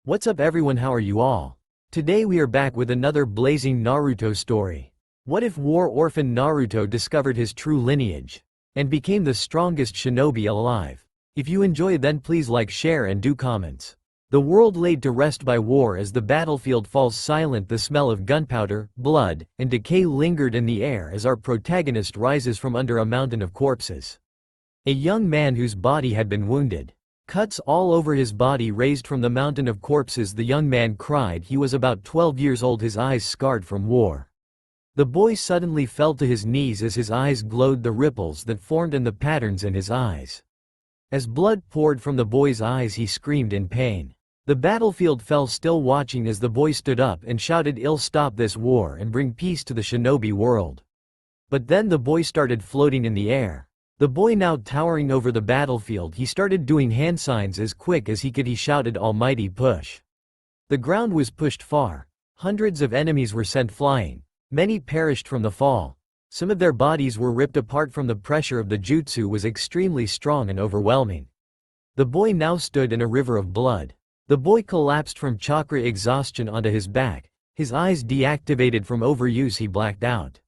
What's up everyone, how are you all? Today we are back with another blazing Naruto story. What if Orphan Naruto discovered his true lineage and became the strongest shinobi alive? If you enjoy, then please like, share and do comments. The world laid to rest by war as the battlefield falls silent, the smell of gunpowder, blood, and decay lingered in the air as our protagonist rises from under a mountain of corpses. A young man whose body had been wounded. Cuts all over his body raised from the mountain of corpses. The young man cried. He was about 12 years old, his eyes scarred from war. The boy suddenly fell to his knees as his eyes glowed, the ripples that formed in the patterns in his eyes. As blood poured from the boy's eyes, he screamed in pain. The battlefield fell still, watching as the boy stood up and shouted, "I'll stop this war and bring peace to the shinobi world." But then the boy started floating in the air. The boy now towering over the battlefield, he started doing hand signs as quick as he could. He shouted, "Almighty push." The ground was pushed far. Hundreds of enemies were sent flying. Many perished from the fall. Some of their bodies were ripped apart from the pressure of the jutsu was extremely strong and overwhelming. The boy now stood in a river of blood. The boy collapsed from chakra exhaustion onto his back. His eyes deactivated from overuse, he blacked out.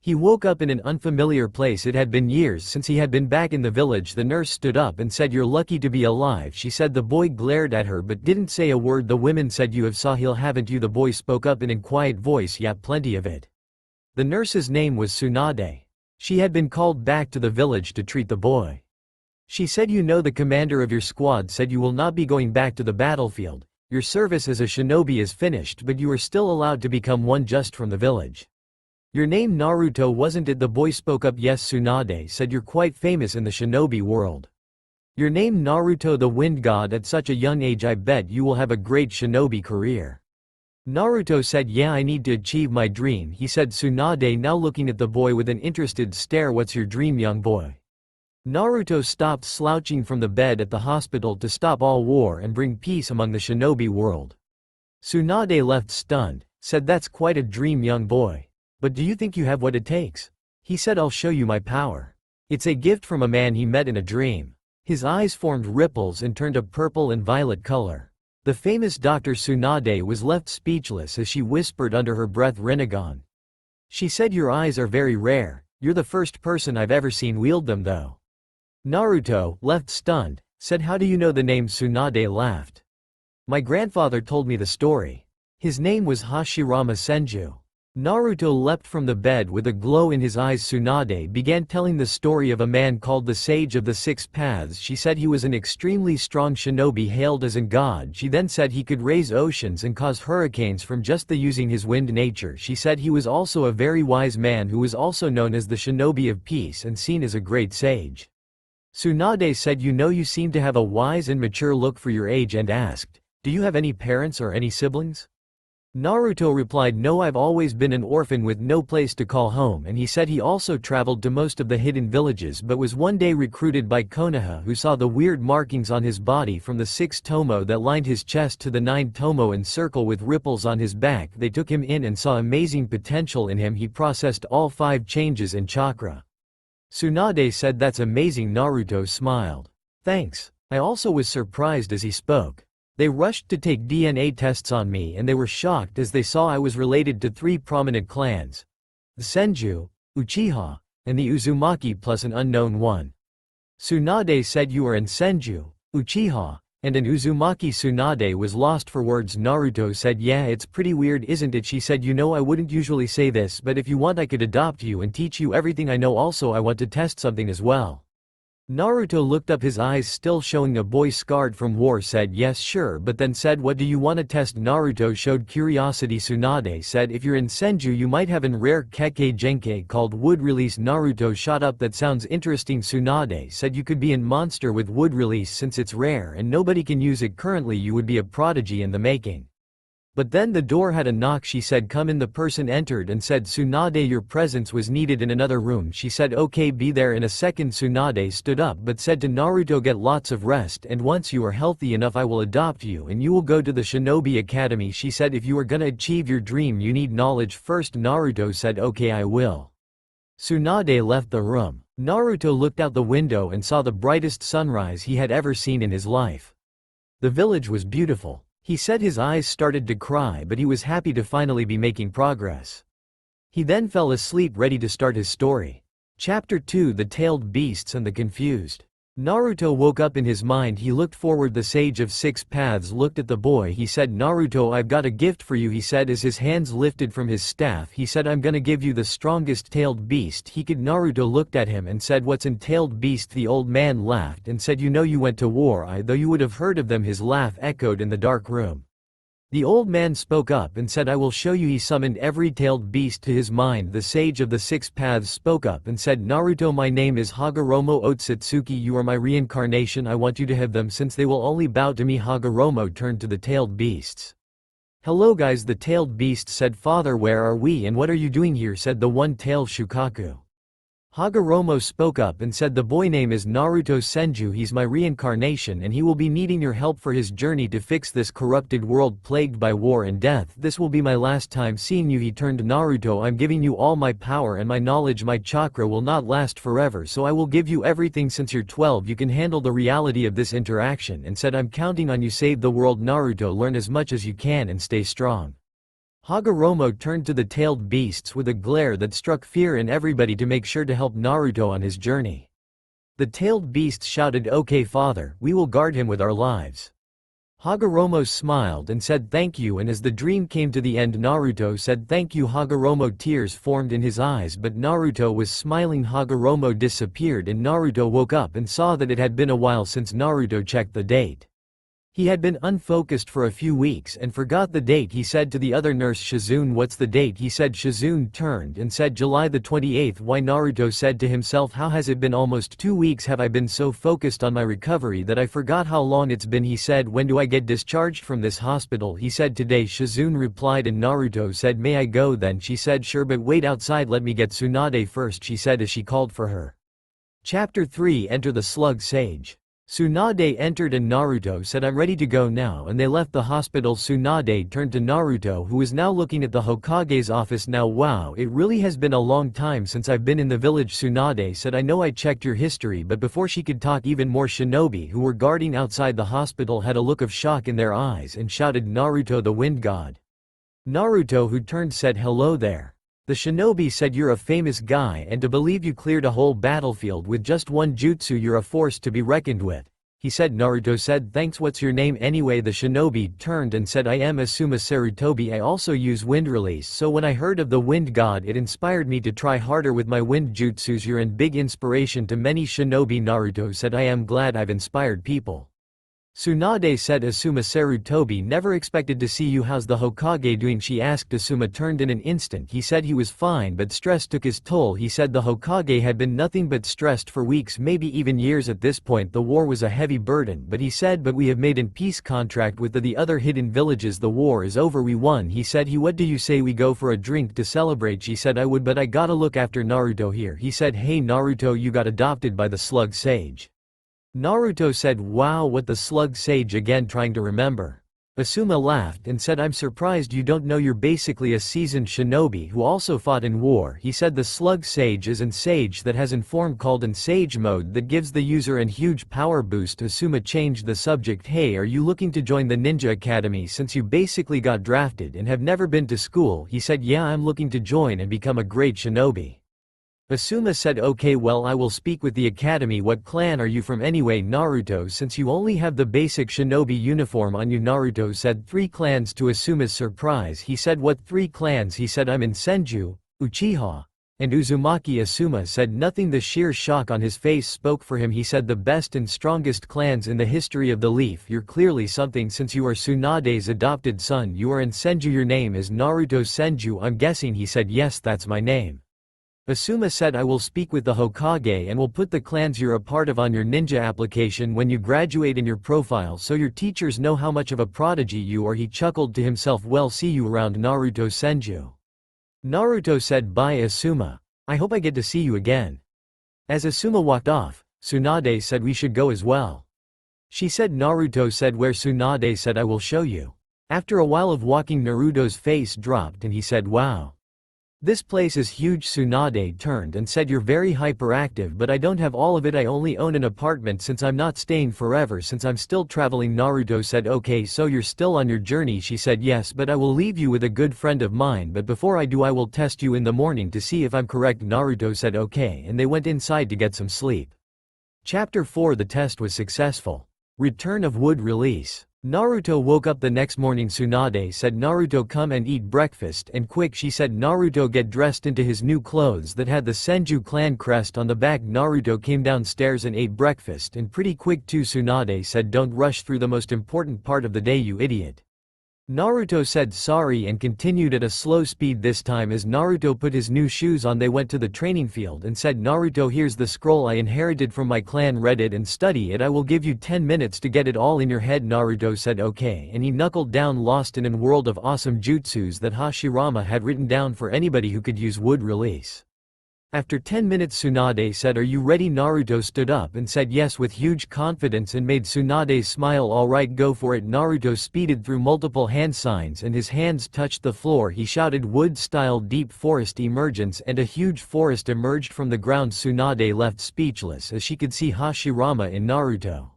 He woke up in an unfamiliar place. It had been years since he had been back in the village. The nurse stood up and said, "You're lucky to be alive," she said. The boy glared at her but didn't say a word. The women said, "You have saw heal, haven't you?" The boy spoke up in a quiet voice, "Yeah, plenty of it." The nurse's name was Tsunade. She had been called back to the village to treat the boy. She said, "You know, the commander of your squad said you will not be going back to the battlefield. Your service as a shinobi is finished, but you are still allowed to become one just from the village. Your name Naruto, wasn't it?" The boy spoke up. "Yes," Tsunade said, "you're quite famous in the shinobi world. Your name Naruto, the wind god. At such a young age, I bet you will have a great shinobi career." Naruto said, "Yeah, I need to achieve my dream," he said. Tsunade now looking at the boy with an interested stare. "What's your dream, young boy?" Naruto stopped slouching from the bed at the hospital to stop all war and bring peace among the shinobi world. Tsunade left stunned, said, "That's quite a dream, young boy. But do you think you have what it takes?" He said, "I'll show you my power. It's a gift from a man he met in a dream." His eyes formed ripples and turned a purple and violet color. The famous Dr. Tsunade was left speechless as she whispered under her breath, "Rinnegan." She said, "Your eyes are very rare. You're the first person I've ever seen wield them though." Naruto, left stunned, said, "How do you know the name?" Tsunade laughed. "My grandfather told me the story. His name was Hashirama Senju." Naruto leapt from the bed with a glow in his eyes. Tsunade began telling the story of a man called the Sage of the Six Paths. She said he was an extremely strong shinobi hailed as a god. She then said he could raise oceans and cause hurricanes from just the using his wind nature. She said he was also a very wise man who was also known as the shinobi of peace and seen as a great sage. Tsunade said, "You know, you seem to have a wise and mature look for your age," and asked, "Do you have any parents or any siblings?" Naruto replied, "No, I've always been an orphan with no place to call home," and he said he also traveled to most of the hidden villages but was one day recruited by Konoha, who saw the weird markings on his body from the 6 tomo that lined his chest to the 9 tomo and circle with ripples on his back. They took him in and saw amazing potential in him. He processed all 5 changes in chakra. Tsunade said, "That's amazing." Naruto smiled. "Thanks. I also was surprised as he spoke. They rushed to take DNA tests on me and they were shocked as they saw I was related to 3 prominent clans. The Senju, Uchiha, and the Uzumaki plus an unknown one." Tsunade said, "You are an Senju, Uchiha, and an Uzumaki." Tsunade was lost for words. Naruto said, "Yeah, it's pretty weird, isn't it?" She said, "You know, I wouldn't usually say this, but if you want I could adopt you and teach you everything I know. Also, I want to test something as well." Naruto looked up, his eyes still showing. A boy scarred from war said, "Yes, sure," but then said, "What do you want to test?" Naruto showed curiosity. Tsunade said, "If you're in Senju you might have an rare Kekkei Genkai called wood release." Naruto shot up, "That sounds interesting." Tsunade said, "You could be in monster with wood release since it's rare and nobody can use it currently. You would be a prodigy in the making." But then the door had a knock. She said, "Come in." The person entered and said, "Tsunade, your presence was needed in another room." She said, "Okay, be there in a second." Tsunade stood up but said to Naruto, "Get lots of rest and once you are healthy enough I will adopt you and you will go to the Shinobi Academy." She said, "If you are gonna achieve your dream you need knowledge first." Naruto said, "Okay, I will." Tsunade left the room. Naruto looked out the window and saw the brightest sunrise he had ever seen in his life. The village was beautiful. He said his eyes started to cry, but he was happy to finally be making progress. He then fell asleep ready to start his story. Chapter 2: The Tailed Beasts and the Confused. Naruto woke up in his mind. He looked forward. The sage of six paths looked at the boy. He said, "Naruto, I've got a gift for you," he said as his hands lifted from his staff. He said, "I'm gonna give you the strongest tailed beast he could." Naruto looked at him and said, "What's an tailed beast?" The old man laughed and said, "You know you went to war. Though you would have heard of them." His laugh echoed in the dark room. The old man spoke up and said, "I will show you." He summoned every tailed beast to his mind. The sage of the six paths spoke up and said, "Naruto, my name is Hagoromo Otsutsuki. You are my reincarnation. I want you to have them since they will only bow to me." Hagoromo turned to the tailed beasts. "Hello guys," the tailed beast said. "Father, where are we and what are you doing here?" said the one-tailed Shukaku. Hagoromo spoke up and said, "The boy name is Naruto Senju. He's my reincarnation and he will be needing your help for his journey to fix this corrupted world plagued by war and death. This will be my last time seeing you." He turned to Naruto. "I'm giving you all my power and my knowledge. My chakra will not last forever, so I will give you everything. Since you're 12 you can handle the reality of this interaction," and said, "I'm counting on you. Save the world." Naruto, learn as much as you can and stay strong. Hagoromo turned to the tailed beasts with a glare that struck fear in everybody to make sure to help Naruto on his journey. The tailed beasts shouted, "Okay father, we will guard him with our lives." Hagoromo smiled and said thank you, and as the dream came to the end Naruto said thank you. Hagoromo, tears formed in his eyes, but Naruto was smiling. Hagoromo disappeared and Naruto woke up and saw that it had been a while since Naruto checked the date. He had been unfocused for a few weeks and forgot the date. He said to the other nurse, "Shizune, what's the date?" He said. Shizune turned and said, "July the 28th. Why?" Naruto said to himself, "How has it been? Almost 2 weeks. Have I been so focused on my recovery that I forgot how long it's been?" He said, "When do I get discharged from this hospital?" He said, "Today." Shizune replied and Naruto said, "May I go then?" She said, "Sure, but wait outside, let me get Tsunade first," she said as she called for her. Chapter 3: Enter the Slug Sage. Tsunade entered and Naruto said, "I'm ready to go now," and they left the hospital. Tsunade turned to Naruto, who was now looking at the Hokage's office. "Now wow, it really has been a long time since I've been in the village." Tsunade said, "I know I checked your history," but before she could talk, even more shinobi who were guarding outside the hospital had a look of shock in their eyes and shouted, "Naruto, the wind god." Naruto, who turned, said, "Hello there." The shinobi said, "You're a famous guy, and to believe you cleared a whole battlefield with just one jutsu, you're a force to be reckoned with," he said. Naruto said, "Thanks, what's your name anyway?" The shinobi turned and said, "I am Asuma Sarutobi. I also use wind release, so when I heard of the wind god it inspired me to try harder with my wind jutsus. You're an big inspiration to many shinobi." Naruto said, "I am glad I've inspired people." Tsunade said, "Asuma Sarutobi, never expected to see you. How's the Hokage doing?" she asked. Asuma turned in an instant. He said he was fine, but stress took his toll. He said the Hokage had been nothing but stressed for weeks, maybe even years at this point. The war was a heavy burden, but he said, "But we have made a peace contract with the other hidden villages. The war is over, we won." He said, "What do you say we go for a drink to celebrate?" She said, "I would, but I gotta look after Naruto here." He said, "Hey Naruto, you got adopted by the Slug Sage." Naruto said, "Wow, what, the Slug Sage again?" Trying to remember. Asuma laughed and said, "I'm surprised you don't know. You're basically a seasoned shinobi who also fought in war." He said, "The Slug Sage is an sage that has an form called an Sage Mode that gives the user a huge power boost." Asuma changed the subject. "Hey, are you looking to join the Ninja Academy since you basically got drafted and have never been to school?" He said, "Yeah, I'm looking to join and become a great shinobi." Asuma said, "Okay, well, I will speak with the academy. What clan are you from anyway?" Naruto, since you only have the basic shinobi uniform on you." Naruto said, "3 clans." To Asuma's surprise, he said, "What 3 clans?" He said, "I'm in Senju, Uchiha, and Uzumaki." Asuma said nothing. The sheer shock on his face spoke for him. He said, "The best and strongest clans in the history of the Leaf. You're clearly something since you are Tsunade's adopted son. You are in Senju. Your name is Naruto Senju, I'm guessing?" He said, "Yes, that's my name." Asuma said, "I will speak with the Hokage and will put the clans you're a part of on your ninja application when you graduate in your profile so your teachers know how much of a prodigy you are." He chuckled to himself, "Well, see you around, Naruto Senju." Naruto said, "Bye Asuma. I hope I get to see you again." As Asuma walked off, Tsunade said, "We should go as well." She said. Naruto said, "Where?" Tsunade said, "I will show you." After a while of walking, Naruto's face dropped and he said, "Wow. This place is huge. Tsunade turned and said, you're very hyperactive, but I don't have all of it. I only own an apartment since I'm not staying forever, since I'm still traveling. Naruto said, okay, so you're still on your journey. She said, yes, but I will leave you with a good friend of mine, but before I do I will test you in the morning to see if I'm correct. Naruto said okay, and they went inside to get some sleep. Chapter 4. The test was successful. Return of Wood release. Naruto woke up the next morning. Tsunade said, Naruto, come and eat breakfast, and quick. She said. Naruto get dressed into his new clothes that had the Senju clan crest on the back. Naruto came downstairs and ate breakfast, and pretty quick too. Tsunade said, don't rush through the most important part of the day, you idiot. Naruto said sorry and continued at a slow speed. This time as Naruto put his new shoes on, they went to the training field and said, Naruto, here's the scroll I inherited from my clan, read it and study it. I will give you 10 minutes to get it all in your head. Naruto said okay, and he knuckled down, lost in a world of awesome jutsus that Hashirama had written down for anybody who could use wood release. After 10 minutes Tsunade said, are you ready? Naruto stood up and said yes with huge confidence and made Tsunade smile. Alright, go for it. Naruto speeded through multiple hand signs and his hands touched the floor. He shouted, wood-style deep forest emergence, and a huge forest emerged from the ground. Tsunade left speechless as she could see Hashirama in Naruto.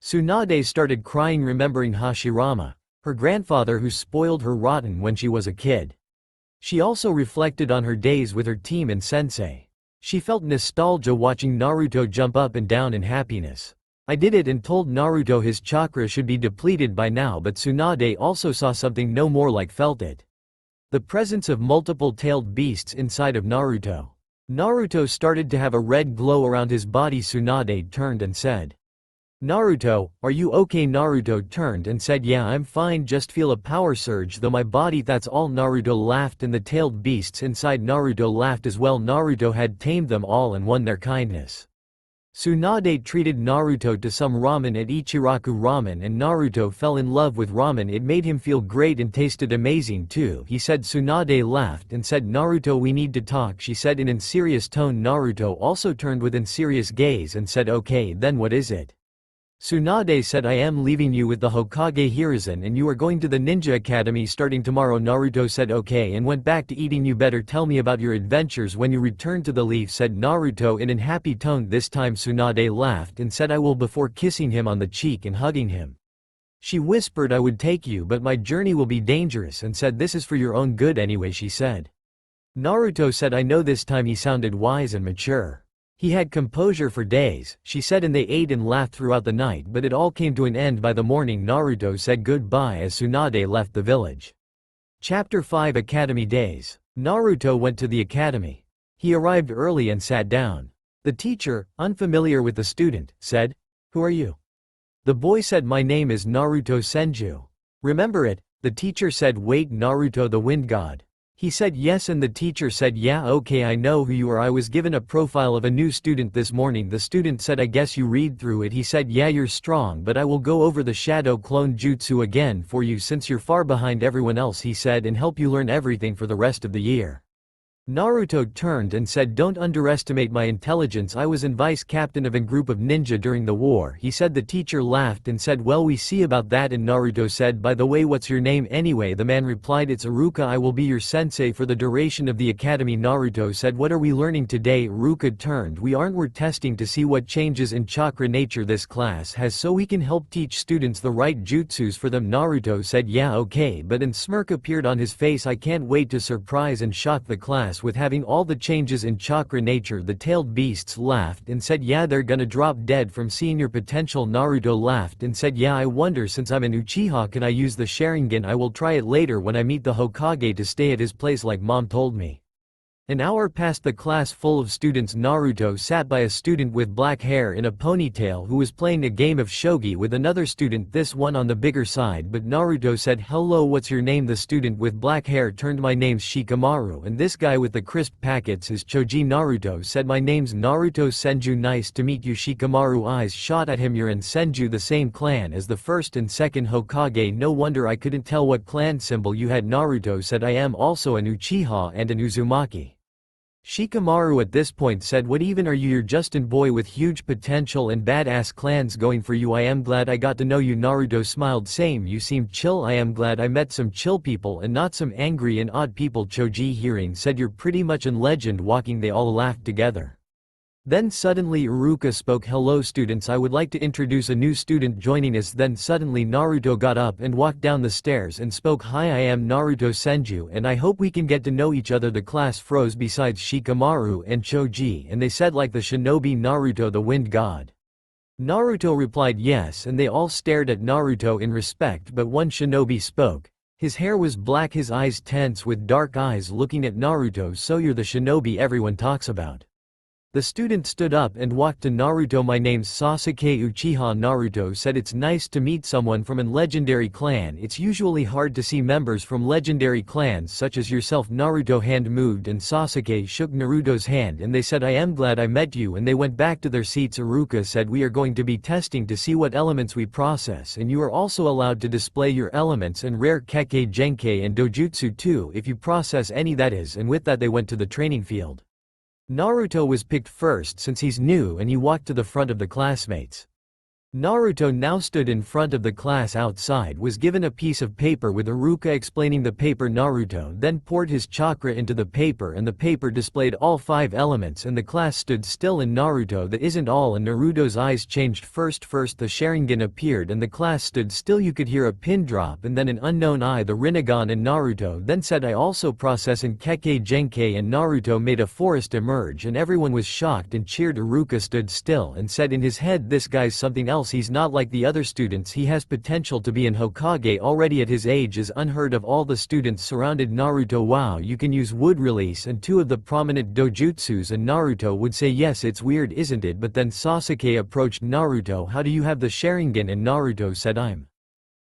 Tsunade started crying, remembering Hashirama, her grandfather who spoiled her rotten when she was a kid. She also reflected on her days with her team and sensei. She felt nostalgia watching Naruto jump up and down in happiness. I did it, and told Naruto his chakra should be depleted by now, but Tsunade also saw something no more like felt it. The presence of multiple tailed beasts inside of Naruto. Naruto started to have a red glow around his body. Tsunade turned and said, Naruto, are you okay? Naruto turned and said, yeah, I'm fine, just feel a power surge though my body, that's all. Naruto laughed and the tailed beasts inside Naruto laughed as well. Naruto had tamed them all and won their kindness. Tsunade treated Naruto to some ramen at Ichiraku Ramen, and Naruto fell in love with ramen. It made him feel great and tasted amazing too, he said. Tsunade laughed and said, Naruto, we need to talk, she said in a serious tone. Naruto also turned with a serious gaze and said, okay, then what is it? Tsunade said, I am leaving you with the Hokage Hiruzen and you are going to the Ninja Academy starting tomorrow. Naruto said okay and went back to eating. You better tell me about your adventures when you return to the leaf, said Naruto in a happy tone. This time Tsunade laughed and said, I will, before kissing him on the cheek and hugging him. She whispered, I would take you, but my journey will be dangerous, and said, this is for your own good anyway, she said. Naruto said, I know. This time he sounded wise and mature. He had composure for days, she said, and they ate and laughed throughout the night, but it all came to an end by the morning. Naruto said goodbye as Tsunade left the village. Chapter 5. Academy Days. Naruto went to the academy. He arrived early and sat down. The teacher, unfamiliar with the student, said, who are you? The boy said, my name is Naruto Senju. Remember it? The teacher said, wait, Naruto the wind god. He said yes, and the teacher said, yeah, okay, I know who you are. I was given a profile of a new student this morning. The student said, I guess you read through it. He said, yeah, you're strong, but I will go over the shadow clone jutsu again for you since you're far behind everyone else, he said, and help you learn everything for the rest of the year. Naruto turned and said, don't underestimate my intelligence. I was in vice captain of a group of ninja during the war, he said. The teacher laughed and said, well, we see about that. And Naruto said, by the way, what's your name anyway? The man replied, it's Iruka. I will be your sensei for the duration of the academy. Naruto said, what are we learning today? Iruka turned, we're testing to see what changes in chakra nature this class has so we can help teach students the right jutsus for them. Naruto said, yeah, okay, but a smirk appeared on his face. I can't wait to surprise and shock the class with having all the changes in chakra nature. The tailed beasts laughed and said, yeah, they're gonna drop dead from seeing your potential. Naruto laughed and said, yeah, I wonder, since I'm an Uchiha, can I use the Sharingan? I will try it later when I meet the Hokage to stay at his place like mom told me. An hour passed. The class full of students. Naruto sat by a student with black hair in a ponytail who was playing a game of shogi with another student, this one on the bigger side, but Naruto said, hello, what's your name? The student with black hair turned, my name's Shikamaru, and this guy with the crisp packets is Choji. Naruto said, my name's Naruto Senju. Nice to meet you. Shikamaru eyes shot at him. You're in Senju, the same clan as the first and second Hokage. No wonder I couldn't tell what clan symbol you had. Naruto said, I am also an Uchiha and an Uzumaki. Shikamaru at this point said, what even are you? You're just a boy with huge potential and badass clans going for you. I am glad I got to know you. Naruto smiled. Same, you seem chill. I am glad I met some chill people and not some angry and odd people. Choji hearing said, you're pretty much an legend walking. They all laughed together. Then suddenly Iruka spoke, hello students, I would like to introduce a new student joining us. Then suddenly Naruto got up and walked down the stairs and spoke, hi, I am Naruto Senju and I hope we can get to know each other. The class froze besides Shikamaru and Choji, and they said, like the shinobi Naruto the wind god. Naruto replied yes, and they all stared at Naruto in respect, but one shinobi spoke. His hair was black, his eyes tense with dark eyes looking at Naruto. So you're the shinobi everyone talks about. The student stood up and walked to Naruto. My name's Sasuke Uchiha. Naruto said, it's nice to meet someone from a legendary clan. It's usually hard to see members from legendary clans such as yourself. Naruto hand moved and Sasuke shook Naruto's hand and they said, I am glad I met you, and they went back to their seats. Iruka said, we are going to be testing to see what elements we process, and you are also allowed to display your elements and rare Kekkei Genkai and Dojutsu too if you process any, that is. And with that they went to the training field. Naruto was picked first since he's new, and he walked to the front of the classmates. Naruto now stood in front of the class. Outside was given a piece of paper with Iruka explaining the paper. Naruto then poured his chakra into the paper and the paper displayed all 5 elements, and the class stood still. And Naruto, that isn't all, and Naruto's eyes changed. First the Sharingan appeared and the class stood still. You could hear a pin drop and then an unknown eye, the Rinnegan, and Naruto then said, I also process in Kekkei Genkai, and Naruto made a forest emerge and everyone was shocked and cheered. Iruka stood still and said in his head, this guy's something else. He's not like the other students. He has potential to be an Hokage already at his age is unheard of. All the students surrounded Naruto. Wow, you can use wood release and 2 of the prominent dojutsus, and Naruto would say, yes, it's weird isn't it? But then Sasuke approached Naruto, how do you have the Sharingan? And Naruto said, I'm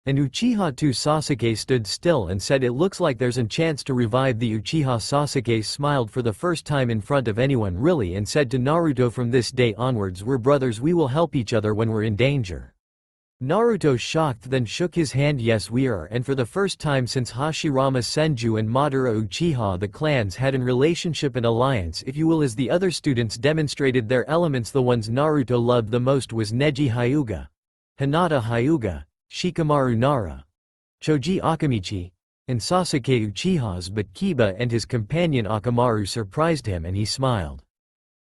an Uchiha too. Sasuke stood still and said, it looks like there's a chance to revive the Uchiha. Sasuke smiled for the first time in front of anyone really and said to Naruto, from this day onwards we're brothers, we will help each other when we're in danger. Naruto shocked then shook his hand, yes we are, and for the first time since Hashirama Senju and Madara Uchiha the clans had an relationship and alliance if you will, as the other students demonstrated their elements. The ones Naruto loved the most was Neji Hyuga, Hinata Hyuga, Shikamaru Nara, Choji Akamichi, and Sasuke Uchiha's, but Kiba and his companion Akamaru surprised him and he smiled.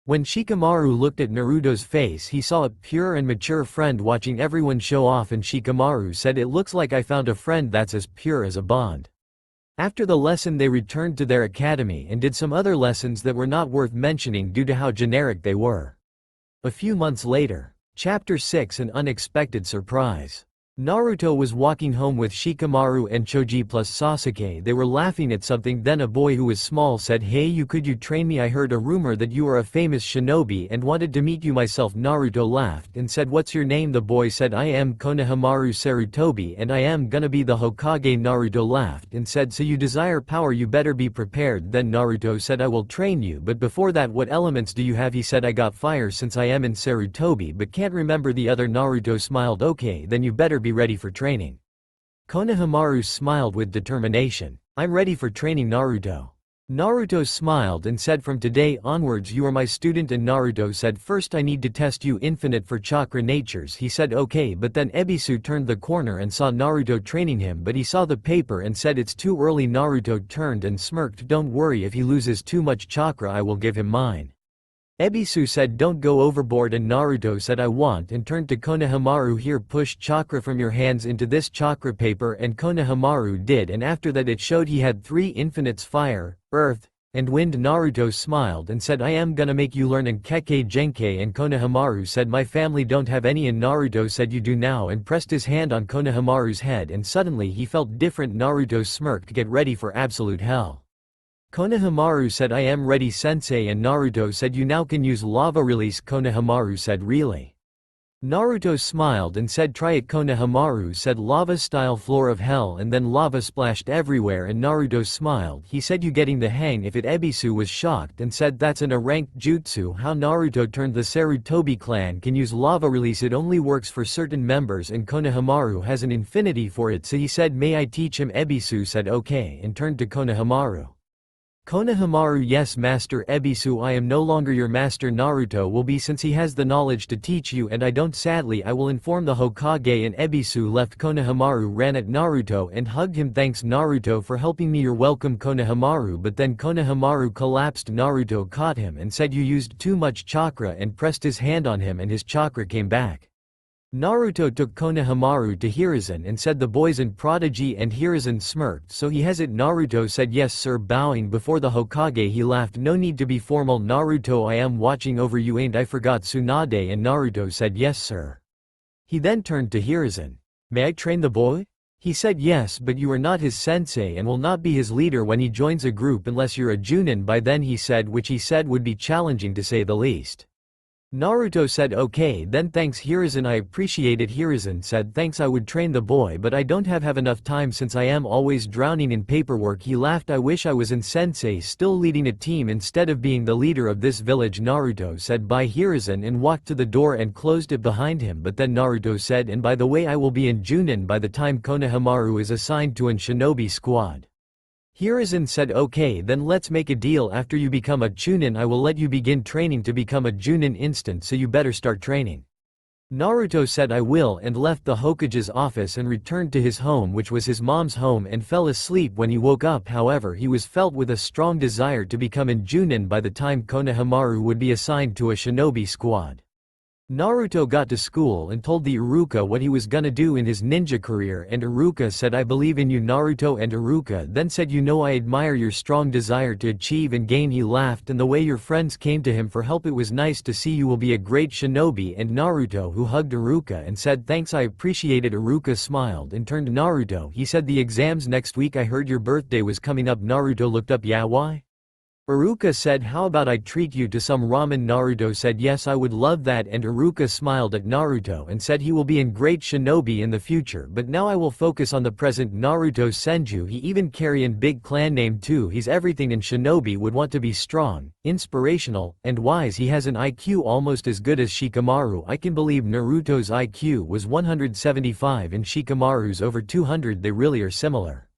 When Shikamaru looked at Naruto's face he saw a pure and mature friend watching everyone show off, and Shikamaru said, it looks like I found a friend that's as pure as a bond. After the lesson they returned to their academy and did some other lessons that were not worth mentioning due to how generic they were. A few months later. Chapter 6, an unexpected surprise. Naruto was walking home with Shikamaru and Choji plus Sasuke. They were laughing at something. Then a boy who was small said, hey could you train me? I heard a rumor that you are a famous shinobi and wanted to meet you myself. Naruto laughed and said, what's your name? The boy said, I am Konohamaru Sarutobi and I am gonna be the Hokage. Naruto laughed and said, so you desire power, you better be prepared. Then Naruto said, I will train you, but before that what elements do you have? He said, I got fire since I am in Sarutobi but can't remember the other. Naruto smiled, okay then you better be ready for training. Konohamaru smiled with determination. I'm ready for training. Naruto smiled and said, from today onwards you are my student. And Naruto said, first I need to test you infinite for chakra natures. He said okay, but then Ebisu turned the corner and saw Naruto training him, but he saw the paper and said it's too early. Naruto turned and smirked, don't worry, if he loses too much chakra I will give him mine. Ebisu said, don't go overboard, and Naruto said, I want, and turned to Konohamaru, here push chakra from your hands into this chakra paper, and Konohamaru did, and after that it showed he had 3 infinites, fire, earth, and wind. Naruto smiled and said, I am gonna make you learn in Kekkei Genkai, and Konohamaru said, my family don't have any, and Naruto said, you do now, and pressed his hand on Konohamaru's head and suddenly he felt different. Naruto smirked, get ready for absolute hell. Konohamaru said, I am ready sensei, and Naruto said, you now can use lava release. Konohamaru said, really? Naruto smiled and said, try it. Konohamaru said, lava style floor of hell, and then lava splashed everywhere, and Naruto smiled. He said, you getting the hang if it? Ebisu was shocked and said, that's an ranked jutsu. How? Naruto turned, the Sarutobi clan can use lava release, it only works for certain members and Konohamaru has an infinity for it, so he said, may I teach him? Ebisu said okay and turned to Konohamaru. Konohamaru, yes Master Ebisu, I am no longer your master. Naruto will be, since he has the knowledge to teach you and I don't. Sadly I will inform the Hokage. And Ebisu left. Konohamaru ran at Naruto and hugged him. Thanks Naruto for helping me. You're welcome Konohamaru. But then Konohamaru collapsed. Naruto caught him and said you used too much chakra and pressed his hand on him and his chakra came back. Naruto took Konohamaru to Hiruzen and said the boy's an prodigy and Hiruzen smirked. So he has it. Naruto said yes sir, bowing before the Hokage. He laughed. No need to be formal Naruto, I am watching over you, ain't I forgot Tsunade. And Naruto said yes sir. He then turned to Hiruzen. May I train the boy? He said yes, but you are not his sensei and will not be his leader when he joins a group unless you're a Junin by then, he said, which he said would be challenging to say the least. Naruto said okay then, thanks Hiruzen, I appreciate it. Hiruzen said thanks, I would train the boy but I don't have enough time since I am always drowning in paperwork. He laughed. I wish I was in sensei still leading a team instead of being the leader of this village. Naruto said bye Hiruzen and walked to the door and closed it behind him. But then Naruto said, and by the way, I will be in Junin by the time Konohamaru is assigned to an Shinobi squad. Hiruzen said okay then let's make a deal. After you become a Chunin I will let you begin training to become a Junin instant, so you better start training. Naruto said I will and left the Hokage's office and returned to his home, which was his mom's home, and fell asleep. When he woke up however he was felt with a strong desire to become an Junin by the time Konohamaru would be assigned to a Shinobi squad. Naruto got to school and told the Iruka what he was gonna do in his ninja career, and Iruka said I believe in you Naruto, and Iruka then said you know I admire your strong desire to achieve and gain. He laughed, and the way your friends came to him for help, it was nice to see. You will be a great shinobi. And Naruto who hugged Iruka and said thanks, I appreciate it. Iruka smiled and turned to Naruto. He said the exams next week, I heard your birthday was coming up. Naruto looked up. Yeah, why? Iruka said how about I treat you to some ramen. Naruto said yes, I would love that. And Iruka smiled at Naruto and said he will be in great shinobi in the future, but now I will focus on the present. Naruto Senju, he even carry in big clan name too. He's everything in shinobi, would want to be strong, inspirational, and wise. He has an IQ almost as good as Shikamaru. I can believe Naruto's IQ was 175 and Shikamaru's over 200. They really are similar.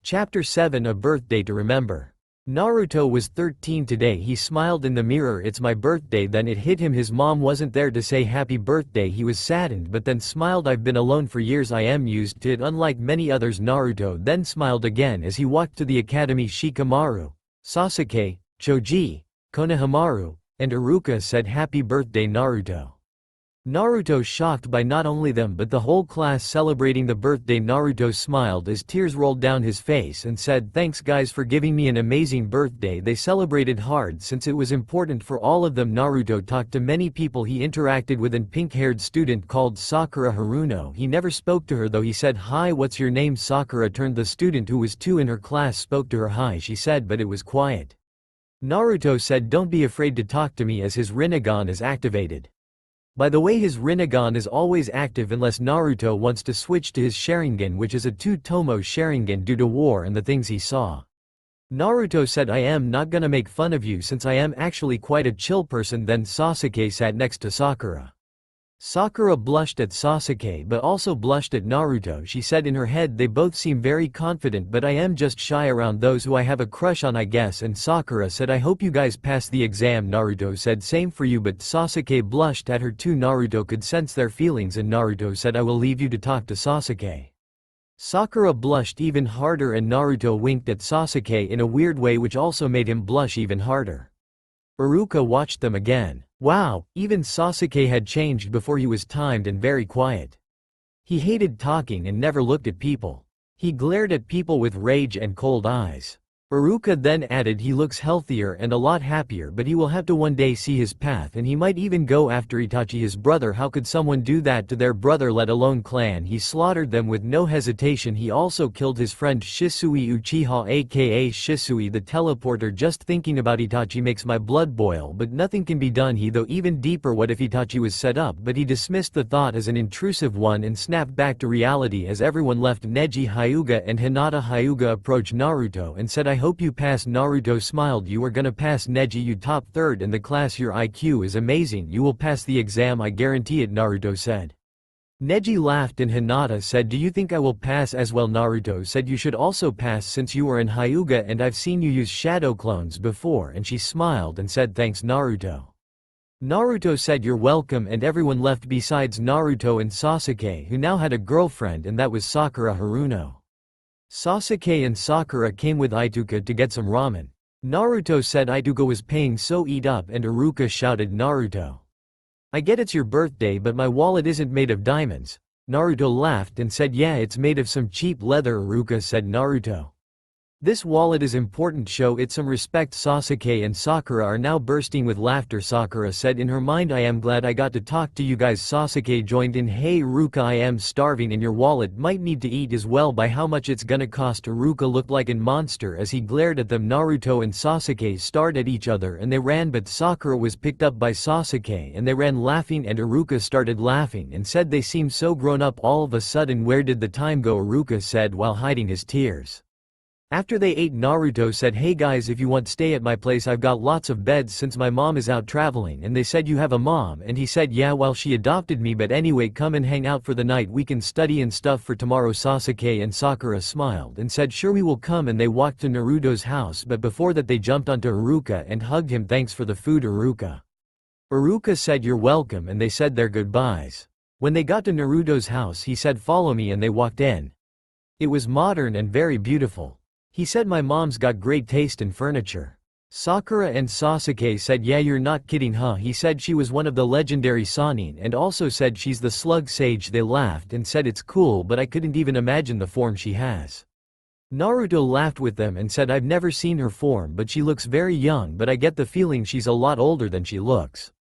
Chapter 7, A Birthday to Remember. Naruto was 13 today. He smiled in the mirror. It's my birthday. Then it hit him, his mom wasn't there to say happy birthday. He was saddened but then smiled. I've been alone for years, I am used to it unlike many others. Naruto then smiled again as he walked to the academy. Shikamaru, Sasuke, Choji, Konohamaru, and Iruka said happy birthday Naruto. Naruto shocked by not only them but the whole class celebrating the birthday. Naruto smiled as tears rolled down his face and said thanks guys for giving me an amazing birthday. They celebrated hard since it was important for all of them. Naruto talked to many people. He interacted with an pink-haired student called Sakura Haruno. He never spoke to her though. He said hi, what's your name? Sakura turned. The student who was 2 in her class spoke to her. Hi, she said, but it was quiet. Naruto said don't be afraid to talk to me as his Rinnegan is activated. By the way, his Rinnegan is always active unless Naruto wants to switch to his Sharingan, which is a 2-tomo Sharingan due to war and the things he saw. Naruto said I am not gonna make fun of you since I am actually quite a chill person. Then Sasuke sat next to Sakura. Sakura blushed at Sasuke but also blushed at Naruto. She said in her head they both seem very confident, but I am just shy around those who I have a crush on I guess. And Sakura said I hope you guys pass the exam. Naruto said same for you, but Sasuke blushed at her too. Naruto could sense their feelings and Naruto said I will leave you to talk to Sasuke. Sakura blushed even harder and Naruto winked at Sasuke in a weird way which also made him blush even harder. Iruka watched them again. Wow, even Sasuke had changed before he was timed and very quiet. He hated talking and never looked at people. He glared at people with rage and cold eyes. Iruka then added he looks healthier and a lot happier, but he will have to one day see his path and he might even go after Itachi, his brother. How could someone do that to their brother, let alone clan? He slaughtered them with no hesitation. He also killed his friend Shisui Uchiha aka Shisui the teleporter. Just thinking about Itachi makes my blood boil, but nothing can be done. He though even deeper, what if Itachi was set up? But he dismissed the thought as an intrusive one and snapped back to reality as everyone left. Neji Hyuga and Hinata Hyuga approached Naruto and said I hope you pass. Naruto smiled. You are gonna pass Neji, you top 3rd in the class, your IQ is amazing, you will pass the exam, I guarantee it, Naruto said. Neji laughed and Hinata said, do you think I will pass as well? Naruto said you should also pass since you were in Hyuga and I've seen you use shadow clones before, and she smiled and said thanks Naruto. Naruto said you're welcome, and everyone left besides Naruto and Sasuke, who now had a girlfriend, and that was Sakura Haruno. Sasuke and Sakura came with Ituka to get some ramen. Naruto said Ituka was paying, so eat up, and Iruka shouted Naruto. I get it's your birthday but my wallet isn't made of diamonds. Naruto laughed and said yeah, it's made of some cheap leather. Iruka said Naruto, this wallet is important, show it some respect. Sasuke and Sakura are now bursting with laughter. Sakura said in her mind, I am glad I got to talk to you guys. Sasuke joined in, hey Iruka, I am starving and your wallet might need to eat as well. By how much it's gonna cost? Iruka looked like a monster as he glared at them. Naruto and Sasuke stared at each other and they ran, but Sakura was picked up by Sasuke and they ran laughing, and Iruka started laughing and said they seem so grown up all of a sudden. Where did the time go? Iruka said while hiding his tears. After they ate, Naruto said, hey guys, if you want stay at my place, I've got lots of beds since my mom is out traveling. And they said you have a mom, and he said yeah, well she adopted me, but anyway come and hang out for the night, we can study and stuff for tomorrow. Sasuke and Sakura smiled and said sure we will come, and they walked to Naruto's house, but before that they jumped onto Iruka and hugged him. Thanks for the food Iruka. Iruka said you're welcome, and they said their goodbyes. When they got to Naruto's house he said follow me, and they walked in. It was modern and very beautiful. He said my mom's got great taste in furniture. Sakura and Sasuke said yeah, you're not kidding huh? He said she was one of the legendary Sannin and also said she's the slug sage. They laughed and said it's cool, but I couldn't even imagine the form she has. Naruto laughed with them and said I've never seen her form, but she looks very young, but I get the feeling she's a lot older than she looks.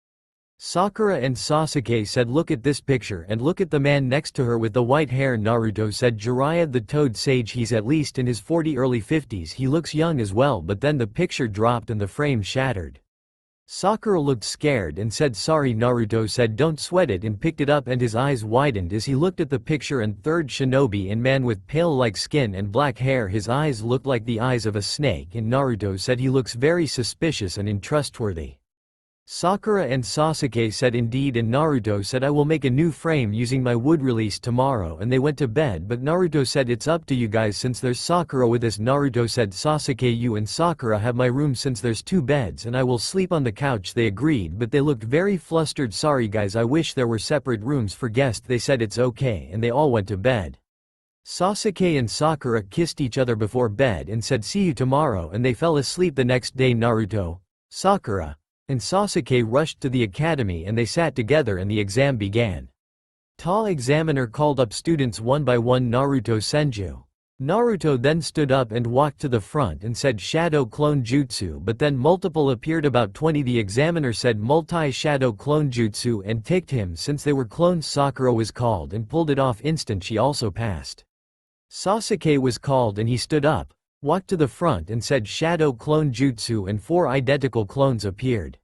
Sakura and Sasuke said look at this picture and look at the man next to her with the white hair. Naruto said Jiraiya the Toad Sage, he's at least in his 40s early 50s, he looks young as well, but then the picture dropped and the frame shattered. Sakura looked scared and said sorry. Naruto said don't sweat it and picked it up, and his eyes widened as he looked at the picture, and third Shinobi and man with pale like skin and black hair, his eyes looked like the eyes of a snake, and Naruto said he looks very suspicious and untrustworthy. Sakura and Sasuke said indeed, and Naruto said I will make a new frame using my wood release tomorrow, and they went to bed, but Naruto said it's up to you guys since there's Sakura with us. Naruto said Sasuke, you and Sakura have my room since there's 2 beds and I will sleep on the couch. They agreed, but they looked very flustered. Sorry guys, I wish there were separate rooms for guests. They said it's okay and they all went to bed. Sasuke and Sakura kissed each other before bed and said see you tomorrow, and they fell asleep. The next day Naruto, Sakura, and Sasuke rushed to the academy and they sat together and the exam began. Tall examiner called up students one by one. Naruto Senju. Naruto then stood up and walked to the front and said shadow clone jutsu, but then multiple appeared, about 20. The examiner said multi-shadow clone jutsu and ticked him since they were clones. Sakura was called and pulled it off instant, she also passed. Sasuke was called and he stood up, walked to the front and said shadow clone jutsu, and 4 identical clones appeared.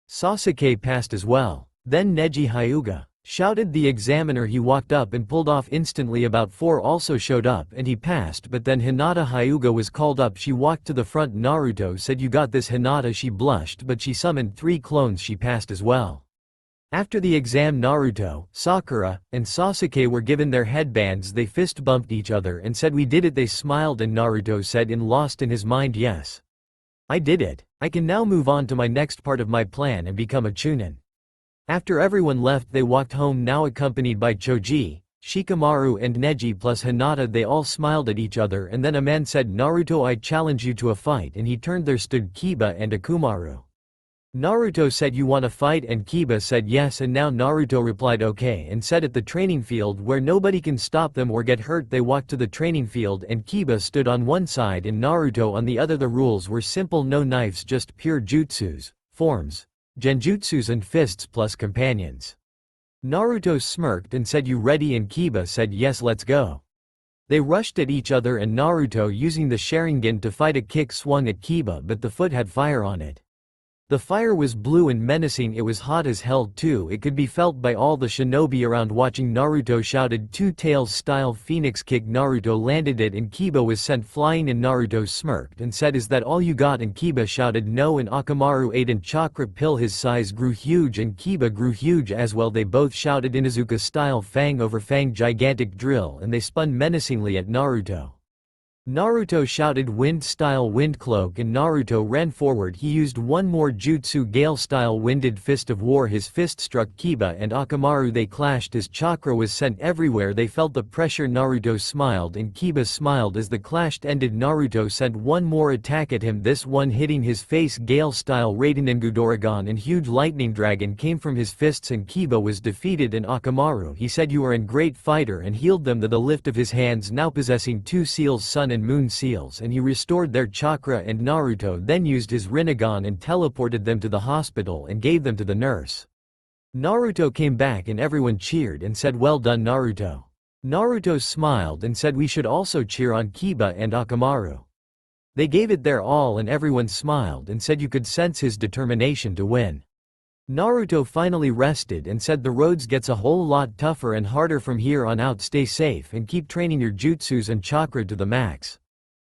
Sasuke passed as well. Then Neji Hyuga, shouted the examiner. He walked up and pulled off instantly. About 4 also showed up and he passed, but then Hinata Hyuga was called up. She walked to the front. Naruto said you got this Hinata. She blushed, but she summoned 3 clones. She passed as well. After the exam Naruto, Sakura, and Sasuke were given their headbands. They fist bumped each other and said we did it. They smiled and Naruto said lost in his mind, yes, I did it. I can now move on to my next part of my plan and become a Chunin. After everyone left they walked home, now accompanied by Choji, Shikamaru and Neji plus Hinata. They all smiled at each other, and then a man said Naruto, I challenge you to a fight, and he turned. There stood Kiba and Akumaru. Naruto said you want to fight, and Kiba said yes, and now Naruto replied okay and said at the training field where nobody can stop them or get hurt. They walked to the training field and Kiba stood on one side and Naruto on the other. The rules were simple, no knives, just pure jutsus, forms, genjutsus and fists plus companions. Naruto smirked and said you ready, and Kiba said yes, let's go. They rushed at each other and Naruto using the Sharingan to fight a kick swung at Kiba, but the foot had fire on it. The fire was blue and menacing. It was hot as hell too. It could be felt by all the shinobi around watching. Naruto shouted two tails style phoenix kick. Naruto landed it and Kiba was sent flying and Naruto smirked and said, "Is that all you got?" And Kiba shouted no, and Akamaru ate an chakra pill. His size grew huge and Kiba grew huge as well. They both shouted Inuzuka style fang over fang gigantic drill, and they spun menacingly at Naruto. Naruto shouted wind-style wind cloak and Naruto ran forward. He used one more jutsu, gale-style winded fist of war. His fist struck Kiba and Akamaru. They clashed as chakra was sent everywhere. They felt the pressure. Naruto smiled and Kiba smiled as the clash ended. Naruto sent one more attack at him, this one hitting his face. Gale-style Raiden and huge lightning dragon came from his fists and Kiba was defeated. And Akamaru, he said, "You are a great fighter," and healed them. The lift of his hands now possessing two seals, sun and moon seals, and he restored their chakra. And Naruto then used his Rinnegan and teleported them to the hospital and gave them to the nurse. Naruto came back and everyone cheered and said, "Well done, Naruto." Naruto smiled and said, "We should also cheer on Kiba and Akamaru." They gave it their all and everyone smiled and said you could sense his determination to win. Naruto finally rested and said, "The roads gets a whole lot tougher and harder from here on out. Stay safe and keep training your jutsus and chakra to the max."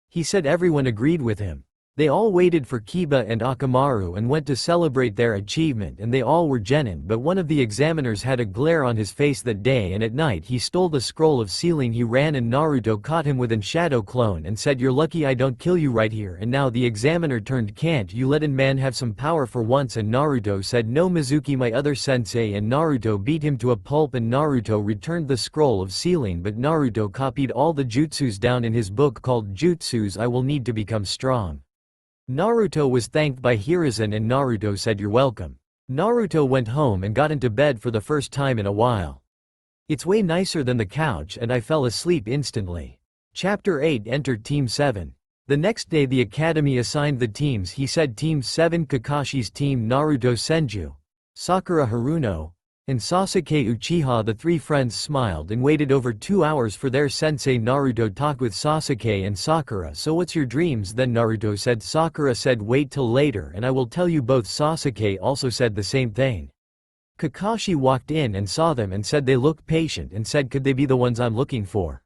He said everyone agreed with him. They all waited for Kiba and Akamaru and went to celebrate their achievement, and they all were genin, but one of the examiners had a glare on his face that day, and at night he stole the scroll of sealing. He ran and Naruto caught him with an shadow clone and said, "You're lucky I don't kill you right here." And now the examiner turned, "Can't you let a man have some power for once?" And Naruto said, "No, Mizuki, my other sensei." And Naruto beat him to a pulp and Naruto returned the scroll of sealing, but Naruto copied all the jutsus down in his book called Jutsus I Will Need to Become Strong. Naruto was thanked by Hiruzen and Naruto said, "You're welcome." Naruto went home and got into bed for the first time in a while. "It's way nicer than the couch," and I fell asleep instantly. Chapter 8 Enter Team 7. The next day the academy assigned the teams. He said Team 7 Kakashi's team Naruto Senju, Sakura Haruno, and Sasuke Uchiha. The three friends smiled and waited over 2 hours for their sensei. Naruto talked with Sasuke and Sakura. "So what's your dreams then?" Naruto said. Sakura said, "Wait till later and I will tell you both." Sasuke also said the same thing. Kakashi walked in and saw them and said they look patient and said, "Could they be the ones I'm looking for?"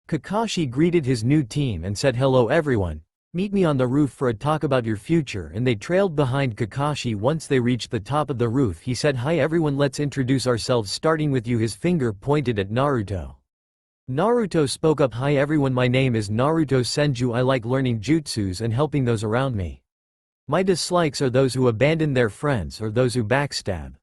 Kakashi greeted his new team and said, "Hello everyone. Meet me on the roof for a talk about your future." And they trailed behind Kakashi. Once they reached the top of the roof, he said, "Hi everyone, let's introduce ourselves, starting with you." His finger pointed at Naruto. Naruto spoke up, "Hi everyone, my name is Naruto Senju. I like learning jutsus and helping those around me. My dislikes are those who abandon their friends or those who backstab.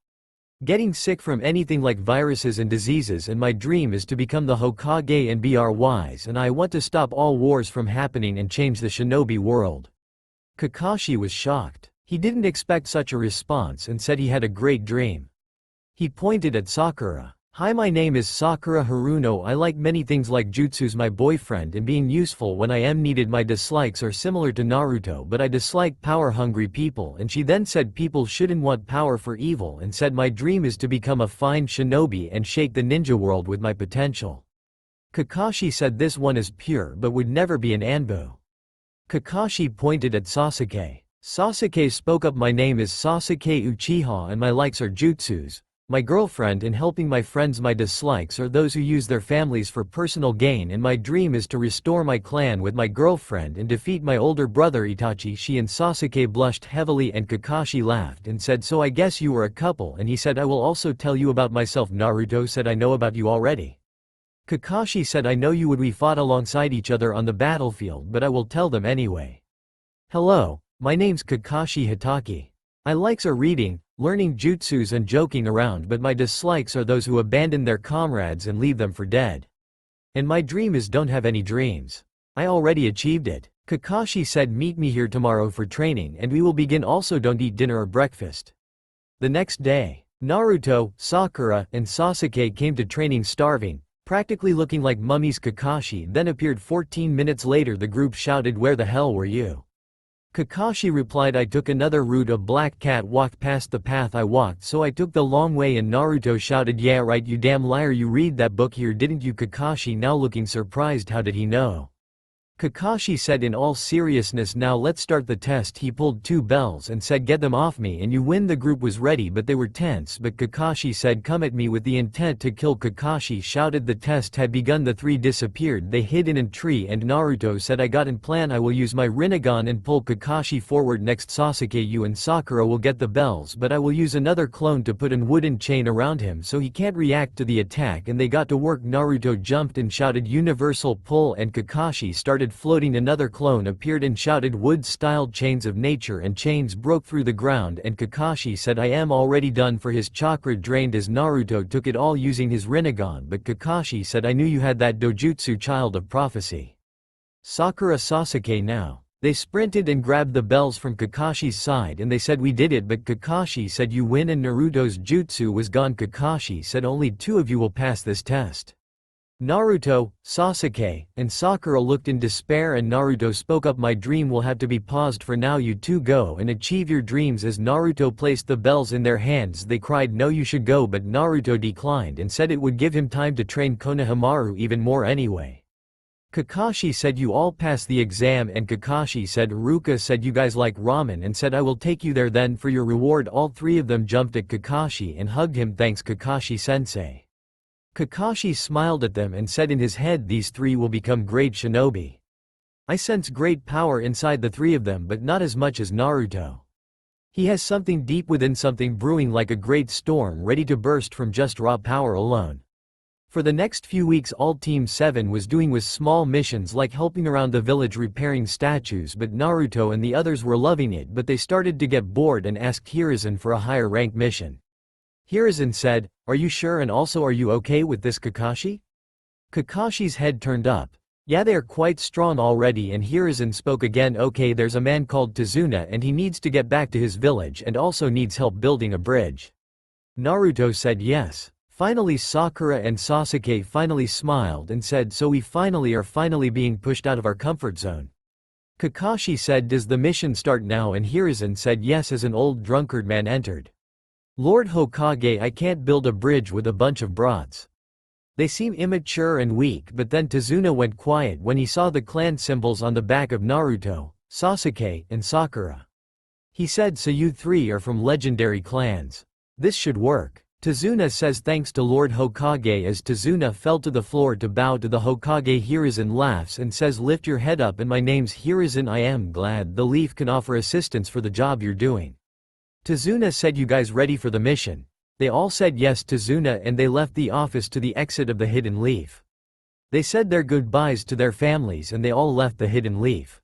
Getting sick from anything like viruses and diseases, and my dream is to become the Hokage and be wise, and I want to stop all wars from happening and change the shinobi world." Kakashi was shocked. He didn't expect such a response and said he had a great dream. He pointed at Sakura. "Hi, my name is Sakura Haruno. I like many things like jutsus, my boyfriend, and being useful when I am needed. My dislikes are similar to Naruto, but I dislike power-hungry people." And she then said people shouldn't want power for evil and said, "My dream is to become a fine shinobi and shake the ninja world with my potential." Kakashi said this one is pure but would never be an Anbu. Kakashi pointed at Sasuke. Sasuke spoke up, "My name is Sasuke Uchiha and my likes are jutsus, my girlfriend, and helping my friends. My dislikes are those who use their families for personal gain, and my dream is to restore my clan with my girlfriend and defeat my older brother Itachi." She and Sasuke blushed heavily and Kakashi laughed and said, "So I guess you were a couple." And he said, "I will also tell you about myself." Naruto said, "I know about you already." Kakashi said, "I know you would. We fought alongside each other on the battlefield, but I will tell them anyway. Hello, my name's Kakashi Hitaki. My likes are reading, learning jutsus and joking around, but my dislikes are those who abandon their comrades and leave them for dead. And my dream is don't have any dreams. I already achieved it." Kakashi said, "Meet me here tomorrow for training and we will begin. Also don't eat dinner or breakfast." The next day, Naruto, Sakura, and Sasuke came to training starving, practically looking like mummies. Kakashi then appeared 14 minutes later. The group shouted, "Where the hell were you?" Kakashi replied, "I took another route. A black cat walked past the path I walked, so I took the long way." And Naruto shouted, "Yeah right, you damn liar, you read that book here didn't you?" Kakashi now looking surprised, how did he know? Kakashi said in all seriousness, now let's start the test. He pulled two bells and said, get them off me and you win. The group was ready but they were tense, but Kakashi said, come at me, with the intent to kill. Kakashi shouted. The test had begun. The three disappeared. They hid in a tree and Naruto said, I got an plan. I will use my Rinnegan and pull Kakashi forward. Next Sasuke, you and Sakura will get the bells, but I will use another clone to put a wooden chain around him so he can't react to the attack. And they got to work. Naruto jumped and shouted universal pull and Kakashi started floating. Another clone appeared and shouted wood-styled chains of nature, and chains broke through the ground and Kakashi said, I am already done for. His chakra drained as Naruto took it all using his Rinnegan, but Kakashi said, I knew you had that dojutsu, child of prophecy. Sakura, Sasuke now. They sprinted and grabbed the bells from Kakashi's side and they said, we did it, but Kakashi said, you win, and Naruto's jutsu was gone. Kakashi said, only two of you will pass this test. Naruto, Sasuke, and Sakura looked in despair and Naruto spoke up, my dream will have to be paused for now. You two go and achieve your dreams. As Naruto placed the bells in their hands they cried, no, you should go, but Naruto declined and said it would give him time to train Konohamaru even more anyway. Kakashi said, you all pass the exam, and Kakashi said, Ruka said, you guys like ramen, and said, I will take you there then for your reward. All three of them jumped at Kakashi and hugged him. Thanks Kakashi sensei. Kakashi smiled at them and said in his head, these three will become great shinobi. I sense great power inside the three of them, but not as much as Naruto. He has something deep within, something brewing like a great storm ready to burst from just raw power alone. For the next few weeks all Team 7 was doing was small missions like helping around the village repairing statues, but Naruto and the others were loving it, but they started to get bored and asked Hiruzen for a higher rank mission. Hiruzen said, are you sure, and also are you okay with this, Kakashi? Kakashi's head turned up. Yeah, they are quite strong already. And Hiruzen spoke again, okay, there's a man called Tazuna and he needs to get back to his village and also needs help building a bridge. Naruto said yes. Finally Sakura and Sasuke finally smiled and said, so we finally are being pushed out of our comfort zone. Kakashi said, does the mission start now? And Hiruzen said yes as an old drunkard man entered. Lord Hokage, I can't build a bridge with a bunch of brats. They seem immature and weak. But then Tazuna went quiet when he saw the clan symbols on the back of Naruto, Sasuke, and Sakura. He said, so you three are from legendary clans. This should work. Tazuna says thanks to Lord Hokage. As Tazuna fell to the floor to bow to the Hokage, Hiruzen laughs and says, lift your head up, and my name's Hiruzen. I am glad the leaf can offer assistance for the job you're doing. Tazuna said, you guys ready for the mission? They all said yes Tazuna, and they left the office to the exit of the Hidden Leaf. They said their goodbyes to their families and they all left the Hidden Leaf.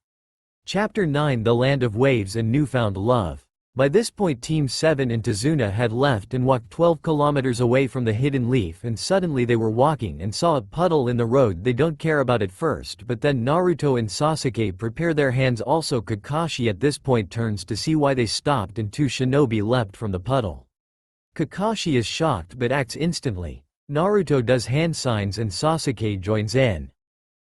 Chapter 9, The Land of Waves and Newfound Love. By this point Team 7 and Tazuna had left and walked 12 kilometers away from the Hidden Leaf, and suddenly they were walking and saw a puddle in the road. They don't care about it first, but then Naruto and Sasuke prepare their hands. Also Kakashi at this point turns to see why they stopped and two shinobi leapt from the puddle. Kakashi is shocked but acts instantly. Naruto does hand signs and Sasuke joins in.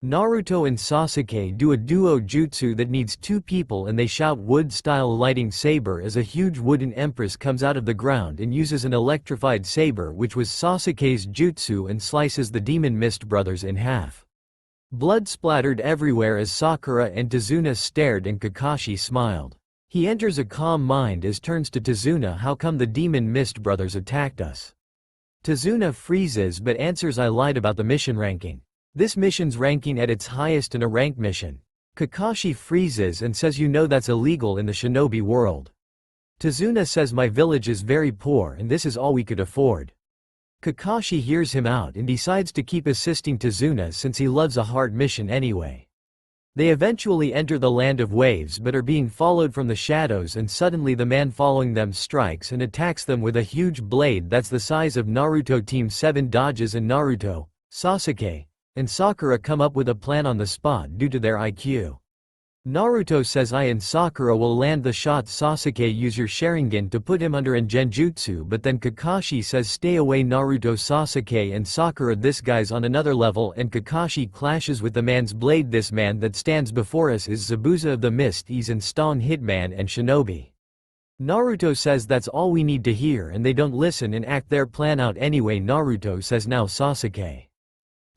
Naruto and Sasuke do a duo jutsu that needs two people and they shout wood-style lighting saber as a huge wooden empress comes out of the ground and uses an electrified saber, which was Sasuke's jutsu, and slices the demon mist brothers in half. Blood splattered everywhere as Sakura and Tazuna stared and Kakashi smiled. He enters a calm mind as turns to Tazuna, how come the demon mist brothers attacked us? Tazuna freezes but answers, I lied about the mission ranking. This mission's ranking at its highest and a rank mission. Kakashi freezes and says, you know that's illegal in the shinobi world. Tazuna says, my village is very poor and this is all we could afford. Kakashi hears him out and decides to keep assisting Tazuna since he loves a hard mission anyway. They eventually enter the Land of Waves but are being followed from the shadows, and suddenly the man following them strikes and attacks them with a huge blade that's the size of Naruto. Team 7 dodges and Naruto, Sasuke, and Sakura come up with a plan on the spot due to their IQ. Naruto says, I and Sakura will land the shot. Sasuke, use your Sharingan to put him under in Genjutsu, but then Kakashi says, stay away. Naruto, Sasuke and Sakura, this guy's on another level, and Kakashi clashes with the man's blade. This man that stands before us is Zabuza of the Mist. He's in Stone Hitman and Shinobi. Naruto says that's all we need to hear, and they don't listen and act their plan out anyway. Naruto says, now Sasuke.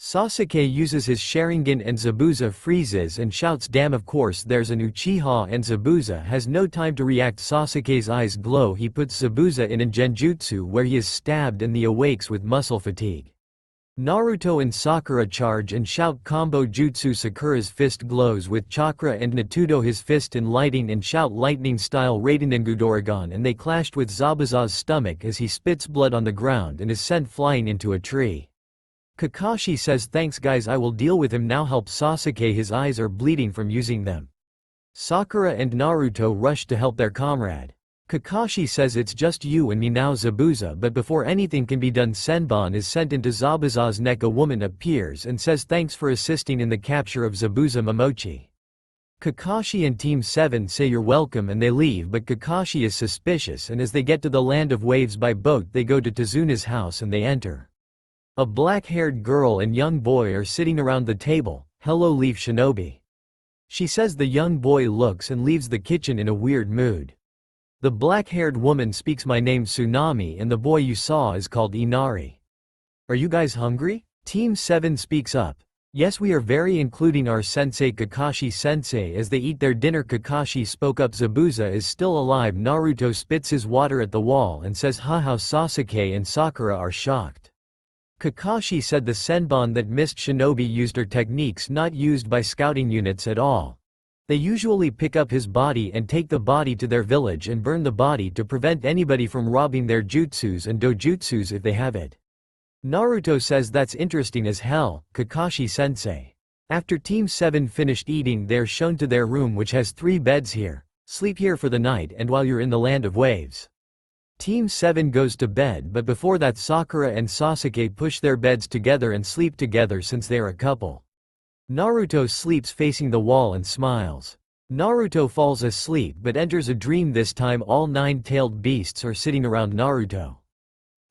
Sasuke uses his Sharingan and Zabuza freezes and shouts, "Damn, of course there's an Uchiha," and Zabuza has no time to react. Sasuke's eyes glow. He puts Zabuza in a genjutsu where he is stabbed and he awakes with muscle fatigue. Naruto and Sakura charge and shout combo jutsu. Sakura's fist glows with chakra and Natuto his fist in lighting and shout lightning style Raidengudorigan, and they clashed with Zabuza's stomach as he spits blood on the ground and is sent flying into a tree. Kakashi says, "Thanks guys, I will deal with him now." Help Sasuke, his eyes are bleeding from using them. Sakura and Naruto rush to help their comrade. Kakashi says, "It's just you and me now, Zabuza," but before anything can be done, Senbon is sent into Zabuza's neck. A woman appears and says thanks for assisting in the capture of Zabuza Momochi. Kakashi and Team 7 say you're welcome and they leave, but Kakashi is suspicious, and as they get to the land of waves by boat they go to Tazuna's house and they enter. A black-haired girl and young boy are sitting around the table. "Hello, leave Shinobi." She says. The young boy looks and leaves the kitchen in a weird mood. The black-haired woman speaks, "My name's Tsunami and the boy you saw is called Inari. Are you guys hungry?" Team 7 speaks up. "Yes, we are very, including our sensei Kakashi sensei." As they eat their dinner, Kakashi spoke up. "Zabuza is still alive." Naruto spits his water at the wall and says, "How Sasuke and Sakura are shocked." Kakashi said the Senbon that missed Shinobi used her techniques not used by scouting units at all. They usually pick up his body and take the body to their village and burn the body to prevent anybody from robbing their jutsus and dojutsus if they have it. Naruto says, "That's interesting as hell, Kakashi-sensei." After Team 7 finished eating, they're shown to their room, which has 3 beds here. "Sleep here for the night and while you're in the land of waves." Team 7 goes to bed, but before that Sakura and Sasuke push their beds together and sleep together since they are a couple. Naruto sleeps facing the wall and smiles. Naruto falls asleep but enters a dream. This time all 9-tailed beasts are sitting around Naruto.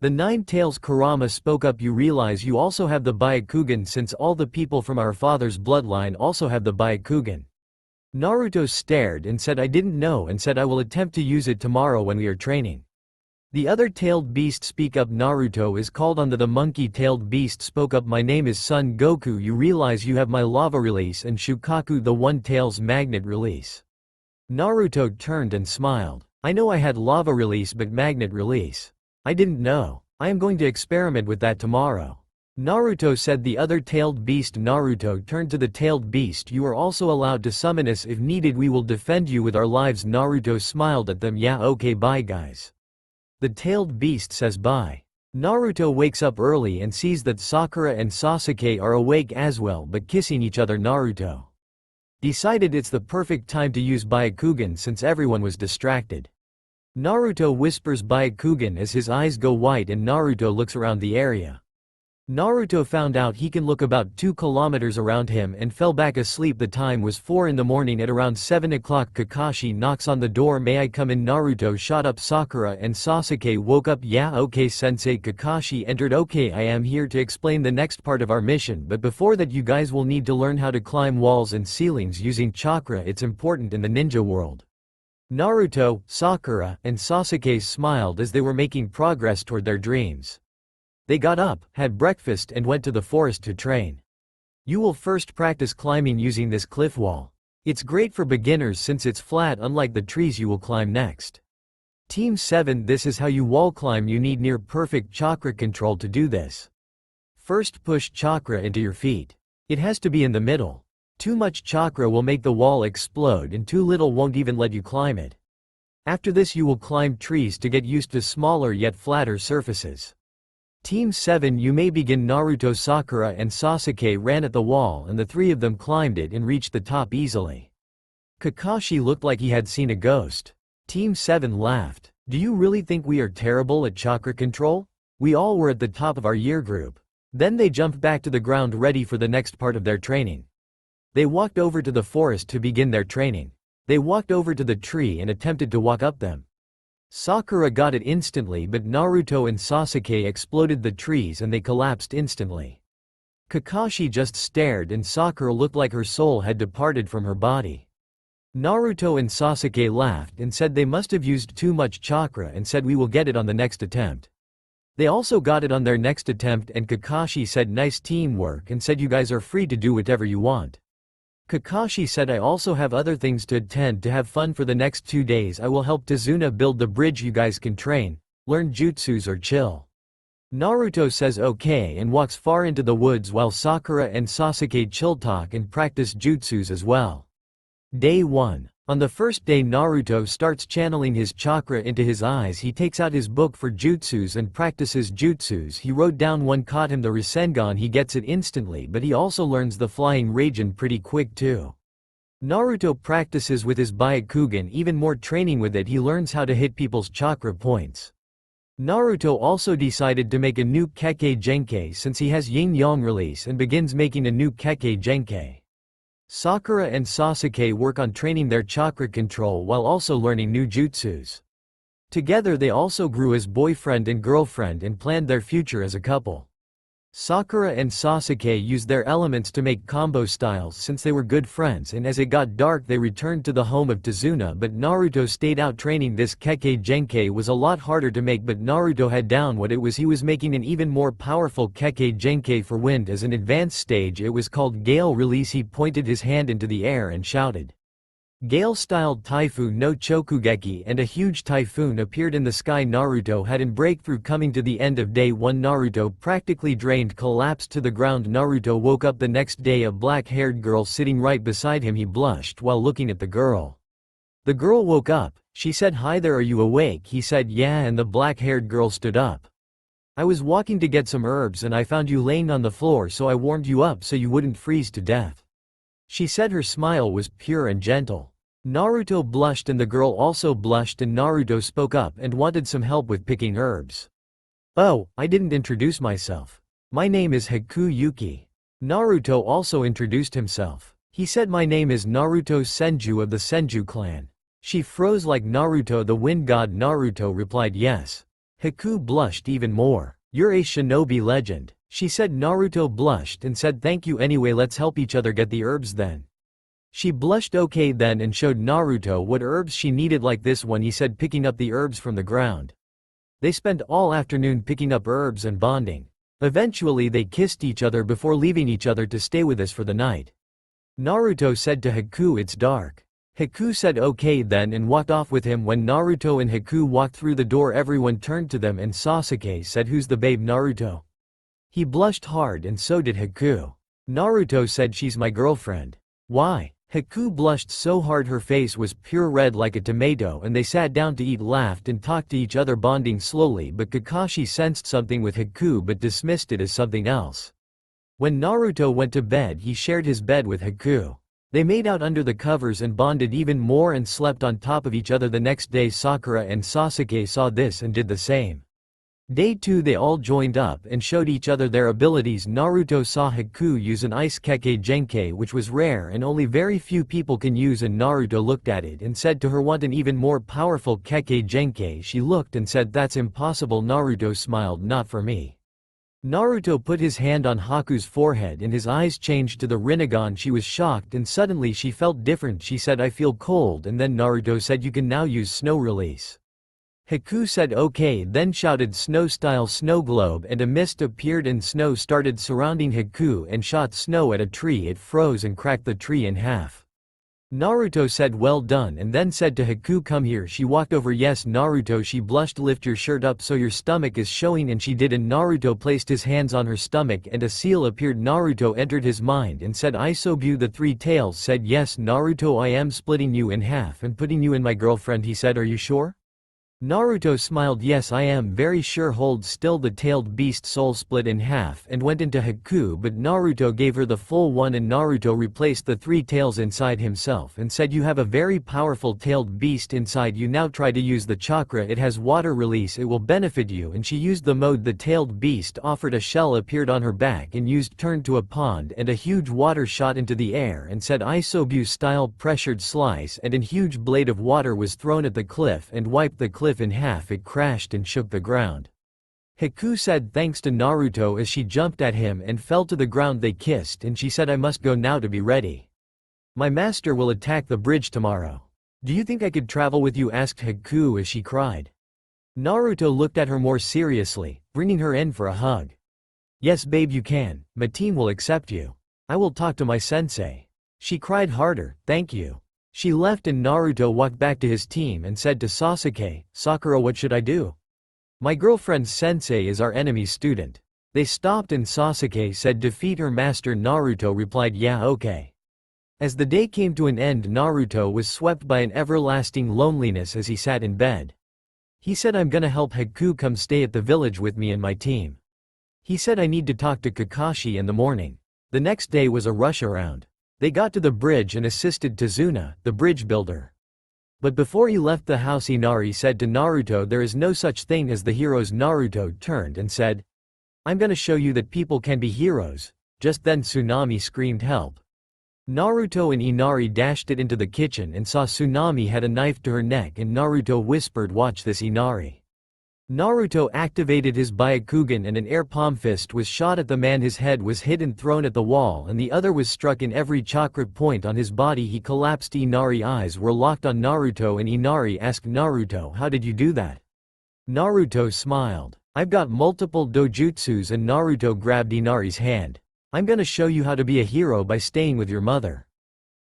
The 9 tails Kurama spoke up, "You realize you also have the Byakugan, since all the people from our father's bloodline also have the Byakugan." Naruto stared and said, "I didn't know," and said, "I will attempt to use it tomorrow when we are training." The other tailed beast speak up. Naruto is called on. The monkey-tailed beast spoke up, "My name is Son Goku. You realize you have my lava release and Shukaku the one-tail's magnet release." Naruto turned and smiled. "I know I had lava release but magnet release. I didn't know. I am going to experiment with that tomorrow." Naruto said. The other tailed beast Naruto turned to the tailed beast, "You are also allowed to summon us if needed. We will defend you with our lives." Naruto smiled at them. "Yeah, okay, bye guys." The tailed beast says bye. Naruto wakes up early and sees that Sakura and Sasuke are awake as well but kissing each other. Naruto decided it's the perfect time to use Byakugan since everyone was distracted. Naruto whispers Byakugan as his eyes go white and Naruto looks around the area. Naruto found out he can look about 2 kilometers around him and fell back asleep. The time was 4 in the morning. At around 7 o'clock Kakashi knocks on the door. "May I come in?" Naruto shot up. Sakura and Sasuke woke up. "Yeah, okay sensei." Kakashi entered. "Okay, I am here to explain the next part of our mission, but before that you guys will need to learn how to climb walls and ceilings using chakra. It's important in the ninja world." Naruto, Sakura, and Sasuke smiled as they were making progress toward their dreams. They got up, had breakfast and went to the forest to train. "You will first practice climbing using this cliff wall. It's great for beginners since it's flat, unlike the trees you will climb next." Team 7, this is how you wall climb. You need near perfect chakra control to do this. First push chakra into your feet. It has to be in the middle. Too much chakra will make the wall explode and too little won't even let you climb it. After this you will climb trees to get used to smaller yet flatter surfaces. Team 7, you may begin. Naruto, Sakura and Sasuke ran at the wall and the 3 of them climbed it and reached the top easily. Kakashi looked like he had seen a ghost. Team 7 laughed. "Do you really think we are terrible at chakra control? We all were at the top of our year group." Then they jumped back to the ground ready for the next part of their training. They walked over to the forest to begin their training. They walked over to the tree and attempted to walk up them. Sakura got it instantly, but Naruto and Sasuke exploded the trees and they collapsed instantly. Kakashi just stared and Sakura looked like her soul had departed from her body. Naruto and Sasuke laughed and said they must have used too much chakra and said we will get it on the next attempt. They also got it on their next attempt and Kakashi said nice teamwork and said you guys are free to do whatever you want. Kakashi said I also have other things to attend to have fun for the next 2 days. I will help Tazuna build the bridge, you guys can train, learn jutsus or chill. Naruto says okay and walks far into the woods while Sakura and Sasuke chill talk and practice jutsus as well. Day 1. On the first day Naruto starts channeling his chakra into his eyes. He takes out his book for jutsus and practices jutsus. He wrote down one caught him the Rasengan. He gets it instantly, but he also learns the flying Raijin pretty quick too. Naruto practices with his Byakugan even more, training with it he learns how to hit people's chakra points. Naruto also decided to make a new Kekkei Genkai since he has Yin-Yang release and begins making a new Kekkei Genkai. Sakura and Sasuke work on training their chakra control while also learning new jutsus. Together they also grew as boyfriend and girlfriend and planned their future as a couple. Sakura and Sasuke used their elements to make combo styles since they were good friends, and as it got dark they returned to the home of Tazuna, but Naruto stayed out training. This Kekkei Genkai was a lot harder to make, but Naruto had down what it was. He was making an even more powerful Kekkei Genkai for wind as an advanced stage. It was called Gale Release. He pointed his hand into the air and shouted, Gale-styled Typhoon no Chokugeki, and a huge typhoon appeared in the sky. Naruto had an breakthrough. Coming to the end of day 1, Naruto practically drained, collapsed to the ground. Naruto woke up the next day, a black-haired girl sitting right beside him. He blushed while looking at the girl. The girl woke up. She said, "Hi there, are you awake?" He said, "Yeah," and the black-haired girl stood up. "I was walking to get some herbs and I found you laying on the floor, so I warmed you up so you wouldn't freeze to death," she said. Her smile was pure and gentle. Naruto blushed and the girl also blushed, and Naruto spoke up and wanted some help with picking herbs. "Oh, I didn't introduce myself. My name is Haku Yuki." Naruto also introduced himself. He said, "My name is Naruto Senju of the Senju clan." She froze like Naruto the wind god. Naruto replied yes. Haku blushed even more. "You're a shinobi legend," she said. Naruto blushed and said, "Thank you anyway, let's help each other get the herbs then." She blushed okay then and showed Naruto what herbs she needed, like this one, he said, picking up the herbs from the ground. They spent all afternoon picking up herbs and bonding. Eventually they kissed each other before leaving each other to stay with us for the night. Naruto said to Haku, "It's dark." Haku said okay then and walked off with him. When Naruto and Haku walked through the door, everyone turned to them and Sasuke said, "Who's the babe, Naruto?" He blushed hard and so did Haku. Naruto said, "She's my girlfriend." "Why?" Haku blushed so hard her face was pure red like a tomato, and they sat down to eat, laughed and talked to each other, bonding slowly, but Kakashi sensed something with Haku but dismissed it as something else. When Naruto went to bed, he shared his bed with Haku. They made out under the covers and bonded even more and slept on top of each other. The next day Sakura and Sasuke saw this and did the same. Day 2 they all joined up and showed each other their abilities. Naruto saw Haku use an ice Kekkei Genkai, which was rare and only very few people can use, and Naruto looked at it and said to her, "Want an even more powerful Kekkei Genkai?" She looked and said, "That's impossible." Naruto smiled, "Not for me." Naruto put his hand on Haku's forehead and his eyes changed to the Rinnegan. She was shocked and suddenly she felt different. She said, "I feel cold," and then Naruto said, "You can now use snow release." Haku said okay, then shouted snow-style snow globe, and a mist appeared and snow started surrounding Haku and shot snow at a tree. It froze and cracked the tree in half. Naruto said, "Well done," and then said to Haku, "Come here." She walked over. "Yes, Naruto." She blushed. "Lift your shirt up so your stomach is showing," and she did, and Naruto placed his hands on her stomach and a seal appeared. Naruto entered his mind and said, "I Sobu." The three tails said, "Yes, Naruto, I am splitting you in half and putting you in my girlfriend." He said, "Are you sure?" Naruto smiled, "Yes, I am very sure." Hold still. The tailed beast soul split in half and went into Haku, but Naruto gave her the full one and Naruto replaced the three tails inside himself and said, "You have a very powerful tailed beast inside you. Now try to use the chakra. It has water release. It will benefit you." And she used the mode. The tailed beast offered. A shell appeared on her back and used turned to a pond, and a huge water shot into the air and said, "Isobu style pressured slice," and a huge blade of water was thrown at the cliff and wiped the cliff in half. It crashed and shook the ground. Haku said thanks to Naruto as she jumped at him and fell to the ground. They kissed and she said, "I must go now to be ready. My master will attack the bridge tomorrow. Do you think I could travel with you?" asked Haku as she cried. Naruto looked at her more seriously, bringing her in for a hug. Yes babe you can, my team will accept you. I will talk to my sensei. She cried harder, thank you. She left and Naruto walked back to his team and said to Sasuke, Sakura what should I do? My girlfriend's sensei is our enemy's student. They stopped and Sasuke said defeat her master. Naruto replied yeah okay. As the day came to an end Naruto was swept by an everlasting loneliness as he sat in bed. He said I'm gonna help Haku come stay at the village with me and my team. He said I need to talk to Kakashi in the morning. The next day was a rush around. They got to the bridge and assisted Tazuna, the bridge builder. But before he left the house Inari said to Naruto there is no such thing as the heroes. Naruto turned and said, I'm gonna show you that people can be heroes. Just then Tsunami screamed help. Naruto and Inari dashed it into the kitchen and saw Tsunami had a knife to her neck and Naruto whispered watch this Inari. Naruto activated his Byakugan and an air palm fist was shot at the man. His head was hit and thrown at the wall and the other was struck in every chakra point on his body. He collapsed. Inari's eyes were locked on Naruto and Inari asked Naruto how did you do that? Naruto smiled. I've got multiple dojutsus and Naruto grabbed Inari's hand. I'm gonna show you how to be a hero by staying with your mother.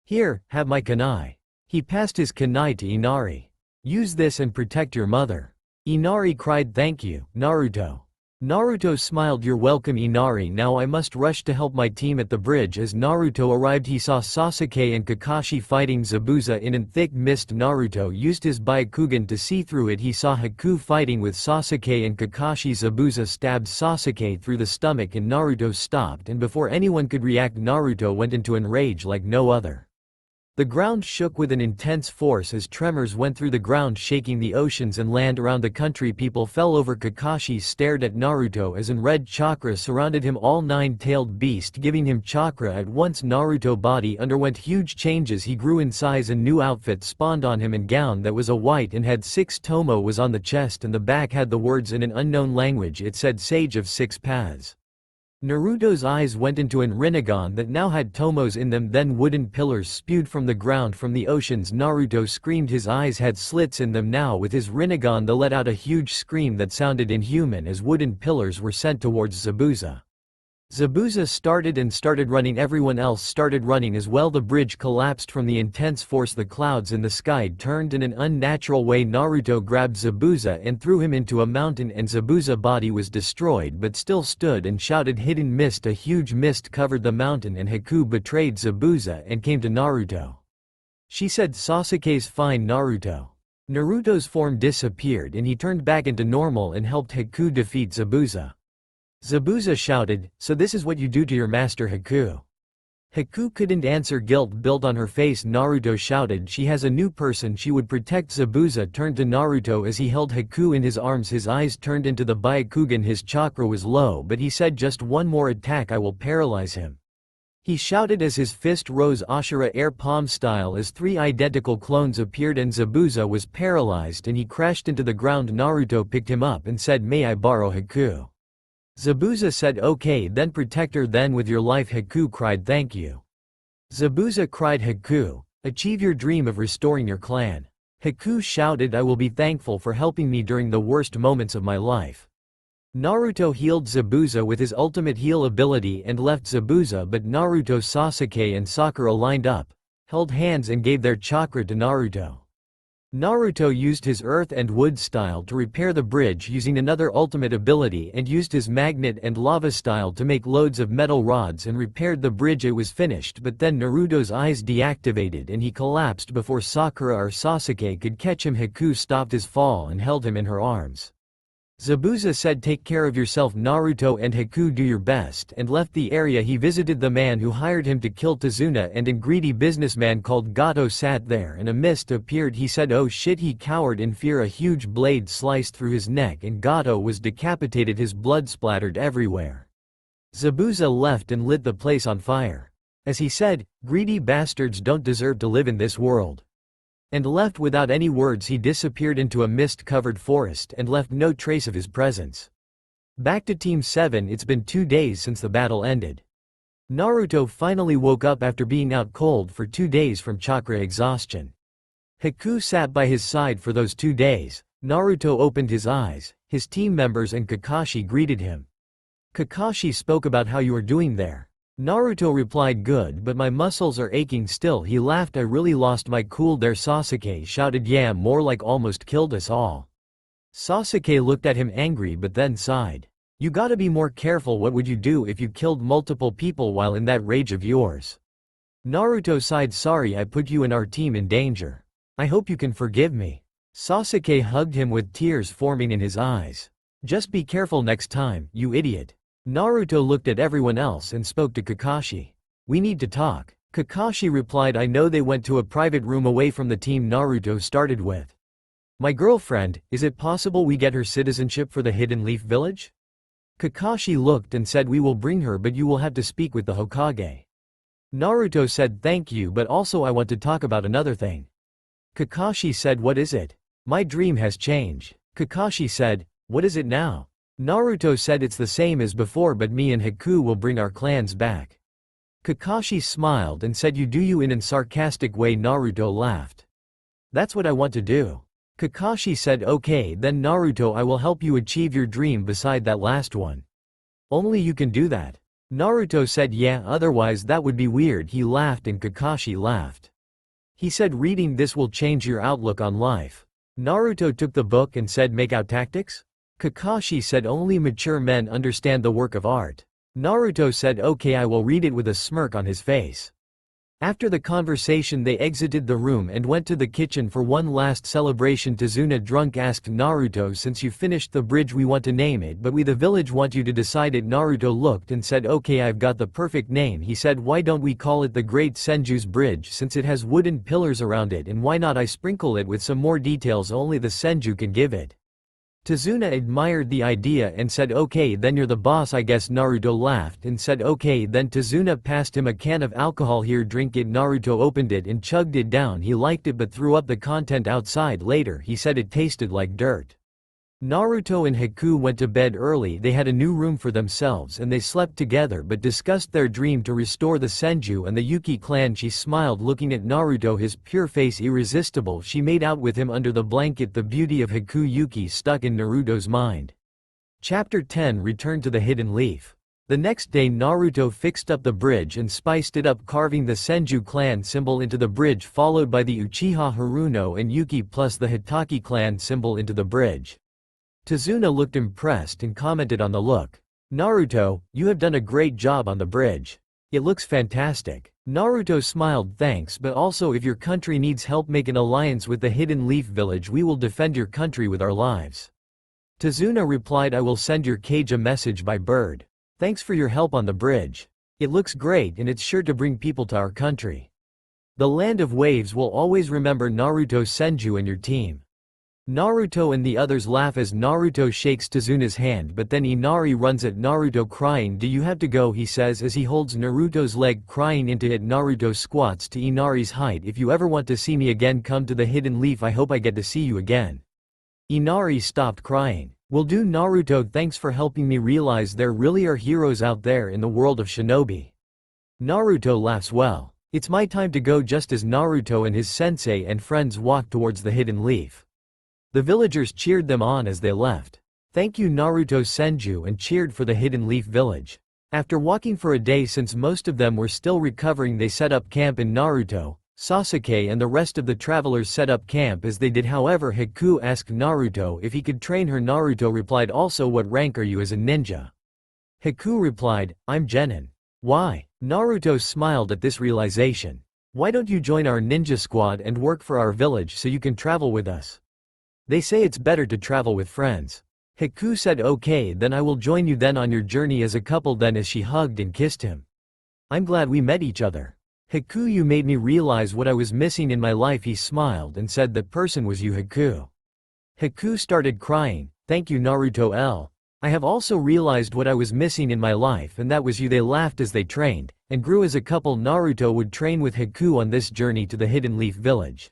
Here, have my kunai. He passed his kunai to Inari. Use this and protect your mother. Inari cried thank you, Naruto. Naruto smiled you're welcome Inari. Now I must rush to help my team at the bridge. As Naruto arrived he saw Sasuke and Kakashi fighting Zabuza in a thick mist. Naruto used his Byakugan to see through it. He saw Haku fighting with Sasuke and Kakashi. Zabuza stabbed Sasuke through the stomach and Naruto stopped and before anyone could react Naruto went into an rage like no other. The ground shook with an intense force as tremors went through the ground shaking the oceans and land around the country. People fell over. Kakashi stared at Naruto as an red chakra surrounded him. All nine-tailed beast giving him chakra at once. Naruto body underwent huge changes. He grew in size. A new outfit spawned on him and gown that was a white and had 6 tomo was on the chest and the back had the words in an unknown language. It said Sage of 6 Paths. Naruto's eyes went into an Rinnegan that now had tomos in them. Then wooden pillars spewed from the ground from the oceans. Naruto screamed. His eyes had slits in them now. With his Rinnegan they let out a huge scream that sounded inhuman as wooden pillars were sent towards Zabuza. Zabuza started running. Everyone else started running as well. The bridge collapsed from the intense force. The clouds in the sky turned in an unnatural way. Naruto grabbed Zabuza and threw him into a mountain and Zabuza's body was destroyed but still stood and shouted hidden mist. A huge mist covered the mountain and Haku betrayed Zabuza and came to Naruto. She said Sasuke's fine Naruto. Naruto's form disappeared and he turned back into normal and helped Haku defeat Zabuza. Zabuza shouted, so this is what you do to your master Haku. Haku couldn't answer. Guilt built on her face. Naruto shouted she has a new person she would protect. Zabuza turned to Naruto as he held Haku in his arms. His eyes turned into the Byakugan. His chakra was low but he said just one more attack I will paralyze him. He shouted as his fist rose Ashura air palm style as 3 identical clones appeared and Zabuza was paralyzed and he crashed into the ground. Naruto picked him up and said may I borrow Haku? Zabuza said okay then protect her then with your life. Haku cried thank you. Zabuza cried Haku, achieve your dream of restoring your clan. Haku shouted I will be thankful for helping me during the worst moments of my life. Naruto healed Zabuza with his ultimate heal ability and left Zabuza but Naruto Sasuke and Sakura lined up, held hands and gave their chakra to Naruto. Naruto used his earth and wood style to repair the bridge using another ultimate ability and used his magnet and lava style to make loads of metal rods and repaired the bridge. It was finished but then Naruto's eyes deactivated and he collapsed before Sakura or Sasuke could catch him. Haku stopped his fall and held him in her arms. Zabuza said take care of yourself. Naruto and Haku do your best and left the area. He visited the man who hired him to kill Tazuna and a greedy businessman called Gato sat there and a mist appeared. He said oh shit. He cowered in fear. A huge blade sliced through his neck and Gato was decapitated. His blood splattered everywhere. Zabuza left and lit the place on fire. As he said, greedy bastards don't deserve to live in this world. And left without any words. He disappeared into a mist-covered forest and left no trace of his presence. Back to Team 7. It's been 2 days since the battle ended. Naruto finally woke up after being out cold for 2 days from chakra exhaustion. Haku sat by his side for those 2 days, Naruto opened his eyes, his team members and Kakashi greeted him. Kakashi spoke about how you are doing there. Naruto replied good but my muscles are aching still. He laughed. I really lost my cool there. Sasuke shouted yeah more like almost killed us all. Sasuke looked at him angry but then sighed. You gotta be more careful. What would you do if you killed multiple people while in that rage of yours? Naruto sighed. Sorry I put you and our team in danger. I hope you can forgive me. Sasuke hugged him with tears forming in his eyes. Just be careful next time, you idiot. Naruto looked at everyone else and spoke to Kakashi. We need to talk. Kakashi replied I know. They went to a private room away from the team Naruto started with. My girlfriend, is it possible we get her citizenship for the Hidden Leaf Village? Kakashi looked and said we will bring her but you will have to speak with the Hokage. Naruto said thank you but also I want to talk about another thing. Kakashi said what is it? My dream has changed. Kakashi said, what is it now? Naruto said it's the same as before but me and Haku will bring our clans back. Kakashi smiled and said you do you in a sarcastic way. Naruto laughed. That's what I want to do. Kakashi said okay then Naruto I will help you achieve your dream beside that last one. Only you can do that. Naruto said yeah otherwise that would be weird. He laughed and Kakashi laughed. He said reading this will change your outlook on life. Naruto took the book and said make out tactics? Kakashi said only mature men understand the work of art. Naruto said okay I will read it with a smirk on his face. After the conversation they exited the room and went to the kitchen for one last celebration. Tazuna drunk asked Naruto since you finished the bridge we want to name it but we the village want you to decide it. Naruto looked and said okay I've got the perfect name. He said why don't we call it the Great Senju's Bridge since it has wooden pillars around it and why not I sprinkle it with some more details only the Senju can give it. Tazuna admired the idea and said okay then you're the boss I guess. Naruto laughed and said okay then. Tazuna passed him a can of alcohol. Here drink it. Naruto opened it and chugged it down. He liked it but threw up the content outside later. He said it tasted like dirt. Naruto and Haku went to bed early. They had a new room for themselves and they slept together but discussed their dream to restore the Senju and the Yuki clan. She smiled looking at Naruto, his pure face irresistible. She made out with him under the blanket. The beauty of Haku Yuki stuck in Naruto's mind. Chapter 10 Return to the Hidden Leaf. The next day Naruto fixed up the bridge and spiced it up, carving the Senju clan symbol into the bridge followed by the Uchiha Haruno and Yuki plus the Hitaki clan symbol into the bridge. Tazuna looked impressed and commented on the look. Naruto, you have done a great job on the bridge. It looks fantastic. Naruto smiled thanks but also if your country needs help make an alliance with the Hidden Leaf Village we will defend your country with our lives. Tazuna replied I will send your cage a message by bird. Thanks for your help on the bridge. It looks great and it's sure to bring people to our country. The Land of Waves will always remember Naruto Senju and your team. Naruto and the others laugh as Naruto shakes Tazuna's hand but then Inari runs at Naruto crying. Do you have to go? He says as he holds Naruto's leg crying into it. Naruto squats to Inari's height. If you ever want to see me again come to the Hidden Leaf. I hope I get to see you again. Inari stopped crying. Will do. Naruto thanks for helping me realize there really are heroes out there in the world of Shinobi. Naruto laughs well. It's my time to go. Just as Naruto and his sensei and friends walked towards the Hidden Leaf. The villagers cheered them on as they left. Thank you Naruto Senju and cheered for the Hidden Leaf Village. After walking for a day since most of them were still recovering they set up camp in Naruto, Sasuke and the rest of the travelers set up camp as they did. However Haku asked Naruto if he could train her. Naruto replied also what rank are you as a ninja? Haku replied, I'm Genin. Why? Naruto smiled at this realization. Why don't you join our ninja squad and work for our village so you can travel with us? They say it's better to travel with friends. Haku said okay then I will join you then on your journey as a couple. Then as she hugged and kissed him. I'm glad we met each other. Haku, you made me realize what I was missing in my life. He smiled and said that person was you Haku. Haku started crying. Thank you Naruto L. I have also realized what I was missing in my life and that was you. They laughed as they trained and grew as a couple. Naruto would train with Haku on this journey to the Hidden Leaf Village.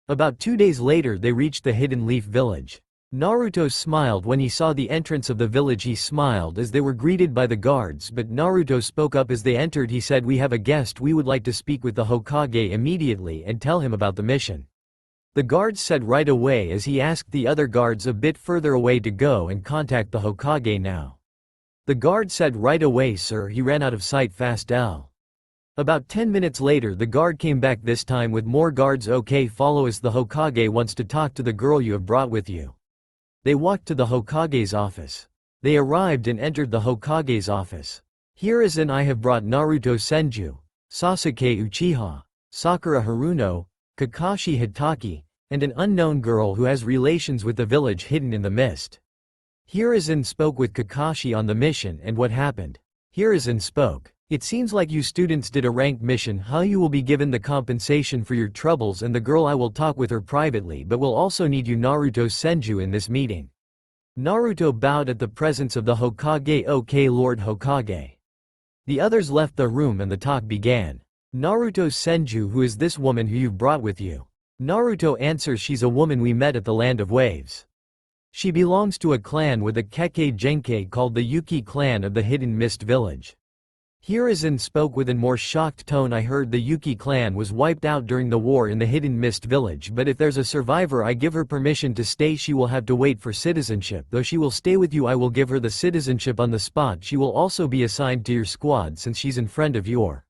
About 2 days later they reached the Hidden Leaf Village. Naruto smiled when he saw the entrance of the village. He smiled as they were greeted by the guards but Naruto spoke up as they entered. He said we have a guest. We would like to speak with the Hokage immediately and tell him about the mission. The guard said right away as he asked the other guards a bit further away to go and contact the Hokage now. The guard said right away sir. He ran out of sight fast. About 10 minutes later the guard came back, this time with more guards. Okay, follow us, the Hokage wants to talk to the girl you have brought with you. They walked to the Hokage's office. They arrived and entered the Hokage's office. Here is an I have brought Naruto Senju, Sasuke Uchiha, Sakura Haruno, Kakashi Hitaki, and an unknown girl who has relations with the village hidden in the mist. Hiruzen spoke with Kakashi on the mission and what happened. Hiruzen spoke. It seems like you students did a ranked mission. How you will be given the compensation for your troubles, and the girl I will talk with her privately, but will also need you Naruto Senju in this meeting. Naruto bowed at the presence of the Hokage. Okay, Lord Hokage. The others left the room and the talk began. Naruto Senju, who is this woman who you've brought with you? Naruto answers, she's a woman we met at the Land of Waves. She belongs to a clan with a Kekkei Genkai called the Yuki clan of the Hidden Mist Village. Hiruzen spoke with a more shocked tone. I heard the Yuki clan was wiped out during the war in the Hidden Mist Village, but if there's a survivor I give her permission to stay. She will have to wait for citizenship. Though she will stay with you, I will give her the citizenship on the spot. She will also be assigned to your squad since she's in friend of your.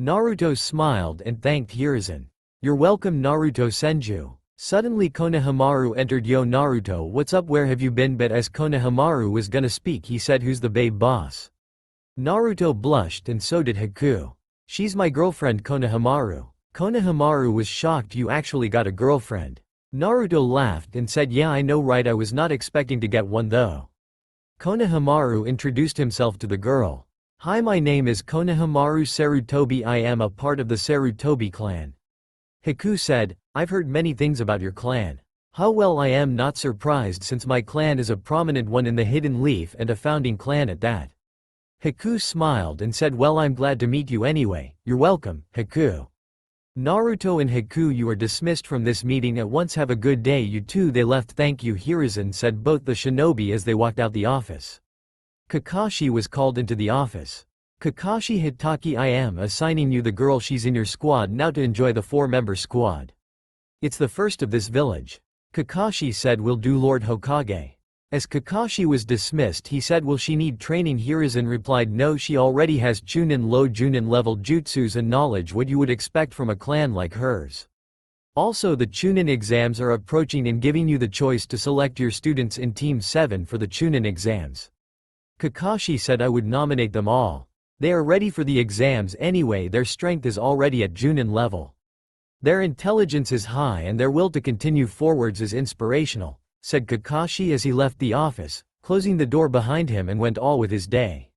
Naruto smiled and thanked Hiruzen. You're welcome Naruto Senju. Suddenly Konohamaru entered. Yo Naruto, what's up, where have you been? But as Konohamaru was gonna speak he said, who's the babe boss? Naruto blushed and so did Haku. She's my girlfriend Konohamaru. Konohamaru was shocked. You actually got a girlfriend? Naruto laughed and said, yeah I know right, I was not expecting to get one though. Konohamaru introduced himself to the girl. Hi, my name is Konohamaru Sarutobi. I am a part of the Sarutobi clan. Haku said, I've heard many things about your clan. How well, I am not surprised since my clan is a prominent one in the Hidden Leaf and a founding clan at that. Haku smiled and said, well, I'm glad to meet you anyway. You're welcome, Haku. Naruto and Haku, you are dismissed from this meeting at once. Have a good day. You too. They left. Thank you, Hiruzen, said both the shinobi as they walked out the office. Kakashi was called into the office. Kakashi Hitaki, I am assigning you the girl. She's in your squad now to enjoy the 4-member squad. It's the first of this village. Kakashi said, will do, Lord Hokage. As Kakashi was dismissed he said, will she need training? Hiruzen replied, no, she already has Chunin low Junin level jutsus and knowledge, what you would expect from a clan like hers. Also the Chunin exams are approaching and giving you the choice to select your students in Team 7 for the Chunin exams. Kakashi said, I would nominate them all. They are ready for the exams anyway, their strength is already at Junin level. Their intelligence is high and their will to continue forwards is inspirational, said Kakashi as he left the office, closing the door behind him and went all with his day.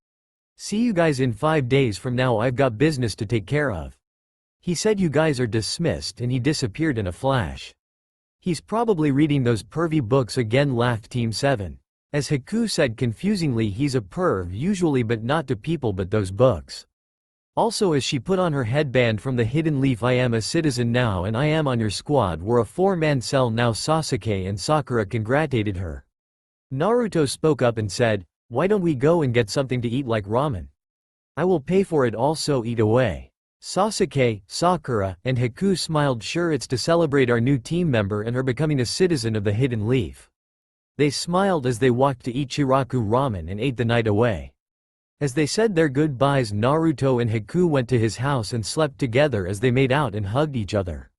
See you guys in 5 days from now, I've got business to take care of. He said you guys are dismissed and he disappeared in a flash. He's probably reading those pervy books again, laughed Team 7. As Haku said confusingly, he's a perv usually, but not to people, but those books. Also, as she put on her headband from the Hidden Leaf, I am a citizen now and I am on your squad. We're a 4-man cell now. Sasuke and Sakura congratulated her. Naruto spoke up and said, why don't we go and get something to eat like ramen? I will pay for it, also eat away. Sasuke, Sakura, and Haku smiled. Sure, it's to celebrate our new team member and her becoming a citizen of the Hidden Leaf. They smiled as they walked to Ichiraku ramen and ate the night away. As they said their goodbyes, Naruto and Haku went to his house and slept together as they made out and hugged each other.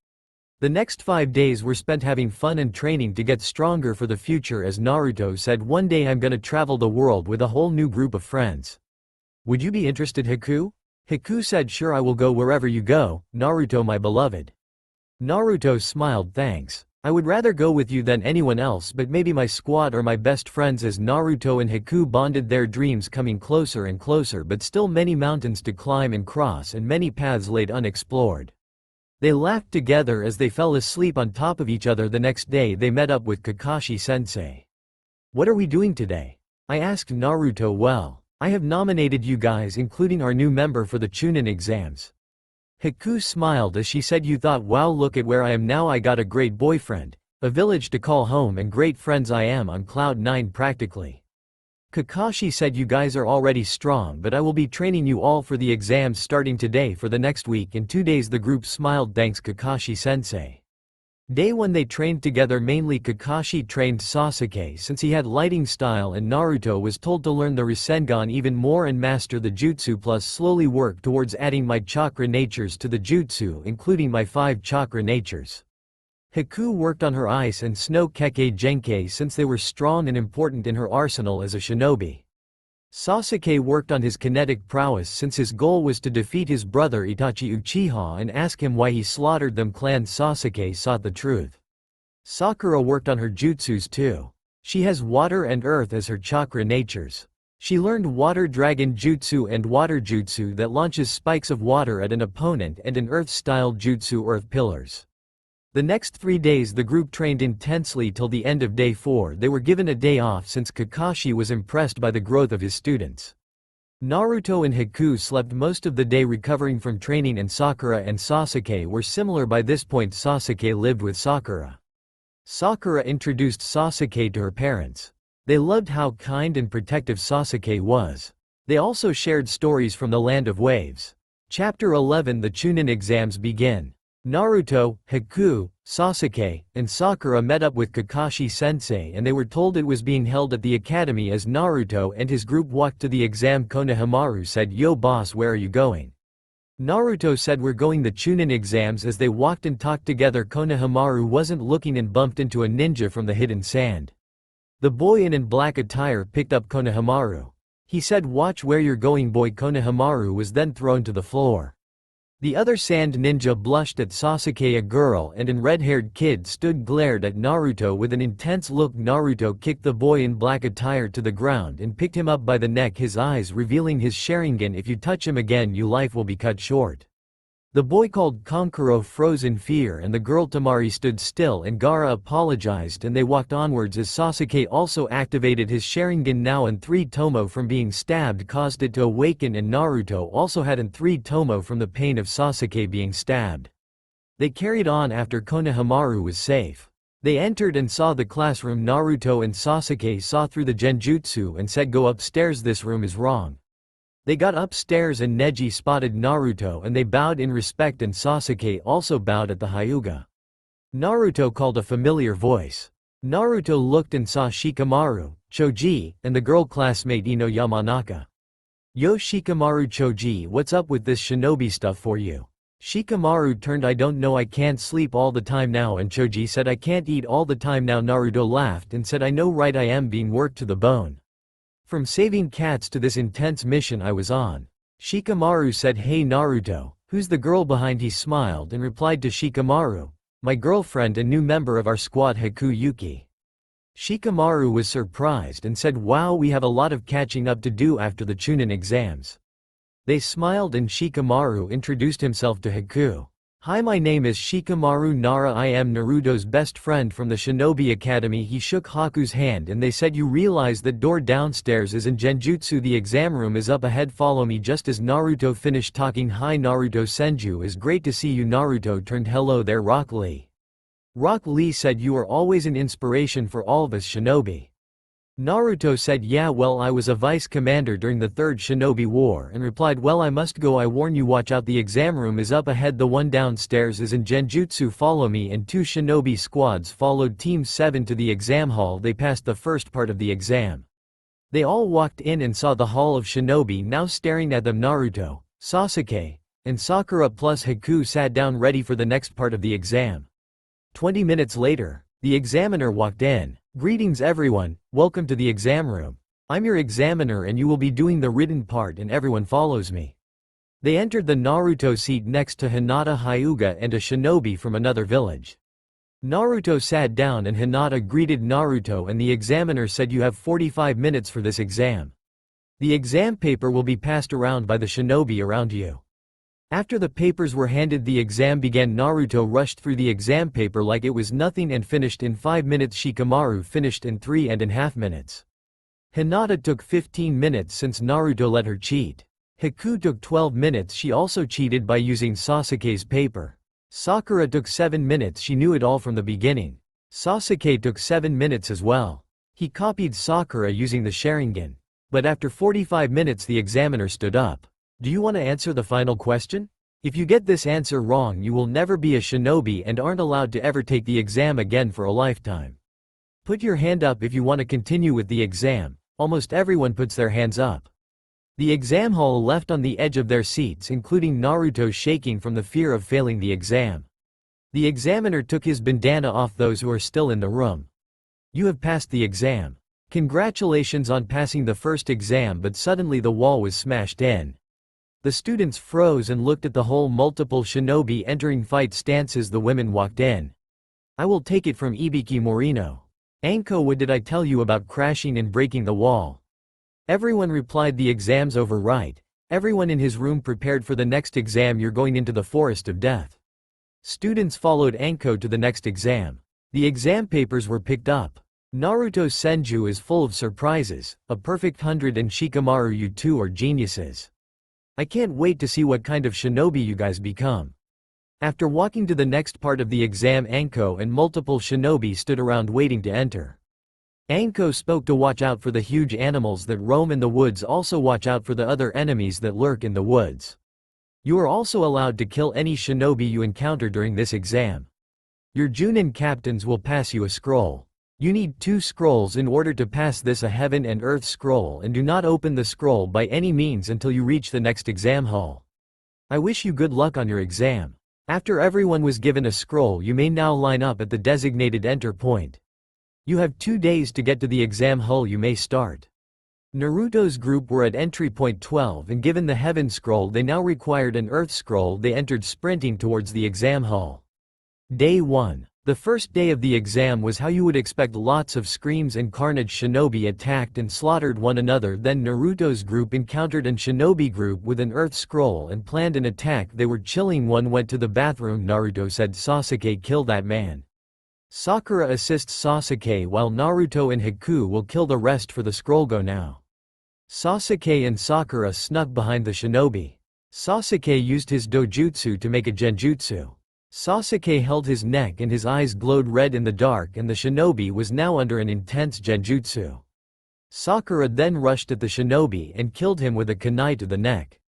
The next 5 days were spent having fun and training to get stronger for the future. As Naruto said, one day I'm gonna travel the world with a whole new group of friends. Would you be interested, Haku? Haku said, sure, I will go wherever you go, Naruto my beloved. Naruto smiled, thanks. I would rather go with you than anyone else, but maybe my squad or my best friends. As Naruto and Haku bonded, their dreams coming closer and closer, but still many mountains to climb and cross and many paths laid unexplored. They laughed together as they fell asleep on top of each other. The next day they met up with Kakashi sensei. What are we doing today? I asked Naruto. Well, I have nominated you guys, including our new member, for the Chunin exams. Haku smiled as she said, you thought, wow, look at where I am now. I got a great boyfriend, a village to call home, and great friends. I am on cloud 9 practically. Kakashi said, you guys are already strong, but I will be training you all for the exams starting today for the next week and 2 days. The group smiled, thanks Kakashi sensei. Day 1 they trained together, mainly Kakashi trained Sasuke since he had lighting style, and Naruto was told to learn the Rasengan even more and master the jutsu, plus slowly work towards adding my chakra natures to the jutsu, including my 5 chakra natures. Haku worked on her ice and snow Kekkei Genkai since they were strong and important in her arsenal as a shinobi. Sasuke worked on his kinetic prowess since his goal was to defeat his brother Itachi Uchiha and ask him why he slaughtered them. Clan Sasuke sought the truth. Sakura worked on her jutsus too. She has water and earth as her chakra natures. She learned water dragon jutsu and water jutsu that launches spikes of water at an opponent, and an earth-style jutsu earth pillars. The next 3 days the group trained intensely till the end of day 4. They were given a day off since Kakashi was impressed by the growth of his students. Naruto and Haku slept most of the day recovering from training, and Sakura and Sasuke were similar. By this point Sasuke lived with Sakura. Sakura introduced Sasuke to her parents. They loved how kind and protective Sasuke was. They also shared stories from the Land of Waves. Chapter 11 The Chunin exams begin. Naruto, Haku, Sasuke, and Sakura met up with Kakashi-sensei, and they were told it was being held at the academy. As Naruto and his group walked to the exam, Konohamaru said, "Yo boss, where are you going?" Naruto said, "We're going the Chunin exams." As they walked and talked together, Konohamaru wasn't looking and bumped into a ninja from the hidden sand. The boy in black attire picked up Konohamaru. He said, "Watch where you're going, boy." Konohamaru was then thrown to the floor. The other sand ninja blushed at Sasuke. A girl and an red-haired kid stood glared at Naruto with an intense look. Naruto kicked the boy in black attire to the ground and picked him up by the neck, his eyes revealing his Sharingan. "If you touch him again, your life will be cut short." The boy called Kankuro froze in fear, and the girl Tamari stood still, and Gaara apologized, and they walked onwards as Sasuke also activated his Sharingan now, and 3 Tomo from being stabbed caused it to awaken, and Naruto also had an 3 Tomo from the pain of Sasuke being stabbed. They carried on after Konohamaru was safe. They entered and saw the classroom. Naruto and Sasuke saw through the genjutsu and said, "Go upstairs, this room is wrong." They got upstairs and Neji spotted Naruto and they bowed in respect, and Sasuke also bowed at the Hyuga. Naruto called a familiar voice. Naruto looked and saw Shikamaru, Choji, and the girl classmate Ino Yamanaka. "Yo Shikamaru, Choji, what's up with this shinobi stuff for you?" Shikamaru turned, "I don't know, I can't sleep all the time now," and Choji said, "I can't eat all the time now." Naruto laughed and said, "I know, right, I am being worked to the bone. From saving cats to this intense mission I was on." Shikamaru said, "Hey Naruto, who's the girl behind?" He smiled and replied to Shikamaru, "My girlfriend, a new member of our squad, Haku Yuki." Shikamaru was surprised and said, "Wow, we have a lot of catching up to do after the Chunin exams." They smiled and Shikamaru introduced himself to Haku. "Hi, my name is Shikamaru Nara. I am Naruto's best friend from the Shinobi Academy." He shook Haku's hand and they said, "You realize that door downstairs is in Genjutsu. The exam room is up ahead. Follow me." Just as Naruto finished talking, "Hi Naruto Senju, is great to see you." Naruto turned, "Hello there, Rock Lee." Rock Lee said, "You are always an inspiration for all of us shinobi." Naruto said, "Yeah, well, I was a vice commander during the Third Shinobi War," and replied, "Well, I must go. I warn you, watch out, the exam room is up ahead. The one downstairs is in Genjutsu. Follow me." And 2 shinobi squads followed Team 7 to the exam hall. They passed the first part of the exam. They all walked in and saw the hall of shinobi now staring at them. Naruto, Sasuke, and Sakura plus Haku sat down ready for the next part of the exam. 20 minutes later, the examiner walked in. "Greetings everyone, welcome to the exam room. I'm your examiner and you will be doing the written part, and everyone follows me." They entered the Naruto seat next to Hinata, Hyuga, and a shinobi from another village. Naruto sat down and Hinata greeted Naruto, and the examiner said, "You have 45 minutes for this exam. The exam paper will be passed around by the shinobi around you." After the papers were handed, the exam began. Naruto rushed through the exam paper like it was nothing and finished in 5 minutes. Shikamaru finished in 3.5 minutes. Hinata took 15 minutes since Naruto let her cheat. Haku took 12 minutes. She also cheated by using Sasuke's paper. Sakura took 7 minutes. She knew it all from the beginning. Sasuke took 7 minutes as well. He copied Sakura using the Sharingan. But after 45 minutes the examiner stood up. "Do you want to answer the final question?" If you get this answer wrong you will never be a shinobi and aren't allowed to ever take the exam again for a lifetime. Put your hand up if you want to continue with the exam. Almost everyone puts their hands up. The exam hall left on the edge of their seats, including Naruto, shaking from the fear of failing the exam. The examiner took his bandana off those who are still in the room. You have passed the exam. Congratulations on passing the first exam, but suddenly the wall was smashed in. The students froze and looked at the whole multiple shinobi entering fight stances. The women walked in. I will take it from Ibiki Morino. Anko, what did I tell you about crashing and breaking the wall? Everyone replied, the exam's over, right? Everyone in his room prepared for the next exam. You're going into the forest of death. Students followed Anko to the next exam. The exam papers were picked up. Naruto Senju is full of surprises, a perfect 100, and Shikamaru, you two are geniuses. I can't wait to see what kind of shinobi you guys become. After walking to the next part of the exam, Anko and multiple shinobi stood around waiting to enter. Anko spoke to watch out for the huge animals that roam in the woods, also watch out for the other enemies that lurk in the woods. You are also allowed to kill any shinobi you encounter during this exam. Your Junin captains will pass you a scroll. You need 2 scrolls in order to pass this, a heaven and earth scroll, and do not open the scroll by any means until you reach the next exam hall. I wish you good luck on your exam. After everyone was given a scroll, you may now line up at the designated enter point. You have 2 days to get to the exam hall. You may start. Naruto's group were at entry point 12 and given the heaven scroll they now required an earth scroll. They entered sprinting towards the exam hall. Day 1. The first day of the exam was how you would expect, lots of screams and carnage. Shinobi attacked and slaughtered one another. Then Naruto's group encountered an shinobi group with an earth scroll and planned an attack. They were chilling. One went to the bathroom. Naruto said, Sasuke, kill that man. Sakura assists Sasuke while Naruto and Haku will kill the rest for the scroll. Go now. Sasuke and Sakura snuck behind the shinobi. Sasuke used his dojutsu to make a genjutsu. Sasuke held his neck and his eyes glowed red in the dark, and the shinobi was now under an intense genjutsu. Sakura then rushed at the shinobi and killed him with a kunai to the neck.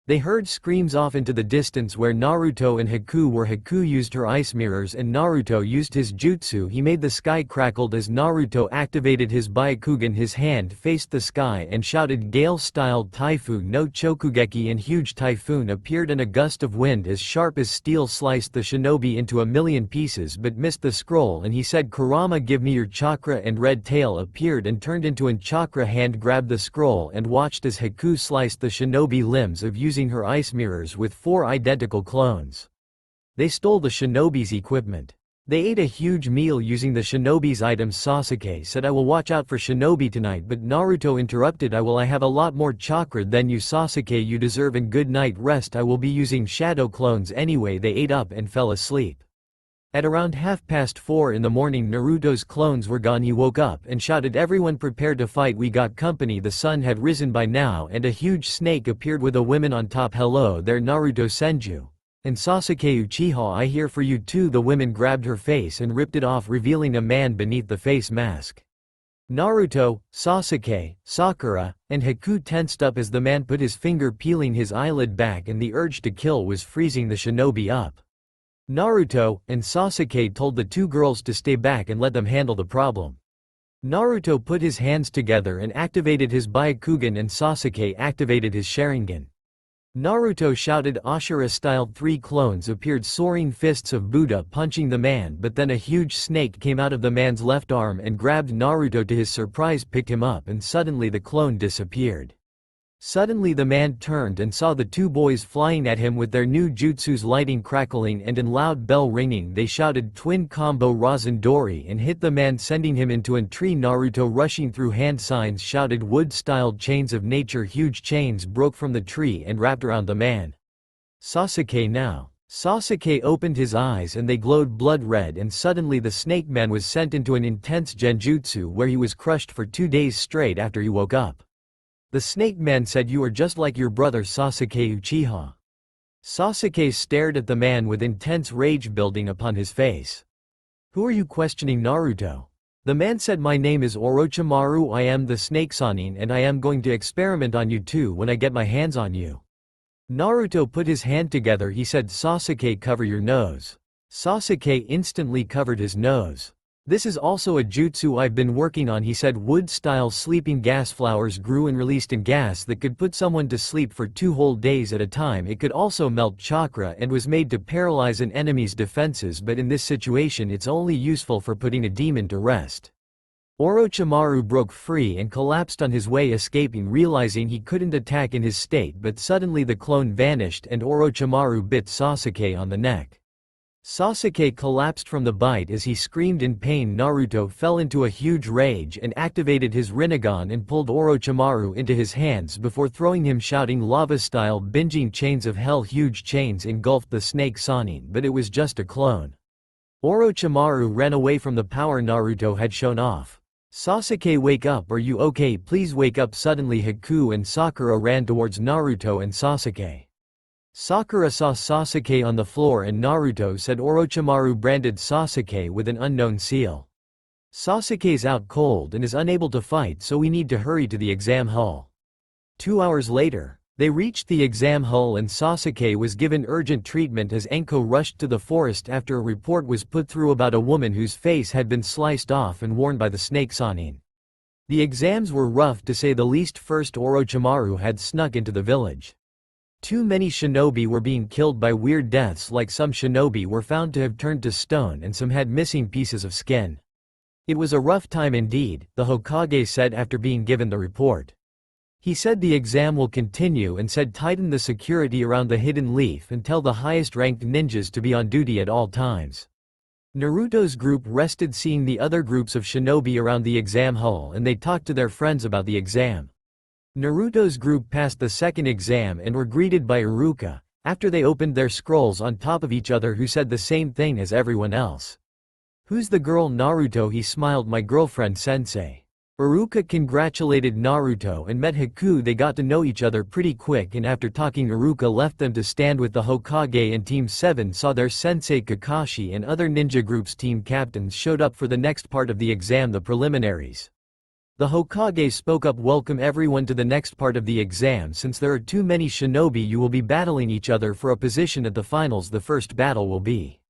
They heard screams off into the distance where Naruto and Haku were. Haku used her ice mirrors and Naruto used his jutsu. He made the sky crackled as Naruto activated his Byakugan. His hand faced the sky and shouted, Gale-styled Typhoon no Chokugeki, and huge typhoon appeared and a gust of wind as sharp as steel sliced the shinobi into a million pieces but missed the scroll, and he said, Kurama, give me your chakra, and Red Tail appeared and turned into an chakra. Hand grabbed the scroll and watched as Haku sliced the shinobi limbs of using her ice mirrors with 4 identical clones. They stole the shinobi's equipment. They ate a huge meal using the shinobi's items. Sasuke said, I will watch out for shinobi tonight, but Naruto interrupted, I have a lot more chakra than you. Sasuke, you deserve a good night rest. I will be using shadow clones anyway. They ate up and fell asleep. At around 4:30 in the morning, Naruto's clones were gone. He woke up and shouted, everyone prepare to fight, we got company. The sun had risen by now and a huge snake appeared with a woman on top. Hello there, Naruto Senju. And Sasuke Uchiha, I here for you too. The women grabbed her face and ripped it off, revealing a man beneath the face mask. Naruto, Sasuke, Sakura, and Haku tensed up as the man put his finger peeling his eyelid back, and the urge to kill was freezing the shinobi up. Naruto and Sasuke told the 2 girls to stay back and let them handle the problem. Naruto put his hands together and activated his Byakugan, and Sasuke activated his Sharingan. Naruto shouted, Ashura-styled 3 clones appeared, soaring fists of Buddha punching the man, but then a huge snake came out of the man's left arm and grabbed Naruto. To his surprise, picked him up, and suddenly the clone disappeared. Suddenly the man turned and saw the 2 boys flying at him with their new jutsus, lightning crackling and in loud bell ringing. They shouted twin combo Razandori and hit the man, sending him into a tree. Naruto, rushing through hand signs, shouted wood-styled chains of nature. Huge chains broke from the tree and wrapped around the man. Sasuke now. Sasuke opened his eyes and they glowed blood red, and suddenly the snake man was sent into an intense genjutsu where he was crushed for 2 days straight after he woke up. The snake man said, you are just like your brother Sasuke Uchiha. Sasuke stared at the man with intense rage building upon his face. Who are you questioning, Naruto? The man said, my name is Orochimaru, I am the Snake Sannin, and I am going to experiment on you too when I get my hands on you. Naruto put his hand together. He said, "Sasuke, cover your nose." Sasuke instantly covered his nose. "This is also a jutsu I've been working on," he said. Wood-style sleeping gas flowers grew and released in gas that could put someone to sleep for 2 whole days at a time. It could also melt chakra and was made to paralyze an enemy's defenses, but in this situation it's only useful for putting a demon to rest. Orochimaru broke free and collapsed on his way escaping, realizing he couldn't attack in his state, but suddenly the clone vanished and Orochimaru bit Sasuke on the neck. Sasuke collapsed from the bite as he screamed in pain. Naruto fell into a huge rage and activated his Rinnegan and pulled Orochimaru into his hands before throwing him, shouting, "Lava-style binging chains of hell!" Huge chains engulfed the snake Sannin, but it was just a clone. Orochimaru ran away from the power Naruto had shown off. "Sasuke, wake up, are you okay? Please wake up!" Suddenly Haku and Sakura ran towards Naruto and Sasuke. Sakura saw Sasuke on the floor and Naruto said, "Orochimaru branded Sasuke with an unknown seal. Sasuke's out cold and is unable to fight, so we need to hurry to the exam hall." 2 hours later, they reached the exam hall and Sasuke was given urgent treatment as Enko rushed to the forest after a report was put through about a woman whose face had been sliced off and worn by the snake Sannin. The exams were rough to say the least. First, Orochimaru had snuck into the village. Too many shinobi were being killed by weird deaths, like some shinobi were found to have turned to stone and some had missing pieces of skin. It was a rough time indeed, the Hokage said after being given the report. He said the exam will continue and said tighten the security around the hidden leaf and tell the highest-ranked ninjas to be on duty at all times. Naruto's group rested seeing the other groups of shinobi around the exam hall and they talked to their friends about the exam. Naruto's group passed the second exam and were greeted by Iruka, after they opened their scrolls on top of each other, who said the same thing as everyone else. "Who's the girl, Naruto?" He smiled. "My girlfriend, sensei." Iruka congratulated Naruto and met Haku. They got to know each other pretty quick and after talking Iruka left them to stand with the Hokage and Team 7 saw their sensei Kakashi and other ninja groups. Team captains showed up for the next part of the exam, the preliminaries. The Hokage spoke up, "Welcome everyone to the next part of the exam. Since there are too many shinobi, you will be battling each other for a position at the finals. The first battle will be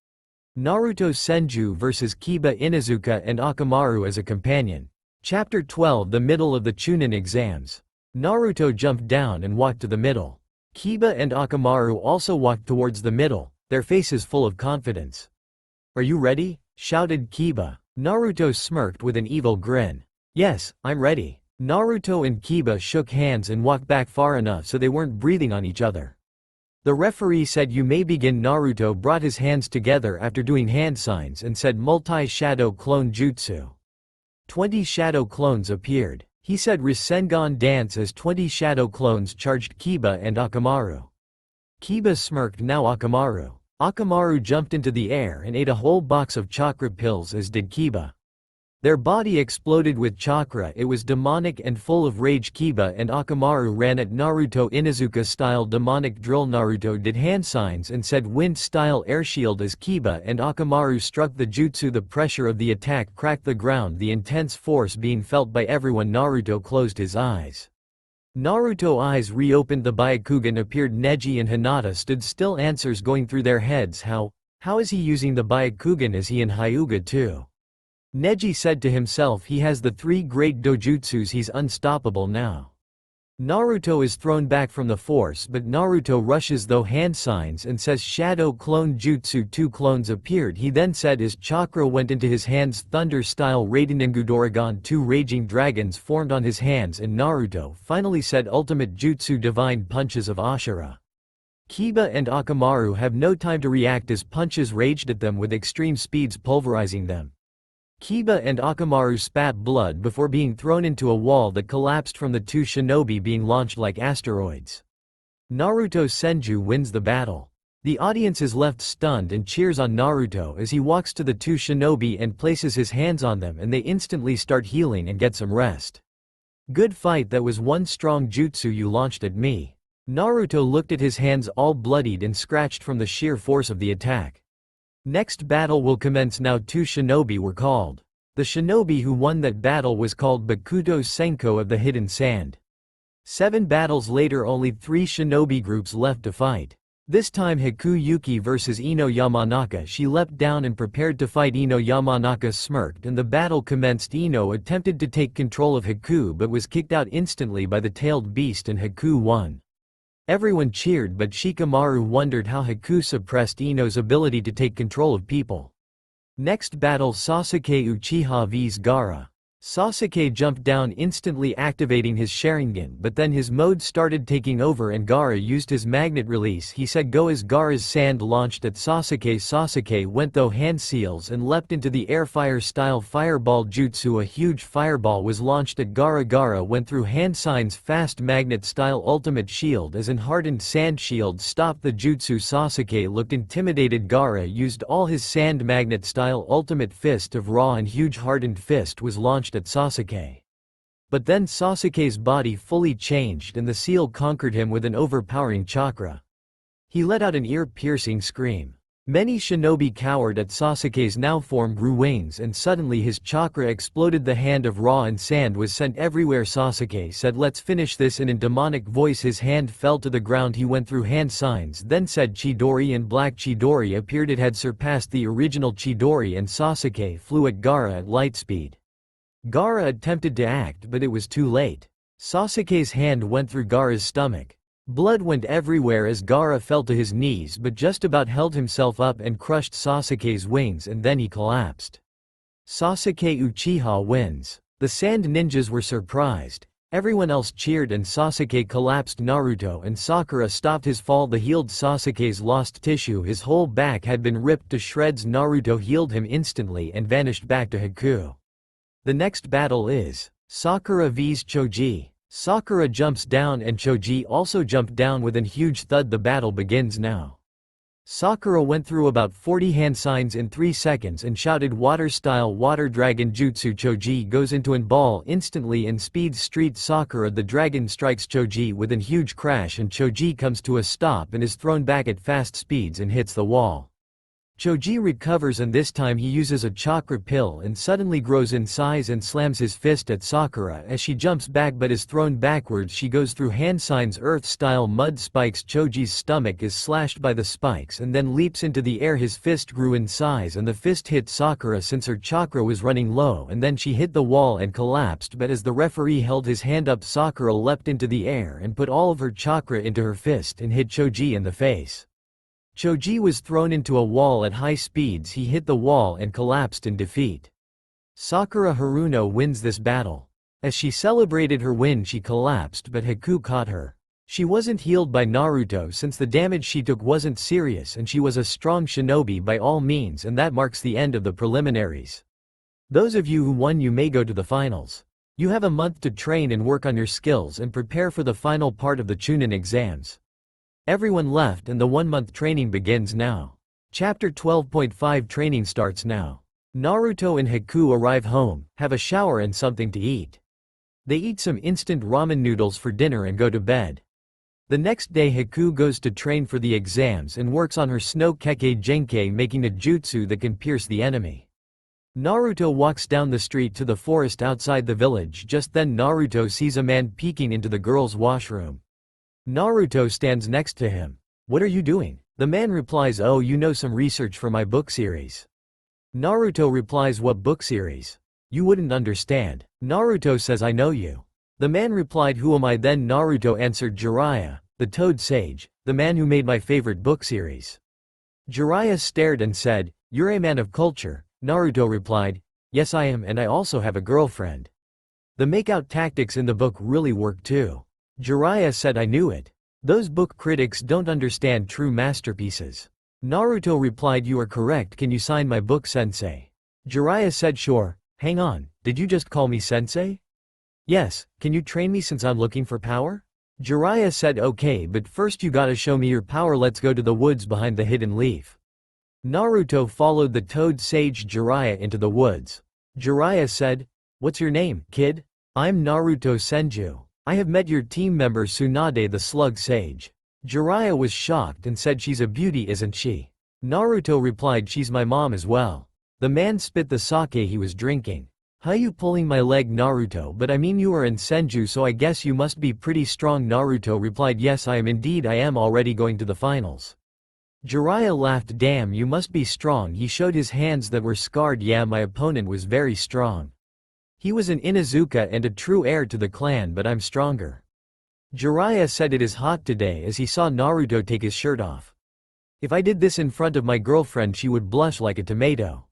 Naruto Senju vs Kiba Inuzuka and Akamaru as a companion." Chapter 12, the middle of the Chunin exams. Naruto jumped down and walked to the middle. Kiba and Akamaru also walked towards the middle, their faces full of confidence. "Are you ready?" shouted Kiba. Naruto smirked with an evil grin. "Yes, I'm ready." Naruto and Kiba shook hands and walked back far enough so they weren't breathing on each other. The referee said, "You may begin." Naruto brought his hands together after doing hand signs and said, "Multi-shadow clone jutsu." 20 shadow clones appeared. He said, "Rasengan dance," as 20 shadow clones charged Kiba and Akamaru. Kiba smirked. "Now Akamaru." Akamaru jumped into the air and ate a whole box of chakra pills, as did Kiba. Their body exploded with chakra. It was demonic and full of rage. Kiba and Akamaru ran at Naruto Inuzuka-style demonic drill. Naruto did hand signs and said wind-style airshield as Kiba and Akamaru struck the jutsu. The pressure of the attack cracked the ground, the intense force being felt by everyone. Naruto closed his eyes. Naruto's eyes reopened. The Byakugan appeared. Neji and Hinata stood still, answers going through their heads. How is he using the Byakugan? Is he in Hyuga too? Neji said to himself, he has the 3 great dojutsus, he's unstoppable now. Naruto is thrown back from the force, but Naruto rushes though hand signs and says shadow clone jutsu. 2 clones appeared. He then said his chakra went into his hands. Thunder style Raidinengudorigan. 2 raging dragons formed on his hands and Naruto finally said ultimate jutsu divine punches of Ashura. Kiba and Akamaru have no time to react as punches raged at them with extreme speeds, pulverizing them. Kiba and Akamaru spat blood before being thrown into a wall that collapsed from the 2 shinobi being launched like asteroids. Naruto Senju wins the battle. The audience is left stunned and cheers on Naruto as he walks to the 2 shinobi and places his hands on them and they instantly start healing and get some rest. "Good fight, that was one strong jutsu you launched at me." Naruto looked at his hands all bloodied and scratched from the sheer force of the attack. Next battle will commence now. 2 shinobi were called. The shinobi who won that battle was called Bakuto Senko of the Hidden Sand. 7 battles later, only 3 shinobi groups left to fight. This time Haku Yuki vs Ino Yamanaka. She leapt down and prepared to fight. Ino Yamanaka smirked and the battle commenced. Ino attempted to take control of Haku but was kicked out instantly by the tailed beast and Haku won. Everyone cheered, but Shikamaru wondered how Haku suppressed Ino's ability to take control of people. Next battle, Sasuke Uchiha vs Gaara. Sasuke jumped down instantly, activating his Sharingan, but then his mode started taking over and Gaara used his magnet release. He said go as Gaara's sand launched at Sasuke. Sasuke went though hand seals and leapt into the air. Fire style fireball jutsu. A huge fireball was launched at Gaara. Gaara went through hand signs fast. Magnet style ultimate shield as an hardened sand shield stopped the jutsu. Sasuke looked intimidated. Gaara used all his sand. Magnet style ultimate fist of raw and huge hardened fist was launched at Sasuke. But then Sasuke's body fully changed and the seal conquered him with an overpowering chakra. He let out an ear-piercing scream. Many shinobi cowered at Sasuke's now form grew wings and suddenly his chakra exploded. The hand of raw and sand was sent everywhere. Sasuke said let's finish this in a demonic voice. His hand fell to the ground. He went through hand signs then said Chidori and black Chidori appeared. It had surpassed the original Chidori and Sasuke flew at Gaara at light speed. Gaara attempted to act but it was too late. Sasuke's hand went through Gaara's stomach. Blood went everywhere as Gaara fell to his knees but just about held himself up and crushed Sasuke's wings and then he collapsed. Sasuke Uchiha wins. The sand ninjas were surprised. Everyone else cheered and Sasuke collapsed. Naruto and Sakura stopped his fall. They healed Sasuke's lost tissue. His whole back had been ripped to shreds. Naruto healed him instantly and vanished back to Haku. The next battle is Sakura vs Choji. Sakura jumps down and Choji also jumped down with a huge thud. The battle begins now. Sakura went through about 40 hand signs in 3 seconds and shouted water style water dragon jutsu. Choji goes into an ball instantly in speed street. Sakura the dragon strikes Choji with a huge crash and Choji comes to a stop and is thrown back at fast speeds and hits the wall. Choji recovers and this time he uses a chakra pill and suddenly grows in size and slams his fist at Sakura as she jumps back but is thrown backwards. She goes through hand signs earth-style mud spikes. Choji's stomach is slashed by the spikes and then leaps into the air. His fist grew in size and the fist hit Sakura since her chakra was running low and then she hit the wall and collapsed, but as the referee held his hand up Sakura leapt into the air and put all of her chakra into her fist and hit Choji in the face. Choji was thrown into a wall at high speeds. He hit the wall and collapsed in defeat. Sakura Haruno wins this battle. As she celebrated her win she collapsed but Haku caught her. She wasn't healed by Naruto since the damage she took wasn't serious and she was a strong shinobi by all means, and that marks the end of the preliminaries. Those of you who won, you may go to the finals. You have a month to train and work on your skills and prepare for the final part of the Chunin exams. Everyone left and the 1-month training begins now. Chapter 12.5 Training starts now. Naruto and Haku arrive home, have a shower and something to eat. They eat some instant ramen noodles for dinner and go to bed. The next day Haku goes to train for the exams and works on her Sno Kekkei Genkei, making a jutsu that can pierce the enemy. Naruto walks down the street to the forest outside the village. Just then Naruto sees a man peeking into the girls' washroom. Naruto stands next to him. What are you doing? The man replies, oh, you know, some research for my book series. Naruto replies, what book series? You wouldn't understand. Naruto says, I know you. The man replied, who am I then? Naruto answered, Jiraiya, the Toad Sage, the man who made my favorite book series. Jiraiya stared and said, you're a man of culture. Naruto replied, yes I am, and I also have a girlfriend. The makeout tactics in the book really work too. Jiraiya said, I knew it. Those book critics don't understand true masterpieces. Naruto replied, you are correct, can you sign my book, sensei? Jiraiya said, sure. Hang on, did you just call me sensei? Yes, can you train me since I'm looking for power? Jiraiya said, okay, but first you gotta show me your power. Let's go to the woods behind the hidden leaf. Naruto followed the Toad Sage Jiraiya into the woods. Jiraiya said, what's your name, kid? I'm Naruto Senju. I have met your team member Tsunade the Slug Sage. Jiraiya was shocked and said, she's a beauty, isn't she? Naruto replied, she's my mom as well. The man spit the sake he was drinking. How you pulling my leg Naruto? But I mean you are in Senju, so I guess you must be pretty strong. Naruto replied, yes I am indeed, I am already going to the finals. Jiraiya laughed, damn, you must be strong. He showed his hands that were scarred. Yeah, my opponent was very strong. He was an Inuzuka and a true heir to the clan, but I'm stronger. Jiraiya said it is hot today as he saw Naruto take his shirt off. If I did this in front of my girlfriend she would blush like a tomato.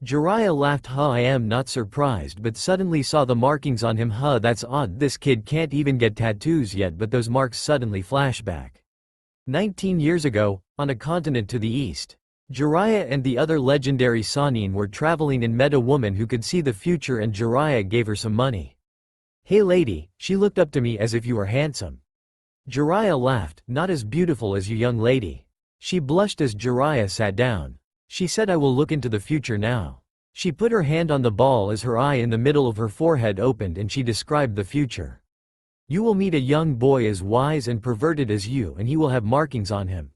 Jiraiya laughed, huh, I am not surprised, but suddenly saw the markings on him. Huh, that's odd, this kid can't even get tattoos yet, but those marks suddenly flash back. 19 years ago, on a continent to the east, Jiraiya and the other legendary Sannin were traveling and met a woman who could see the future, and Jiraiya gave her some money. Hey lady, she looked up to me as if you were handsome. Jiraiya laughed, not as beautiful as you young lady. She blushed as Jiraiya sat down. She said, I will look into the future now. She put her hand on the ball as her eye in the middle of her forehead opened and she described the future. You will meet a young boy as wise and perverted as you, and he will have markings on him.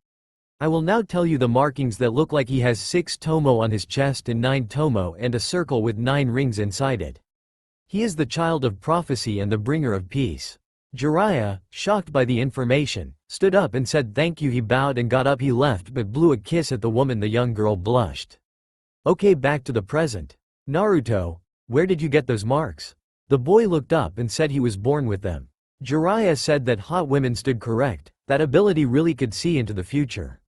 I will now tell you the markings that look like he has 6 tomo on his chest and 9 tomo and a circle with 9 rings inside it. He is the child of prophecy and the bringer of peace. Jiraiya, shocked by the information, stood up and said thank you. He bowed and got up. He left but blew a kiss at the woman. The young girl blushed. Okay, back to the present. Naruto, where did you get those marks? The boy looked up and said he was born with them. Jiraiya said that hot women stood correct, that ability really could see into the future.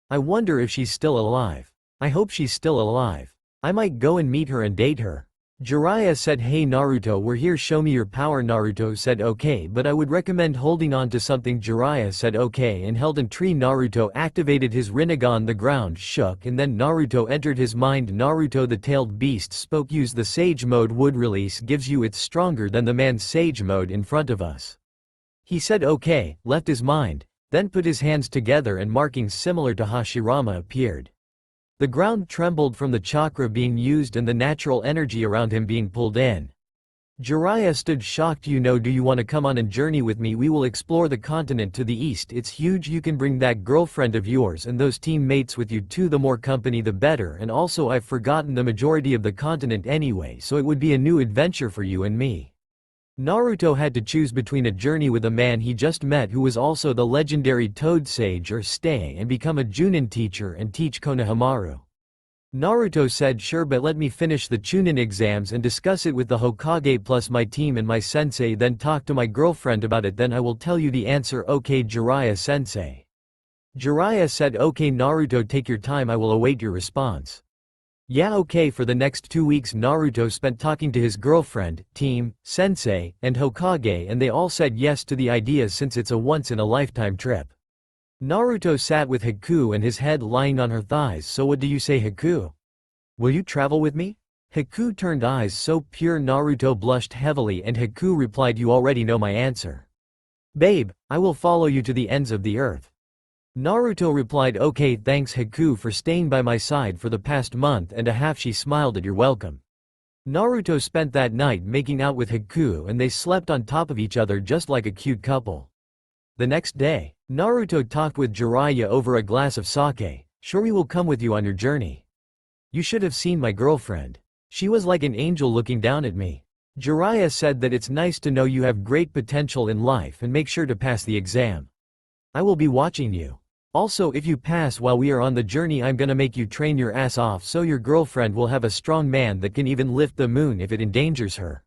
I wonder if she's still alive. I hope she's still alive. I might go and meet her and date her. Jiraiya said, hey Naruto, we're here, show me your power. Naruto said okay, but I would recommend holding on to something. Jiraiya said okay and held a tree. Naruto activated his Rinnegan. The ground shook and then Naruto entered his mind. Naruto the tailed beast spoke, use the Sage mode. Wood release gives you, it's stronger than the man's Sage mode in front of us. He said okay, left his mind, then put his hands together and markings similar to Hashirama appeared. The ground trembled from the chakra being used and the natural energy around him being pulled in. Jiraiya stood shocked. Do you want to come on a journey with me? We will explore the continent to the east. It's huge. You can bring that girlfriend of yours and those teammates with you too. The more company the better, and also I've forgotten the majority of the continent anyway, so it would be a new adventure for you and me. Naruto had to choose between a journey with a man he just met who was also the legendary Toad Sage, or stay and become a Chunin teacher and teach Konohamaru. Naruto said sure, but let me finish the Chunin exams and discuss it with the Hokage plus my team and my sensei, then talk to my girlfriend about it, then I will tell you the answer. Okay Jiraiya sensei. Jiraiya said okay Naruto, take your time, I will await your response. Yeah okay. For the next 2 weeks Naruto spent talking to his girlfriend, team, sensei, and Hokage, and they all said yes to the idea since it's a once-in-a-lifetime trip. Naruto sat with Haku and his head lying on her thighs. So what do you say, Haku? Will you travel with me? Haku turned eyes so pure. Naruto blushed heavily and Haku replied, you already know my answer. Babe, I will follow you to the ends of the earth. Naruto replied, okay thanks Haku for staying by my side for the past month and a half. She smiled at your welcome. Naruto spent that night making out with Haku and they slept on top of each other just like a cute couple. The next day, Naruto talked with Jiraiya over a glass of sake. Sure, we will come with you on your journey. You should have seen my girlfriend. She was like an angel looking down at me. Jiraiya said that it's nice to know you have great potential in life and make sure to pass the exam. I will be watching you. Also, if you pass while we are on the journey, I'm gonna make you train your ass off so your girlfriend will have a strong man that can even lift the moon if it endangers her.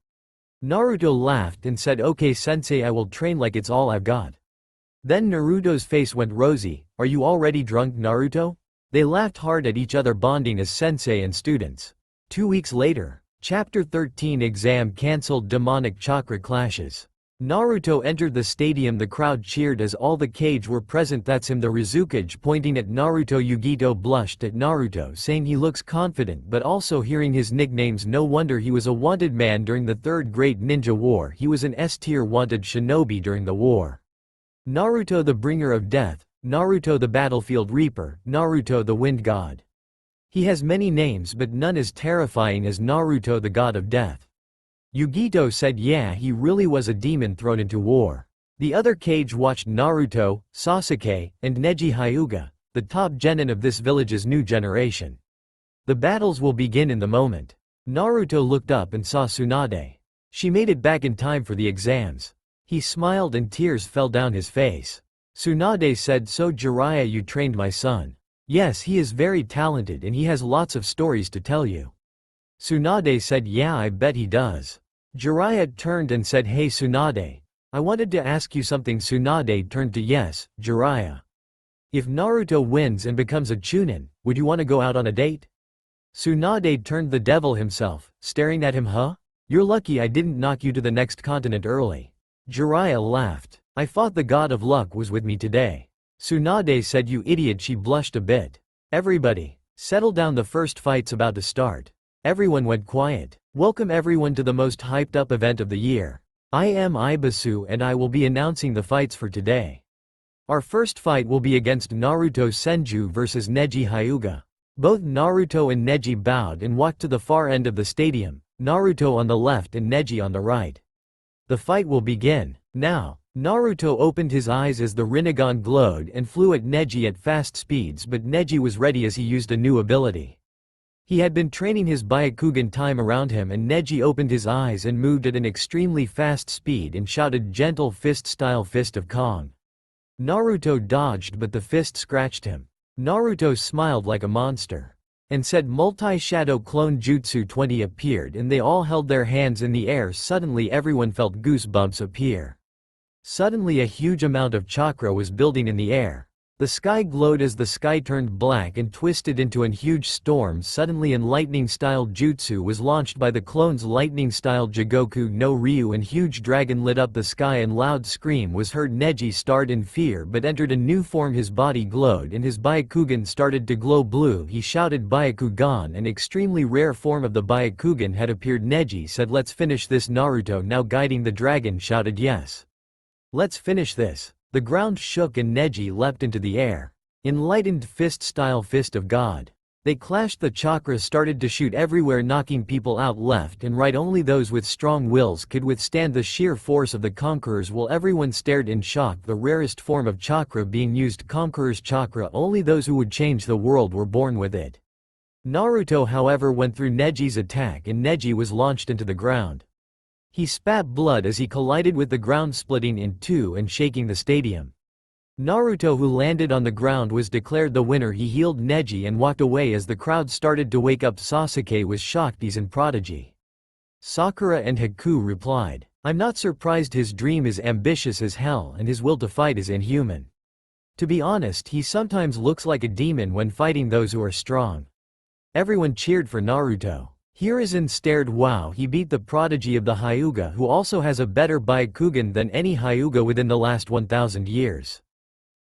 Naruto laughed and said, okay sensei, I will train like it's all I've got. Then Naruto's face went rosy. Are you already drunk, Naruto? They laughed hard at each other, bonding as sensei and students. 2 weeks later, Chapter 13 exam cancelled. Demonic chakra clashes. Naruto entered the stadium. The crowd cheered as all the Kage were present. That's him, the Rizukage, pointing at Naruto. Yugito blushed at Naruto, saying he looks confident, but also hearing his nicknames. No wonder he was a wanted man during the Third Great Ninja War. He was an S-tier wanted shinobi during the war. Naruto the bringer of death, Naruto the battlefield reaper, Naruto the wind god. He has many names but none as terrifying as Naruto the god of death. Yugito said yeah, he really was a demon thrown into war. The other Kage watched Naruto, Sasuke, and Neji Hyuga, the top genin of this village's new generation. The battles will begin in the moment. Naruto looked up and saw Tsunade. She made it back in time for the exams. He smiled and tears fell down his face. Tsunade said, "So Jiraiya, you trained my son." "Yes, he is very talented and he has lots of stories to tell you." Tsunade said, "Yeah, I bet he does." Jiraiya turned and said, "Hey Tsunade, I wanted to ask you something." Tsunade turned to yes, Jiraiya. "If Naruto wins and becomes a Chunin, would you want to go out on a date?" Tsunade turned the devil himself, staring at him. "Huh? You're lucky I didn't knock you to the next continent early." Jiraiya laughed. "I thought the god of luck was with me today." Tsunade said, "You idiot." She blushed a bit. "Everybody, settle down, the first fight's about to start." Everyone went quiet. "Welcome everyone to the most hyped up event of the year. I am Ibasu and I will be announcing the fights for today. Our first fight will be against Naruto Senju vs Neji Hyuga." Both Naruto and Neji bowed and walked to the far end of the stadium, Naruto on the left and Neji on the right. The fight will begin now. Naruto opened his eyes as the Rinnegan glowed and flew at Neji at fast speeds, but Neji was ready as he used a new ability. He had been training his Byakugan time around him, and Neji opened his eyes and moved at an extremely fast speed and shouted, "Gentle fist style fist of Kong." Naruto dodged, but the fist scratched him. Naruto smiled like a monster and said, "Multi-shadow clone jutsu 20 appeared," and they all held their hands in the air. Suddenly everyone felt goosebumps appear. Suddenly a huge amount of chakra was building in the air. The sky glowed as the sky turned black and twisted into a huge storm. Suddenly an lightning-style jutsu was launched by the clones. Lightning-style Jigoku no Ryu, and huge dragon lit up the sky and loud scream was heard. Neji started in fear but entered a new form. His body glowed and his Byakugan started to glow blue. He shouted, "Byakugan!" An extremely rare form of the Byakugan had appeared. Neji said, "Let's finish this." Naruto, now guiding the dragon, shouted, "Yes. Let's finish this." The ground shook and Neji leapt into the air. Enlightened fist-style fist of God. They clashed. The chakra started to shoot everywhere, knocking people out left and right. Only those with strong wills could withstand the sheer force of the conquerors, while everyone stared in shock. The rarest form of chakra being used, Conqueror's chakra. Only those who would change the world were born with it. Naruto, however, went through Neji's attack and Neji was launched into the ground. He spat blood as he collided with the ground, splitting in two and shaking the stadium. Naruto, who landed on the ground, was declared the winner. He healed Neji and walked away as the crowd started to wake up. Sasuke was shocked. "He's in prodigy." Sakura and Haku replied, "I'm not surprised. His dream is ambitious as hell and his will to fight is inhuman. To be honest, he sometimes looks like a demon when fighting those who are strong." Everyone cheered for Naruto. Hiruzen stared. "Wow, he beat the prodigy of the Hyuga, who also has a better Byakugan than any Hyuga within the last 1000 years.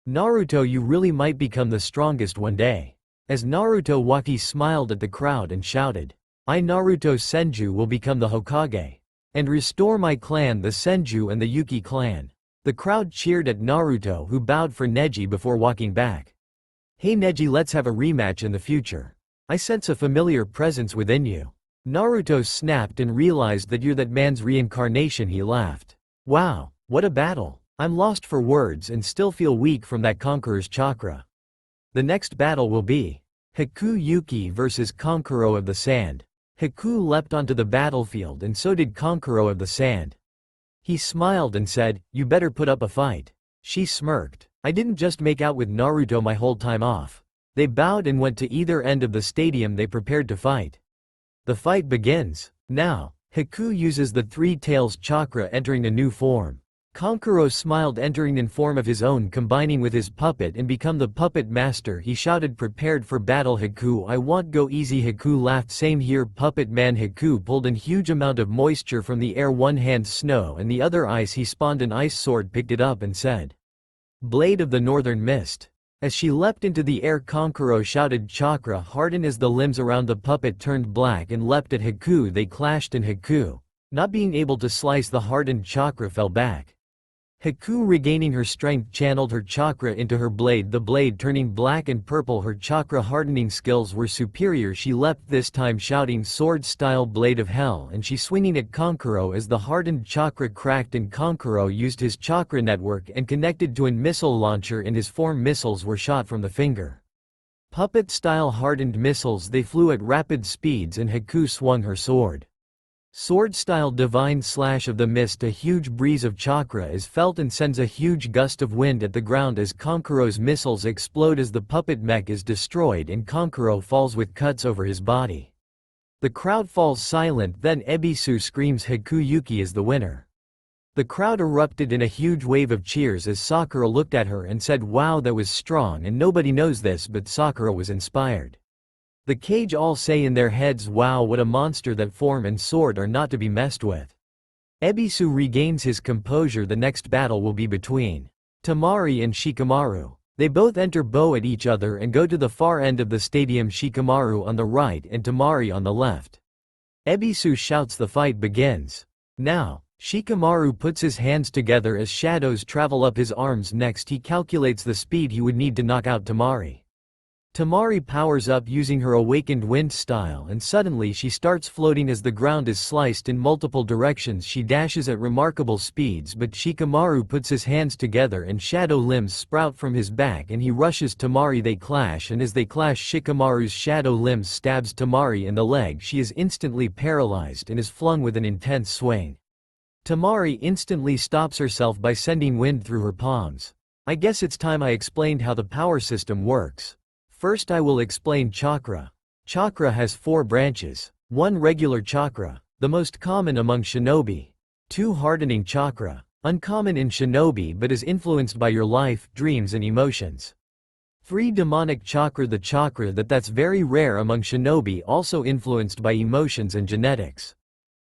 Naruto, you really might become the strongest one day." As Naruto walked, he smiled at the crowd and shouted, "I, Naruto Senju, will become the Hokage and restore my clan, the Senju and the Yuki clan." The crowd cheered at Naruto, who bowed for Neji before walking back. "Hey Neji, let's have a rematch in the future. I sense a familiar presence within you." Naruto snapped and realized that you're that man's reincarnation. He laughed. "Wow, what a battle. I'm lost for words and still feel weak from that conqueror's chakra." The next battle will be Haku Yuki vs Kankuro of the Sand. Haku leapt onto the battlefield and so did Kankuro of the Sand. He smiled and said, "You better put up a fight." She smirked. "I didn't just make out with Naruto my whole time off." They bowed and went to either end of the stadium. They prepared to fight. The fight begins now. Haku uses the Three Tails chakra, entering a new form. Kankuro smiled, entering in form of his own, combining with his puppet and become the puppet master. He shouted, "Prepared for battle Haku, I want go easy." Haku laughed. "Same here, puppet man." Haku pulled in huge amount of moisture from the air, one hand snow and the other ice. He spawned an ice sword, picked it up and said, "Blade of the Northern Mist." As she leapt into the air, Kankuro shouted, "Chakra harden." As the limbs around the puppet turned black and leapt at Haku, they clashed and Haku, not being able to slice the hardened chakra, fell back. Haku, regaining her strength, channeled her chakra into her blade, the blade turning black and purple. Her chakra hardening skills were superior. She leapt this time shouting, "Sword-style blade of hell," and she swinging at Kankuro as the hardened chakra cracked and Kankuro used his chakra network and connected to a missile launcher in his form. Missiles were shot from the finger. Puppet-style hardened missiles, they flew at rapid speeds and Haku swung her sword. Sword-style divine slash of the mist. A huge breeze of chakra is felt and sends a huge gust of wind at the ground as Konkuro's missiles explode as the puppet mech is destroyed and Konkuro falls with cuts over his body. The crowd falls silent, then Ebisu screams Haku Yuki is the winner. The crowd erupted in a huge wave of cheers as Sakura looked at her and said, "Wow, that was strong," and nobody knows this but Sakura was inspired. The cage all say in their heads, "Wow, what a monster, that form and sword are not to be messed with." Ebisu regains his composure. The next battle will be between Temari and Shikamaru. They both enter bow at each other and go to the far end of the stadium, Shikamaru on the right and Temari on the left. Ebisu shouts the fight begins. Now, Shikamaru puts his hands together as shadows travel up his arms. Next he calculates the speed he would need to knock out Temari. Temari powers up using her awakened wind style and suddenly she starts floating as the ground is sliced in multiple directions. She dashes at remarkable speeds but Shikamaru puts his hands together and shadow limbs sprout from his back and he rushes Temari. They clash and as they clash Shikamaru's shadow limbs stabs Temari in the leg. She is instantly paralyzed and is flung with an intense swing. Temari instantly stops herself by sending wind through her palms. I guess it's time I explained how the power system works. First I will explain chakra. Chakra has 4 branches. 1 regular chakra, the most common among shinobi. 2 hardening chakra, uncommon in shinobi but is influenced by your life, dreams and emotions. 3 demonic chakra, the chakra that's very rare among shinobi, also influenced by emotions and genetics.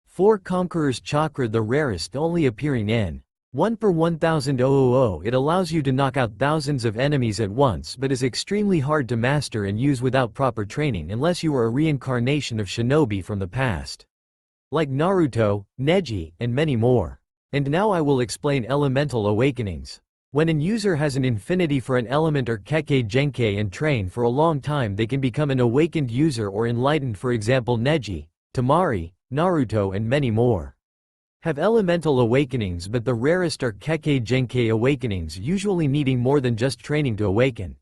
4 conqueror's chakra, the rarest, only appearing in 1 per 1000. It allows you to knock out thousands of enemies at once but is extremely hard to master and use without proper training unless you are a reincarnation of shinobi from the past. Like Naruto, Neji, and many more. And now I will explain elemental awakenings. When an user has an infinity for an element or kekkei genkei and train for a long time, they can become an awakened user or enlightened, for example Neji, Temari, Naruto and many more have elemental awakenings, but the rarest are kekkei genkei awakenings, usually needing more than just training to awaken.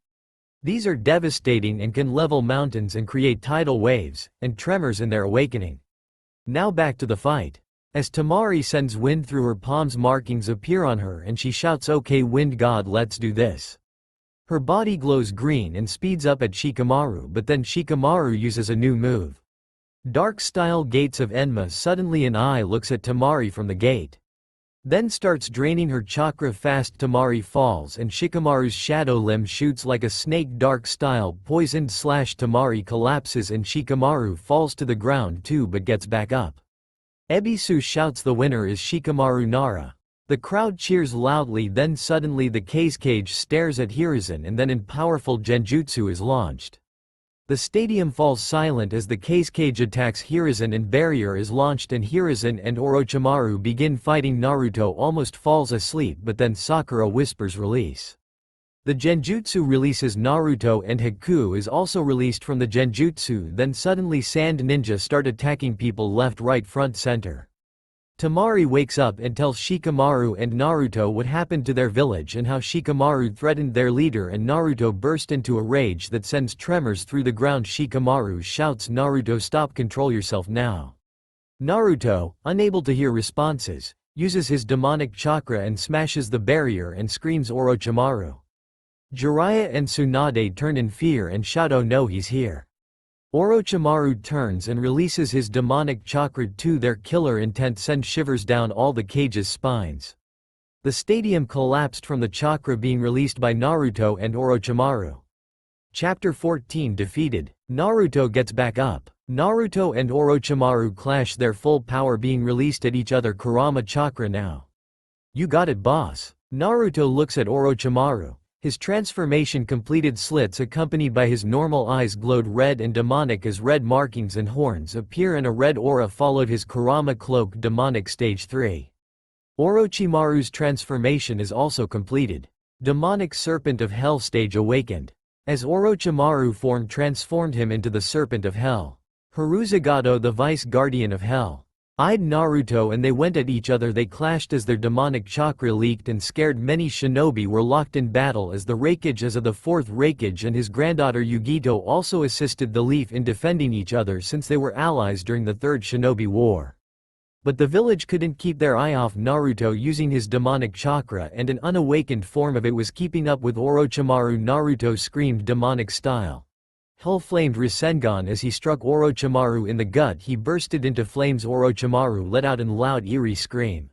These are devastating and can level mountains and create tidal waves and tremors in their awakening. Now back to the fight. As Temari sends wind through her palms, markings appear on her and she shouts, "Okay wind god, let's do this." Her body glows green and speeds up at Shikamaru, but then Shikamaru uses a new move. Dark-style gates of Enma. Suddenly an eye looks at Temari from the gate. Then starts draining her chakra fast. Temari falls and Shikamaru's shadow limb shoots like a snake. Dark-style poisoned / Temari collapses and Shikamaru falls to the ground too but gets back up. Ebisu shouts the winner is Shikamaru Nara. The crowd cheers loudly, then suddenly the cage stares at Hiruzen and then in powerful genjutsu is launched. The stadium falls silent as the cage attacks Hiruzen and barrier is launched and Hiruzen and Orochimaru begin fighting. Naruto almost falls asleep but then Sakura whispers release. The genjutsu releases Naruto and Haku is also released from the genjutsu. Then suddenly sand ninja start attacking people left, right, front, center. Temari wakes up and tells Shikamaru and Naruto what happened to their village and how Shikamaru threatened their leader, and Naruto burst into a rage that sends tremors through the ground. Shikamaru shouts, "Naruto, stop, control yourself now." Naruto, unable to hear responses, uses his demonic chakra and smashes the barrier and screams Orochimaru. Jiraiya and Tsunade turn in fear and shout, "Oh no, he's here." Orochimaru turns and releases his demonic chakra too. Their killer intent sends shivers down all the cage's spines. The stadium collapsed from the chakra being released by Naruto and Orochimaru. Chapter 14 Defeated. Naruto gets back up. Naruto and Orochimaru clash, their full power being released at each other. Kurama chakra now. You got it, boss. Naruto looks at Orochimaru. His transformation completed. Slits accompanied by his normal eyes glowed red and demonic as red markings and horns appear and a red aura followed his Kurama cloak. Demonic stage 3. Orochimaru's transformation is also completed. Demonic serpent of hell stage awakened. As Orochimaru form transformed him into the serpent of hell. Hiruzagato, the vice guardian of hell. eyed Naruto and they went at each other. They clashed as their demonic chakra leaked and scared. Many shinobi were locked in battle as the Raikage as of the fourth Raikage and his granddaughter Yugito also assisted the Leaf in defending each other since they were allies during the Third Shinobi War. But the village couldn't keep their eye off Naruto using his demonic chakra, and an unawakened form of it was keeping up with Orochimaru. Naruto screamed demonic style. Hell flamed Rasengan as he struck Orochimaru in the gut. He bursted into flames. Orochimaru let out an loud eerie scream.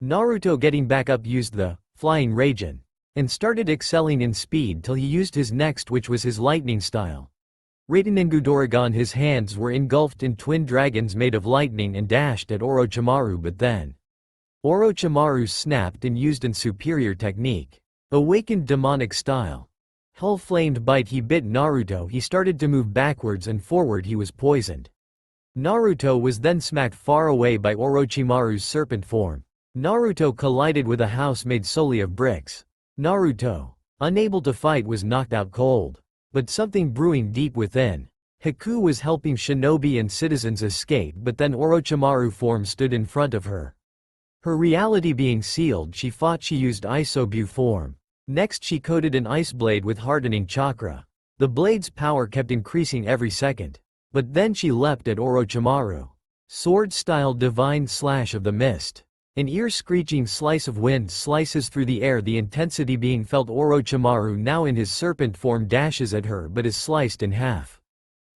Naruto, getting back up, used the flying Raijin and started excelling in speed till he used his next, which was his lightning style. Raiden. His hands were engulfed in twin dragons made of lightning and dashed at Orochimaru, but then Orochimaru snapped and used an superior technique. Awakened demonic style. Hell flamed bite. He bit Naruto. He started to move backwards and forward. He was poisoned. Naruto was then smacked far away by Orochimaru's serpent form. Naruto collided with a house made solely of bricks. Naruto, unable to fight, was knocked out cold. But something brewing deep within. Haku was helping shinobi and citizens escape, but then Orochimaru form stood in front of her. Her reality being sealed, she fought. She used Isobu form. Next she coated an ice blade with hardening chakra. The blade's power kept increasing every second. But then she leapt at Orochimaru. Sword-style divine slash of the mist. An ear-screeching slice of wind slices through the air, the intensity being felt. Orochimaru, now in his serpent form, dashes at her but is sliced in half.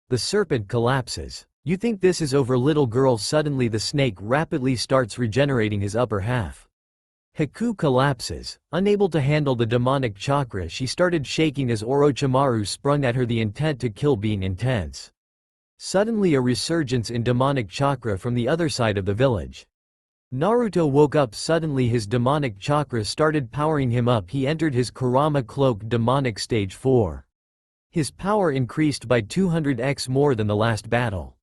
The serpent collapses. You think this is over, little girl? Suddenly the snake rapidly starts regenerating his upper half. Haku collapses. Unable to handle the demonic chakra, she started shaking as Orochimaru sprung at her, the intent to kill being intense. Suddenly a resurgence in demonic chakra from the other side of the village. Naruto woke up suddenly. His demonic chakra started powering him up. He entered his Kurama cloak demonic stage 4. His power increased by 200x more than the last battle.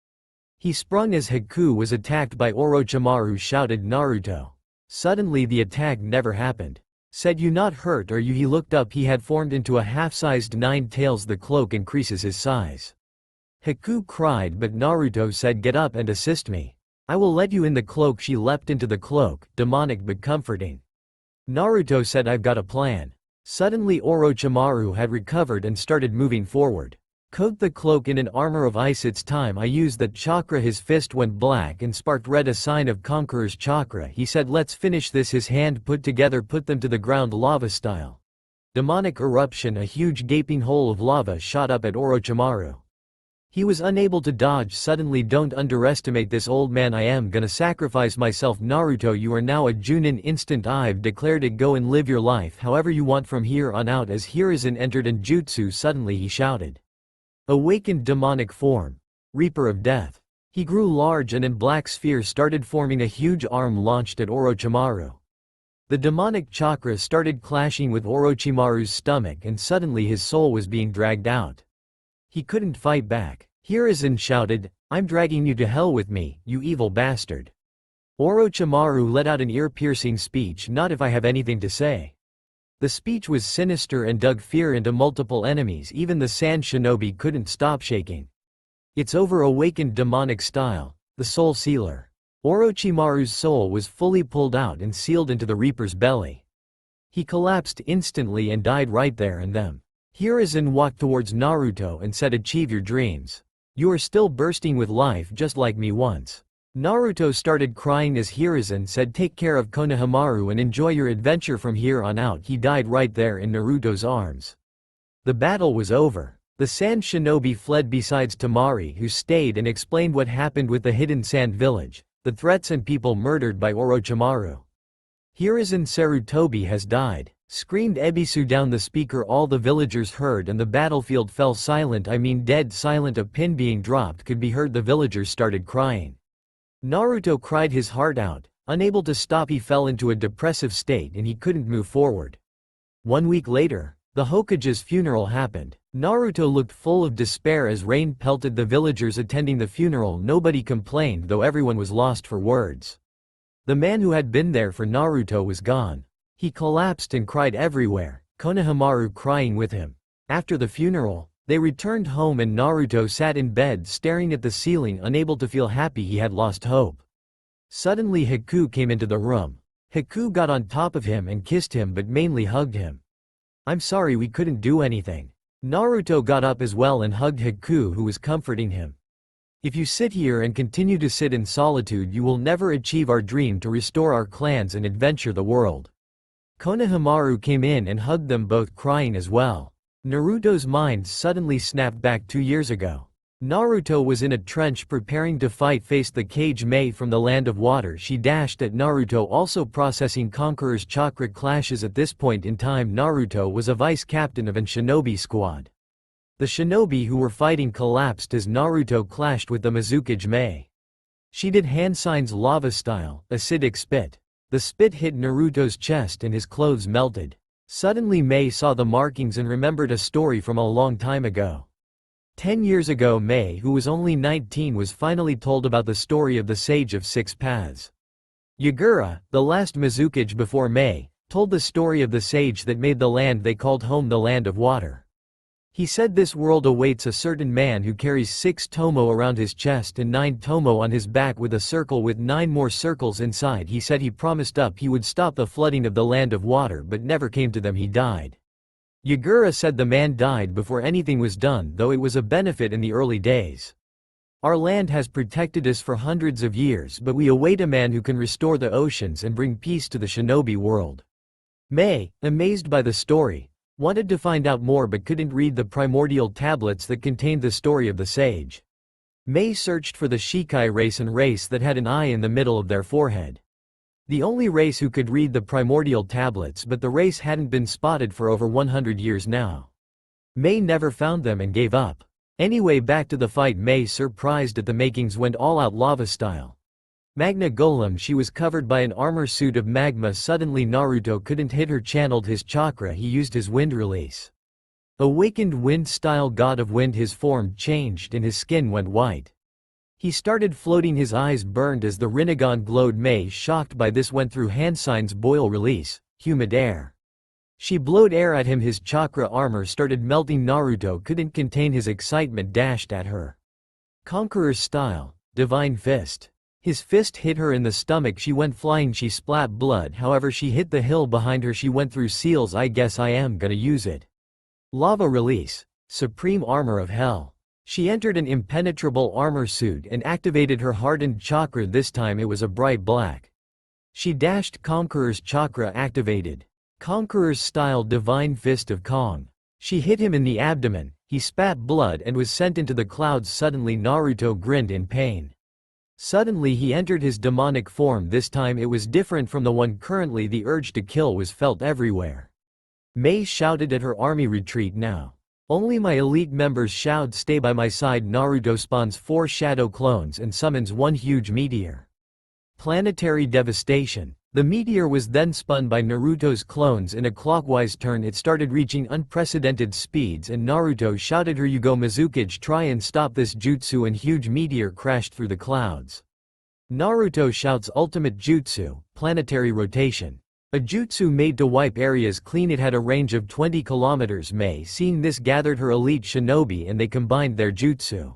He sprung as Haku was attacked by Orochimaru. Shouted Naruto. Suddenly the attack never happened. Said, "You not hurt are you?" He looked up. He had formed into a half-sized nine tails. The cloak increases his size. Haku cried, but Naruto said, "Get up and assist me. I will let you in the cloak." She leapt into the cloak, demonic but comforting. Naruto said, "I've got a plan." Suddenly Orochimaru had recovered and started moving forward. "Coat the cloak in an armor of ice. It's time I use that chakra." His fist went black and sparked red, a sign of Conqueror's chakra. He said, "Let's finish this." His hand put together, put them to the ground, lava style. Demonic eruption. A huge gaping hole of lava shot up at Orochimaru. He was unable to dodge. Suddenly, "Don't underestimate this old man. I am gonna sacrifice myself." Naruto, you are now a Junin. Instant. I've declared it. Go and live your life however you want from here on out. As Hiruzen entered in jutsu, suddenly he shouted. Awakened demonic form. Reaper of Death. He grew large and in black sphere started forming. A huge arm launched at Orochimaru. The demonic chakra started clashing with Orochimaru's stomach and suddenly his soul was being dragged out. He couldn't fight back. Hiruzen shouted, "I'm dragging you to hell with me, you evil bastard." Orochimaru let out an ear-piercing speech, "Not if I have anything to say." The speech was sinister and dug fear into multiple enemies. Even the Sand Shinobi couldn't stop shaking. "It's over." Awakened demonic style. The soul sealer. Orochimaru's soul was fully pulled out and sealed into the Reaper's belly. He collapsed instantly and died right there and then. Hiruzen walked towards Naruto and said, "Achieve your dreams. You are still bursting with life just like me once." Naruto started crying as Hiruzen said, "Take care of Konohamaru and enjoy your adventure from here on out." He died right there in Naruto's arms. The battle was over. The Sand Shinobi fled besides Temari, who stayed and explained what happened with the hidden sand village, the threats and people murdered by Orochimaru. "Hiruzen Sarutobi has died," screamed Ebisu down the speaker. All the villagers heard and the battlefield fell silent. I mean dead silent. A pin being dropped could be heard. The villagers started crying. Naruto cried his heart out. Unable to stop, he fell into a depressive state and he couldn't move forward. 1 week later, the Hokage's funeral happened. Naruto looked full of despair as rain pelted the villagers attending the funeral. Nobody complained, though everyone was lost for words. The man who had been there for Naruto was gone. He collapsed and cried everywhere, Konohamaru crying with him. After the funeral, they returned home and Naruto sat in bed staring at the ceiling, unable to feel happy. He had lost hope. Suddenly Haku came into the room. Haku got on top of him and kissed him but mainly hugged him. "I'm sorry we couldn't do anything." Naruto got up as well and hugged Haku, who was comforting him. "If you sit here and continue to sit in solitude, you will never achieve our dream to restore our clans and adventure the world." Konohamaru came in and hugged them both, crying as well. Naruto's mind suddenly snapped back 2 years ago. Naruto was in a trench preparing to face the cage Mei from the land of water. She dashed at Naruto, also processing Conqueror's chakra clashes. At this point in time, Naruto was a vice captain of an shinobi squad. The shinobi who were fighting collapsed as Naruto clashed with the Mizukage Mei. She did hand signs lava style, acidic spit. The spit hit Naruto's chest and his clothes melted. Suddenly Mei saw the markings and remembered a story from a long time ago. 10 years ago, Mei, who was only 19, was finally told about the story of the Sage of Six Paths. Yagura, the last Mizukage before Mei, told the story of the sage that made the land they called home the Land of Water. He said this world awaits a certain man who carries 6 tomo around his chest and 9 tomo on his back with a circle with 9 more circles inside. He said he promised he would stop the flooding of the Land of Water but never came to them. He died. Yagura said the man died before anything was done, though it was a benefit in the early days. "Our land has protected us for hundreds of years, but we await a man who can restore the oceans and bring peace to the shinobi world." Mei, amazed by the story, wanted to find out more but couldn't read the primordial tablets that contained the story of the sage. Mei searched for the Shikai race, and race that had an eye in the middle of their forehead. The only race who could read the primordial tablets, but the race hadn't been spotted for over 100 years now. Mei never found them and gave up. Anyway, back to the fight. Mei, surprised at the makings, went all out lava style. Magna Golem. She was covered by an armor suit of magma. Suddenly Naruto couldn't hit her, channeled his chakra. He used his wind release. Awakened wind style god of wind. His form changed and his skin went white. He started floating, his eyes burned as the Rinnegan glowed. Mei, shocked by this, went through hand signs boil release, humid air. She blowed air at him, his chakra armor started melting. Naruto couldn't contain his excitement, dashed at her. Conqueror's style, divine fist. His fist hit her in the stomach, she went flying, she splat blood, however she hit the hill behind her. She went through seals. I guess I am gonna use it. Lava release, supreme armor of hell. She entered an impenetrable armor suit and activated her hardened chakra. This time it was a bright black. She dashed. Conqueror's chakra activated. Conqueror's style, divine fist of Kong. She hit him in the abdomen, he spat blood and was sent into the clouds. Suddenly Naruto grinned in pain. Suddenly he entered his demonic form. This time it was different from the one currently. The urge to kill was felt everywhere. Mei shouted at her army, retreat now. Only my elite members shout, stay by my side. Naruto spawns 4 shadow clones and summons 1 huge meteor. Planetary devastation. The meteor was then spun by Naruto's clones in a clockwise turn. It started reaching unprecedented speeds and Naruto shouted, "Here you go Mizukage, try and stop this jutsu," and huge meteor crashed through the clouds. Naruto shouts ultimate jutsu, planetary rotation. A jutsu made to wipe areas clean. It had a range of 20 kilometers. Mei, seeing this, gathered her elite shinobi and they combined their jutsu.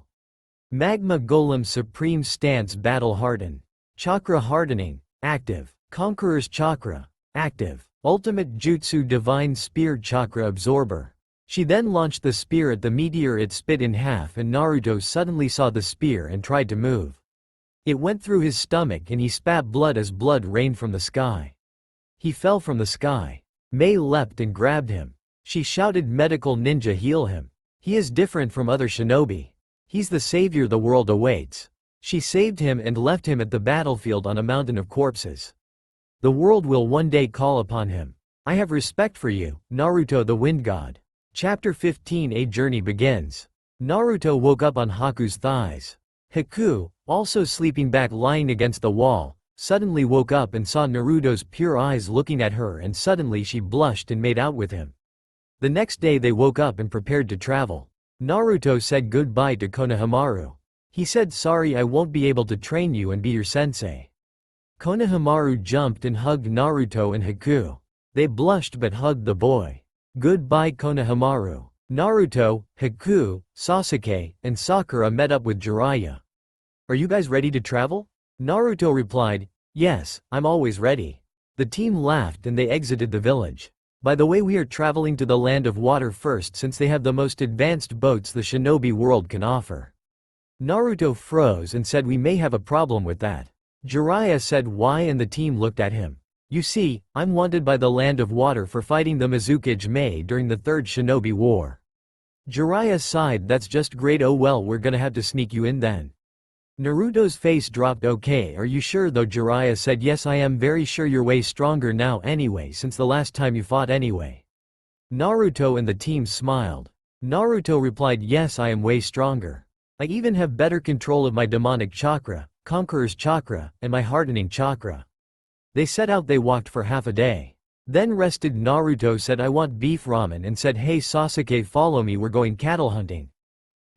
Magma Golem supreme stance, battle harden. Chakra hardening, active. Conqueror's chakra, active. Ultimate jutsu, divine spear, chakra absorber. She then launched the spear at the meteor. It split in half and Naruto suddenly saw the spear and tried to move. It went through his stomach and he spat blood as blood rained from the sky. He fell from the sky. Mei leapt and grabbed him. She shouted, medical ninja, heal him. He is different from other shinobi. He's the savior the world awaits. She saved him and left him at the battlefield on a mountain of corpses. The world will one day call upon him. I have respect for you, Naruto the Wind God. Chapter 15. A journey begins. Naruto woke up on Haku's thighs. Haku, also sleeping back lying against the wall, suddenly woke up and saw Naruto's pure eyes looking at her, and suddenly she blushed and made out with him. The next day they woke up and prepared to travel. Naruto said goodbye to Konohamaru. He said, sorry I won't be able to train you and be your sensei. Konohamaru jumped and hugged Naruto and Haku. They blushed but hugged the boy. Goodbye Konohamaru. Naruto, Haku, Sasuke, and Sakura met up with Jiraiya. Are you guys ready to travel? Naruto replied, "Yes, I'm always ready." The team laughed and they exited the village. "By the way, we are traveling to the land of water first since they have the most advanced boats the shinobi world can offer." Naruto froze and said, "We may have a problem with that." Jiraiya said why and the team looked at him. "You see, I'm wanted by the land of water for fighting the Mizukage during the Third Shinobi War." Jiraiya sighed, "That's just great. Oh well, we're gonna have to sneak you in then." Naruto's face dropped. "Okay, are you sure though?" Jiraiya said, "Yes, I am very sure. You're way stronger now anyway since the last time you fought anyway." Naruto and the team smiled. Naruto replied, "Yes, I am way stronger. I even have better control of my demonic chakra, Conqueror's chakra, and my hardening chakra." They set out. They walked for half a day. Then rested. Naruto said, "I want beef ramen," and said, "Hey Sasuke, follow me, we're going cattle hunting."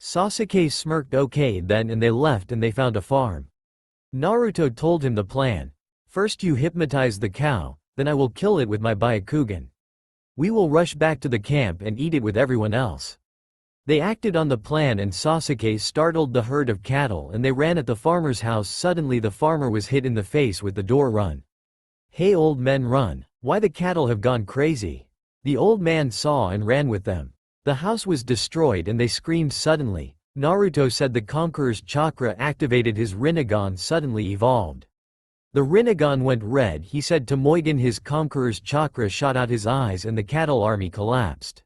Sasuke smirked. "Okay then," and they left and they found a farm. Naruto told him the plan. "First you hypnotize the cow, then I will kill it with my Byakugan. We will rush back to the camp and eat it with everyone else." They acted on the plan and Sasuke startled the herd of cattle and they ran at the farmer's house. Suddenly the farmer was hit in the face with the door. "Run. Hey old men, run. Why, the cattle have gone crazy." The old man saw and ran with them. The house was destroyed and they screamed. Suddenly, Naruto said the Conqueror's chakra activated. His Rinnegan suddenly evolved. The Rinnegan went red. He said to Mugen. His Conqueror's chakra shot out his eyes and the cattle army collapsed.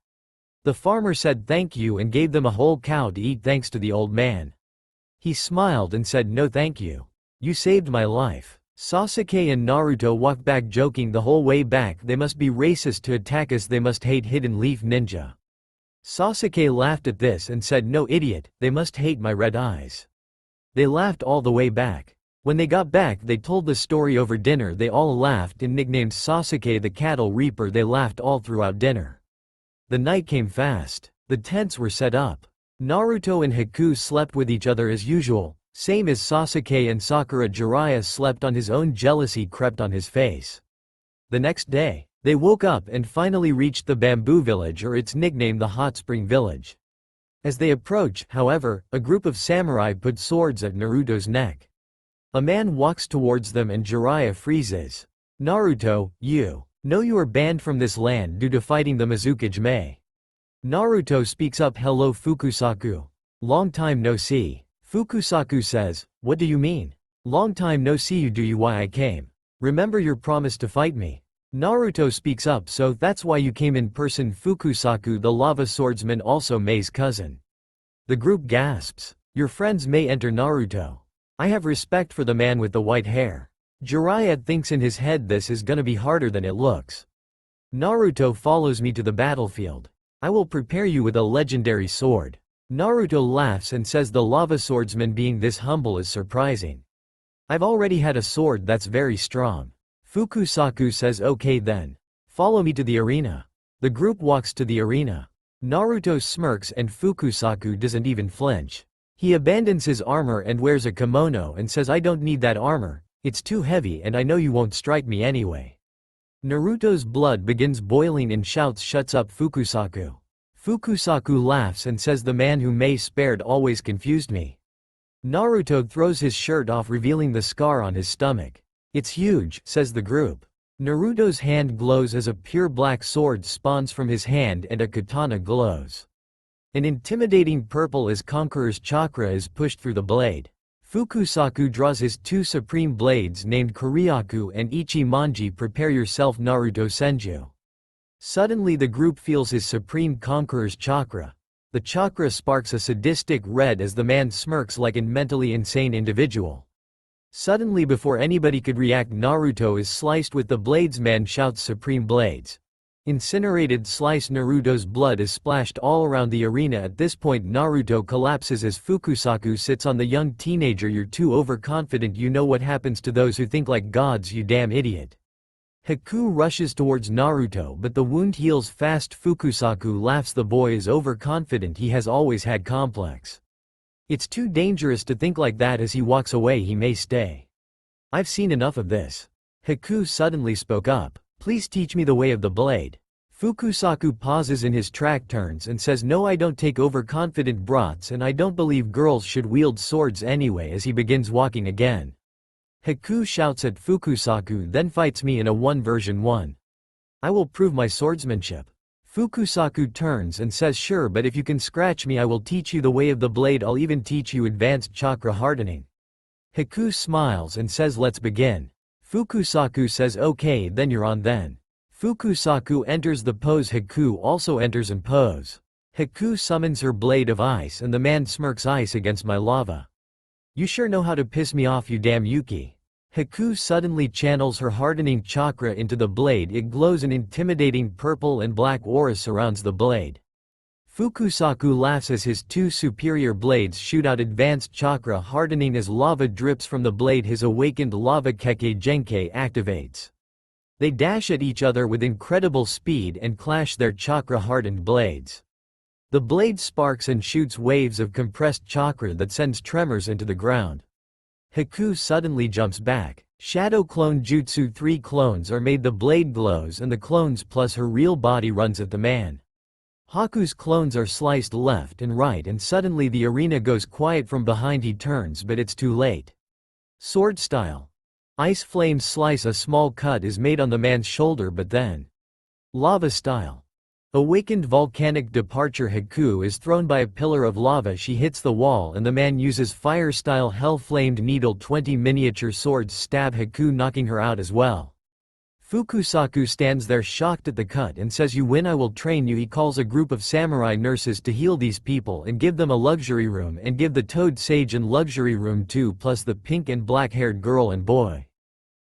The farmer said thank you and gave them a whole cow to eat thanks to the old man. He smiled and said, "No thank you. You saved my life." Sasuke and Naruto walked back joking the whole way back. "They must be racist to attack us. They must hate Hidden Leaf Ninja." Sasuke laughed at this and said, "No idiot, they must hate my red eyes." They laughed all the way back. When they got back they told the story over dinner. They all laughed and nicknamed Sasuke the Cattle Reaper. They laughed all throughout dinner. The night came fast. The tents were set up. Naruto and Haku slept with each other as usual, same as Sasuke and Sakura. Jiraiya slept on his own. Jealousy crept on his face. The next day, they woke up and finally reached the bamboo village, or its nickname the hot spring village. As they approach, however, a group of samurai put swords at Naruto's neck. A man walks towards them and Jiraiya freezes. "Naruto, you know you are banned from this land due to fighting the Mizukage." Naruto speaks up. "Hello Fukusaku. Long time no see." Fukusaku says, "What do you mean? Long time no see you. Do you why I came? Remember your promise to fight me?" Naruto speaks up. "So that's why you came in person." Fukusaku, the lava swordsman, also Mei's cousin. The group gasps. "Your friends may enter." Naruto, "I have respect for the man with the white hair." Jiraiya thinks in his head, this is gonna be harder than it looks. Naruto follows me to the battlefield. I will prepare you with a legendary sword. Naruto laughs and says the lava swordsman being this humble is surprising. I've already had a sword that's very strong. Fukusaku says okay then. Follow me to the arena. The group walks to the arena. Naruto smirks and Fukusaku doesn't even flinch. He abandons his armor and wears a kimono and says I don't need that armor, it's too heavy and I know you won't strike me anyway. Naruto's blood begins boiling and shouts shuts up Fukusaku. Fukusaku laughs and says the man who Mei spared always confused me. Naruto throws his shirt off revealing the scar on his stomach. It's huge, says the group. Naruto's hand glows as a pure black sword spawns from his hand and a katana glows. An intimidating purple as Conqueror's chakra is pushed through the blade. Fukusaku draws his two supreme blades named Kuryaku and Ichi-Manji. Prepare yourself Naruto Senju. Suddenly the group feels his supreme Conqueror's chakra. The chakra sparks a sadistic red as the man smirks like an mentally insane individual. Suddenly before anybody could react Naruto is sliced with the blades. Man shouts supreme blades. Incinerated slice. Naruto's blood is splashed all around the arena. At this point Naruto collapses as Fukusaku sits on the young teenager. You're too overconfident. You know what happens to those who think like gods, you damn idiot. Haku rushes towards Naruto but the wound heals fast. Fukusaku laughs. The boy is overconfident. He has always had complex. It's too dangerous to think like that. As he walks away he may stay. I've seen enough of this. Haku suddenly spoke up. Please teach me the way of the blade. Fukusaku pauses in his track turns and says no, I don't take overconfident brats and I don't believe girls should wield swords anyway. As he begins walking again. Haku shouts at Fukusaku, then fights me in a 1v1. I will prove my swordsmanship. Fukusaku turns and says sure, but if you can scratch me I will teach you the way of the blade, I'll even teach you advanced chakra hardening. Haku smiles and says let's begin. Fukusaku says okay then you're on then. Fukusaku enters the pose, Haku also enters and pose. Haku summons her blade of ice and the man smirks, ice against my lava. You sure know how to piss me off you damn Yuki. Haku suddenly channels her hardening chakra into the blade, it glows, an intimidating purple and black aura surrounds the blade. Fukusaku laughs as his two superior blades shoot out advanced chakra hardening as lava drips from the blade, his awakened lava Kekkei Genkai activates. They dash at each other with incredible speed and clash their chakra-hardened blades. The blade sparks and shoots waves of compressed chakra that sends tremors into the ground. Haku suddenly jumps back. Shadow Clone Jutsu, 3 clones are made, the blade glows and the clones plus her real body runs at the man. Haku's clones are sliced left and right and suddenly the arena goes quiet from behind, he turns but it's too late. Sword style. Ice flames slice, a small cut is made on the man's shoulder but then. Lava style. Awakened volcanic departure, Haku is thrown by a pillar of lava, she hits the wall and the man uses fire style hell flamed needle, 20 miniature swords stab Haku, knocking her out as well. Fukusaku stands there shocked at the cut and says you win, I will train you. He calls a group of samurai nurses to heal these people and give them a luxury room and give the toad sage in luxury room too, plus the pink and black haired girl and boy.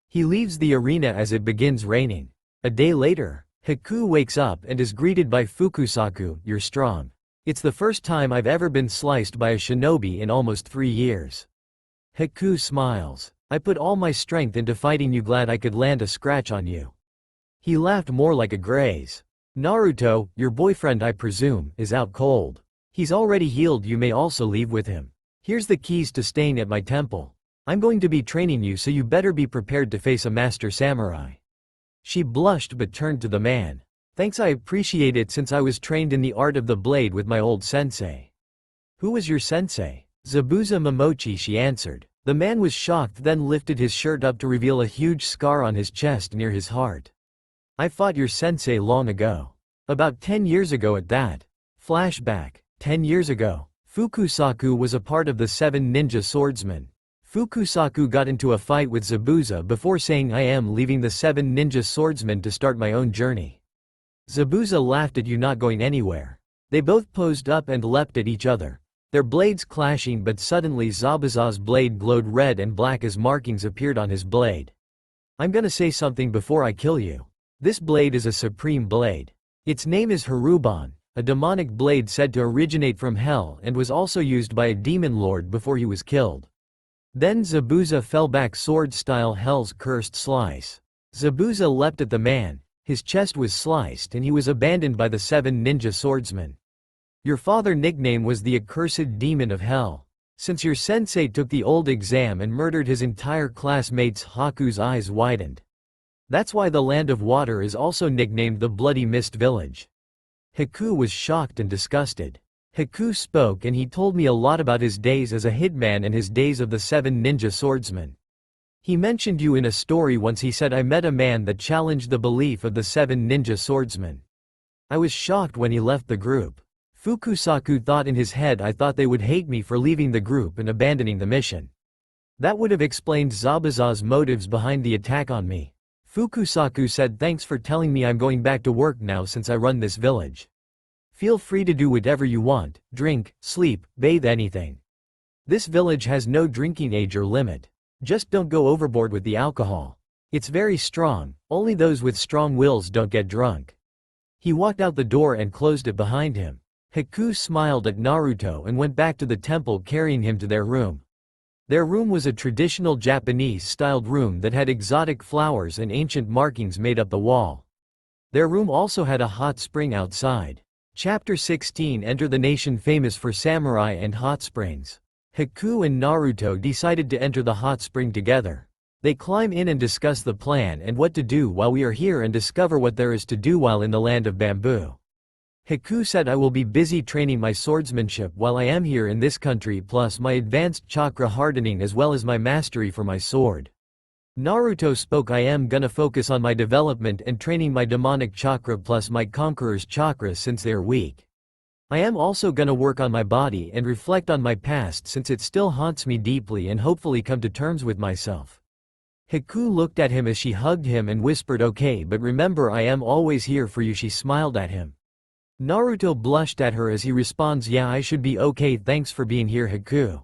He leaves the arena as it begins raining. A day later, Haku wakes up and is greeted by Fukusaku, you're strong. It's the first time I've ever been sliced by a shinobi in almost 3 years. Haku smiles. I put all my strength into fighting you, glad I could land a scratch on you. He laughed more like a graze. Naruto, your boyfriend I presume, is out cold. He's already healed, you may also leave with him. Here's the keys to staying at my temple. I'm going to be training you so you better be prepared to face a master samurai. She blushed but turned to the man. Thanks, I appreciate it since I was trained in the art of the blade with my old sensei. Who was your sensei? Zabuza Momochi, she answered. The man was shocked, then lifted his shirt up to reveal a huge scar on his chest near his heart. I fought your sensei long ago. About 10 years ago at that. Flashback. 10 years ago. Fukusaku was a part of the 7 ninja swordsmen. Fukusaku got into a fight with Zabuza before saying I am leaving the 7 ninja swordsmen to start my own journey. Zabuza laughed at you not going anywhere. They both posed up and leapt at each other. Their blades clashing, but suddenly Zabuza's blade glowed red and black as markings appeared on his blade. I'm gonna say something before I kill you. This blade is a supreme blade. Its name is Haruban, a demonic blade said to originate from hell and was also used by a demon lord before he was killed. Then Zabuza fell back, sword style hell's cursed slice. Zabuza leapt at the man, his chest was sliced and he was abandoned by the 7 ninja swordsmen. Your father nickname was the accursed demon of hell. Since your sensei took the old exam and murdered his entire classmates, Haku's eyes widened. That's why the land of water is also nicknamed the Bloody Mist Village. Haku was shocked and disgusted. Haku spoke and he told me a lot about his days as a hitman and his days of the 7 ninja swordsmen. He mentioned you in a story once. He said I met a man that challenged the belief of the 7 ninja swordsmen. I was shocked when he left the group. Fukusaku thought in his head, I thought they would hate me for leaving the group and abandoning the mission. That would have explained Zabuza's motives behind the attack on me. Fukusaku said thanks for telling me, I'm going back to work now since I run this village. Feel free to do whatever you want, drink, sleep, bathe, anything. This village has no drinking age or limit. Just don't go overboard with the alcohol. It's very strong, only those with strong wills don't get drunk. He walked out the door and closed it behind him. Haku smiled at Naruto and went back to the temple, carrying him to their room. Their room was a traditional Japanese-styled room that had exotic flowers and ancient markings made up the wall. Their room also had a hot spring outside. Chapter 16. Enter the nation famous for samurai and hot springs. Haku and Naruto decided to enter the hot spring together. They climb in and discuss the plan and what to do while we are here and discover what there is to do while in the land of bamboo. Haku said I will be busy training my swordsmanship while I am here in this country, plus my advanced chakra hardening as well as my mastery for my sword. Naruto spoke. I am gonna focus on my development and training my demonic chakra plus my conqueror's chakra since they are weak. I am also gonna work on my body and reflect on my past since it still haunts me deeply and hopefully come to terms with myself. Haku looked at him as she hugged him and whispered, okay, but remember I am always here for you. She smiled at him. Naruto blushed at her as he responds, yeah, I should be okay, thanks for being here, Haku.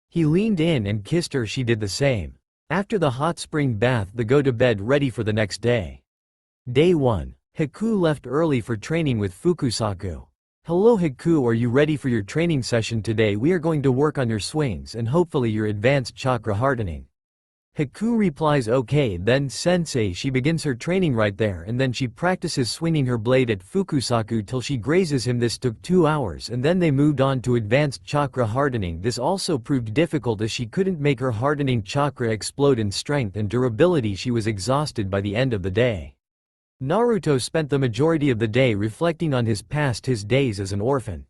He leaned in and kissed her. She did the same. After the hot spring bath, they go to bed ready for the next day. Day 1. Haku left early for training with Fukusaku. Hello Haku, are you ready for your training session today? We are going to work on your swings and hopefully your advanced chakra hardening. Haku replies, okay then sensei. She begins her training right there and then she practices swinging her blade at Fukusaku till she grazes him. This took 2 hours and then they moved on to advanced chakra hardening. This also proved difficult as she couldn't make her hardening chakra explode in strength and durability. She was exhausted by the end of the day. Naruto spent the majority of the day reflecting on his past, his days as an orphan.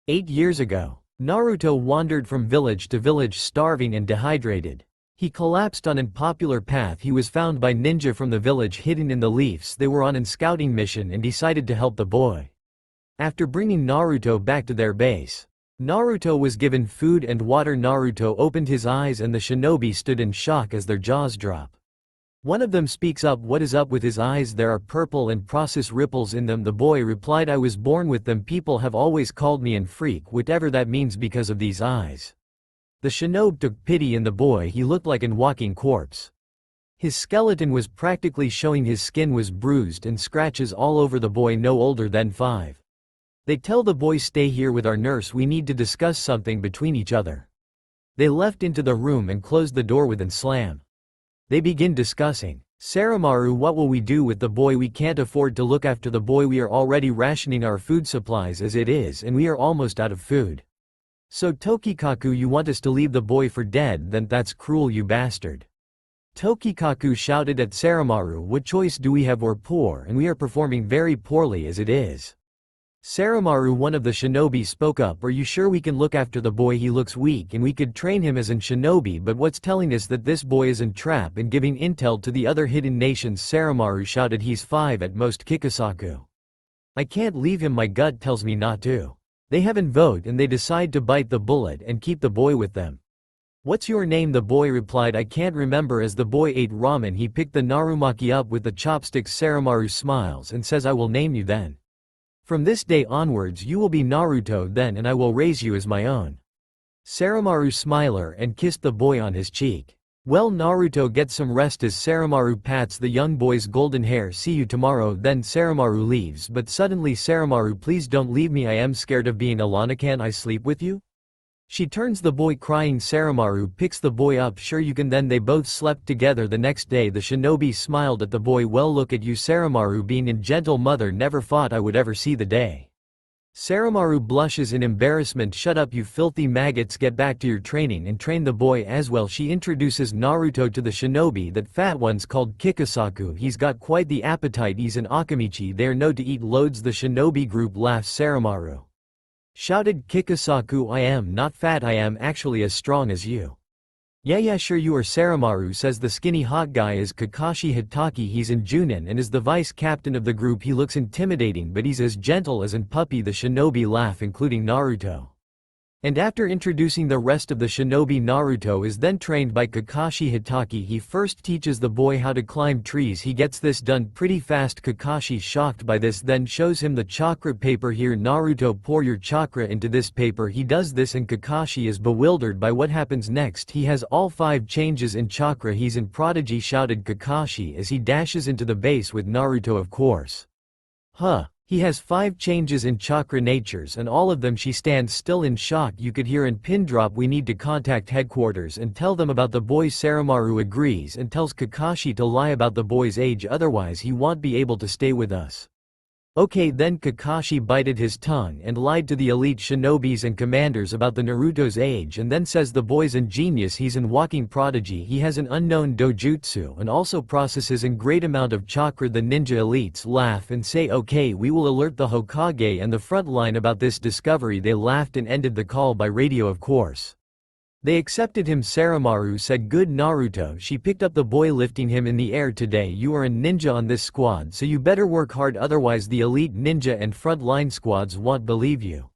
8 years ago, Naruto wandered from village to village starving and dehydrated. He collapsed on an unpopular path. He was found by ninja from the village hidden in the leaves. They were on an scouting mission and decided to help the boy. After bringing Naruto back to their base, Naruto was given food and water. Naruto opened his eyes and the shinobi stood in shock as their jaws drop. One of them speaks up, what is up with his eyes? There are purple and process ripples in them. The boy replied, I was born with them. People have always called me an freak, whatever that means, because of these eyes. The shinobi took pity in the boy. He looked like an walking corpse. His skeleton was practically showing. His skin was bruised and scratches all over. The boy no older than 5. They tell the boy, stay here with our nurse, we need to discuss something between each other. They left into the room and closed the door with a slam. They begin discussing. Saramaru, what will we do with the boy? We can't afford to look after the boy. We are already rationing our food supplies as it is and we are almost out of food. So Tokikaku, you want us to leave the boy for dead? Then that's cruel, you bastard. Tokikaku shouted at Saramaru, what choice do we have? We're poor and we are performing very poorly as it is. Saramaru, one of the shinobi, spoke up, are you sure we can look after the boy? He looks weak and we could train him as an shinobi, but what's telling us that this boy is in trap and giving intel to the other hidden nations? Saramaru shouted, he's 5 at most, Kikusaku. I can't leave him, my gut tells me not to. They haven't vote and they decide to bite the bullet and keep the boy with them. What's your name? The boy replied, I can't remember. As the boy ate ramen, he picked the narumaki up with the chopsticks. Saramaru smiles and says, I will name you then. From this day onwards you will be Naruto then and I will raise you as my own. Saramaru smiled and kissed the boy on his cheek. Well, Naruto gets some rest as Saramaru pats the young boy's golden hair. See you tomorrow. Then Saramaru leaves, but suddenly Saramaru, please don't leave me, I am scared of being alone. Can I sleep with you? She turns the boy crying. Saramaru picks the boy up, sure you can. Then they both slept together. The next day the shinobi smiled at the boy, well look at you Saramaru, being a gentle mother, never thought I would ever see the day. Saramaru blushes in embarrassment, shut up you filthy maggots, get back to your training and train the boy as well. She introduces Naruto to the shinobi, that fat one's called Kikusaku, he's got quite the appetite, he's an Akamichi, they're known to eat loads. The shinobi group laughs. Saramaru shouted, Kikusaku, I am not fat, I am actually as strong as you. Yeah sure you are. Saramaru says the skinny hot guy is Kakashi Hitaki, he's in Junin and is the vice captain of the group. He looks intimidating but he's as gentle as an puppy. The shinobi laugh, including Naruto. And after introducing the rest of the shinobi, Naruto is then trained by Kakashi Hitaki. He first teaches the boy how to climb trees. He gets this done pretty fast. Kakashi, shocked by this, then shows him the chakra paper. Here Naruto, pour your chakra into this paper. He does this and Kakashi is bewildered by what happens next. He has all 5 changes in chakra. He's in prodigy, shouted Kakashi as he dashes into the base with Naruto. Of course. He has 5 changes in chakra natures and all of them. She stands still in shock. You could hear an pin drop. We need to contact headquarters and tell them about the boy. Saramaru agrees and tells Kakashi to lie about the boy's age, otherwise he won't be able to stay with us. Okay, then Kakashi bited his tongue and lied to the elite shinobis and commanders about the Naruto's age and then says the boy's ingenious, he's an walking prodigy, he has an unknown dojutsu and also processes a great amount of chakra. The ninja elites laugh and say, okay, we will alert the Hokage and the front line about this discovery. They laughed and ended the call by radio, of course. They accepted him. Saramaru said, "Good Naruto." She picked up the boy, lifting him in the air. "Today you are a ninja on this squad, so you better work hard, otherwise the elite ninja and front-line squads won't believe you."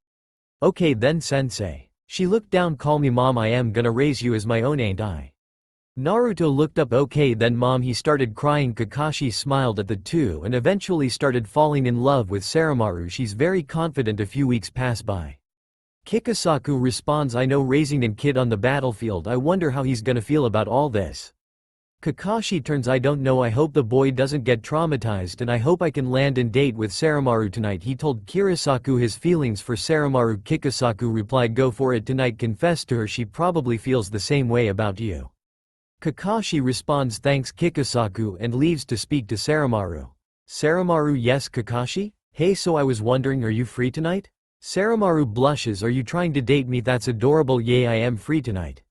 "Okay then, sensei." She looked down. "Call me mom, I am gonna raise you as my own, ain't I?" Naruto looked up. "Okay then mom." He started crying. Kakashi smiled at the two and eventually started falling in love with Saramaru. She's very confident. A few weeks pass by. Kikusaku responds, "I know, raising a kid on the battlefield, I wonder how he's gonna feel about all this." Kakashi turns, "I don't know, I hope the boy doesn't get traumatized and I hope I can land and date with Saramaru tonight." He told Kirisaku his feelings for Saramaru. Kikusaku replied, "Go for it tonight." Confess to her, she probably feels the same way about you. Kakashi responds, "Thanks Kikusaku," and leaves to speak to Saramaru. Saramaru, "Yes Kakashi? Hey, so I was wondering, are you free tonight?" Saramaru blushes, "Are you trying to date me? That's adorable. Yay, I am free tonight."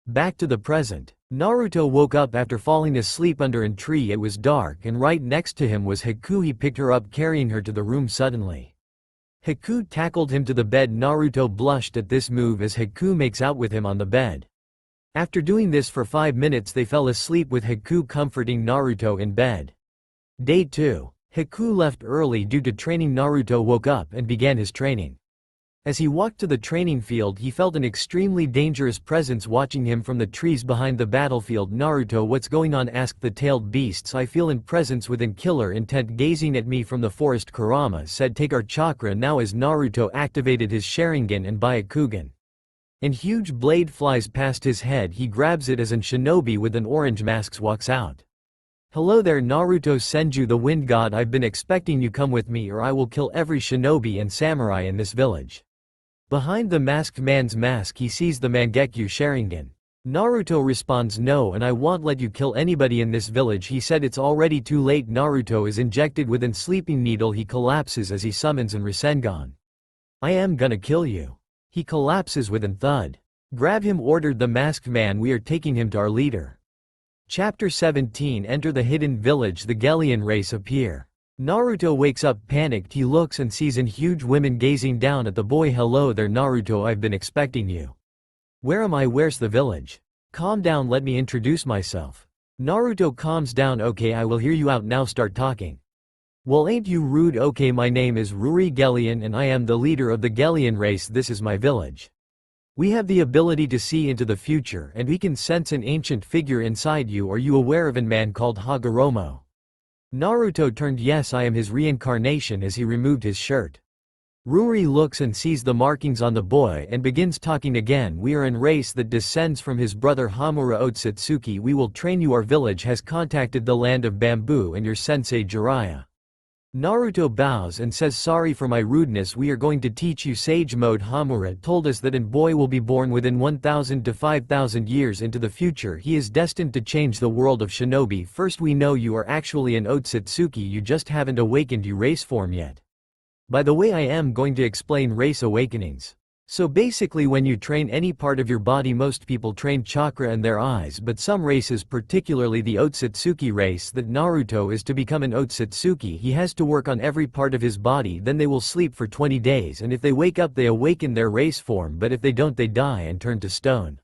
Back to the present. Naruto woke up after falling asleep under a tree. It was dark and right next to him was Haku. He picked her up, carrying her to the room. Suddenly, Haku tackled him to the bed. Naruto blushed at this move as Haku makes out with him on the bed. After doing this for 5 minutes, they fell asleep with Haku comforting Naruto in bed. Day 2. Haku left early due to training. Naruto woke up and began his training. As he walked to the training field, he felt an extremely dangerous presence watching him from the trees behind the battlefield. "Naruto, what's going on?" asked the tailed beasts. "I feel a presence within, killer intent gazing at me from the forest." Kurama said, "Take our chakra now." As Naruto activated his Sharingan and Byakugan, a huge blade flies past his head. He grabs it as an shinobi with an orange mask walks out. "Hello there Naruto Senju, the wind god. I've been expecting you. Come with me or I will kill every shinobi and samurai in this village." Behind the masked man's mask he sees the Mangekyo Sharingan. Naruto responds, "No, and I won't let you kill anybody in this village." He said, "It's already too late." Naruto is injected with a sleeping needle. He collapses as he summons an Rasengan. "I am gonna kill you." He collapses with a thud. "Grab him," ordered the masked man. "We are taking him to our leader." Chapter 17. Enter the hidden village. The Gellian race appear. Naruto wakes up panicked. He looks and sees an huge women gazing down at the boy. "Hello there Naruto, I've been expecting you." "Where am I? Where's the village?" "Calm down, let me introduce myself." Naruto calms down. "Okay, I will hear you out, now start talking." "Well, ain't you rude?" "Okay, my name is Ruri Gellian and I am the leader of the Gellian race. This is my village. We have the ability to see into the future and we can sense an ancient figure inside you. Are you aware of a man called Hagoromo?" Naruto turned. "Yes, I am his reincarnation," as he removed his shirt. Ruri looks and sees the markings on the boy and begins talking again. "We are an race that descends from his brother Hamura Otsutsuki. We will train you. Our village has contacted the land of bamboo and your sensei Jiraiya." Naruto bows and says, "Sorry for my rudeness. We are going to teach you sage mode. Hamura told us that a boy will be born within 1000 to 5000 years into the future. He is destined to change the world of shinobi. First, we know you are actually an Otsutsuki. You just haven't awakened your race form yet. By the way, I am going to explain race awakenings. So basically, when you train any part of your body, most people train chakra and their eyes, but some races, particularly the Otsutsuki race that Naruto is to become an Otsutsuki, he has to work on every part of his body. Then they will sleep for 20 days and if they wake up they awaken their race form, but if they don't they die and turn to stone."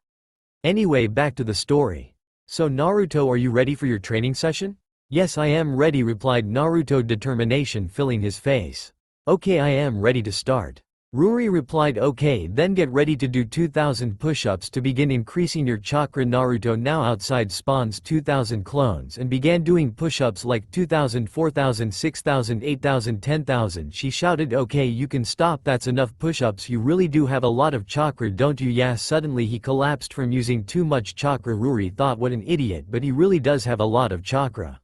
Anyway, back to the story. "So Naruto, are you ready for your training session?" "Yes, I am ready," replied Naruto, determination filling his face. "Okay, I am ready to start." Ruri replied, "Okay, then get ready to do 2000 push-ups to begin increasing your chakra." Naruto now outside spawns 2000 clones and began doing push-ups like 2000, 4000, 6000, 8000, 10,000. She shouted, "Okay, you can stop, that's enough push-ups. You really do have a lot of chakra, don't you?" "Yeah." Suddenly he collapsed from using too much chakra. Ruri thought, what an idiot, but he really does have a lot of chakra.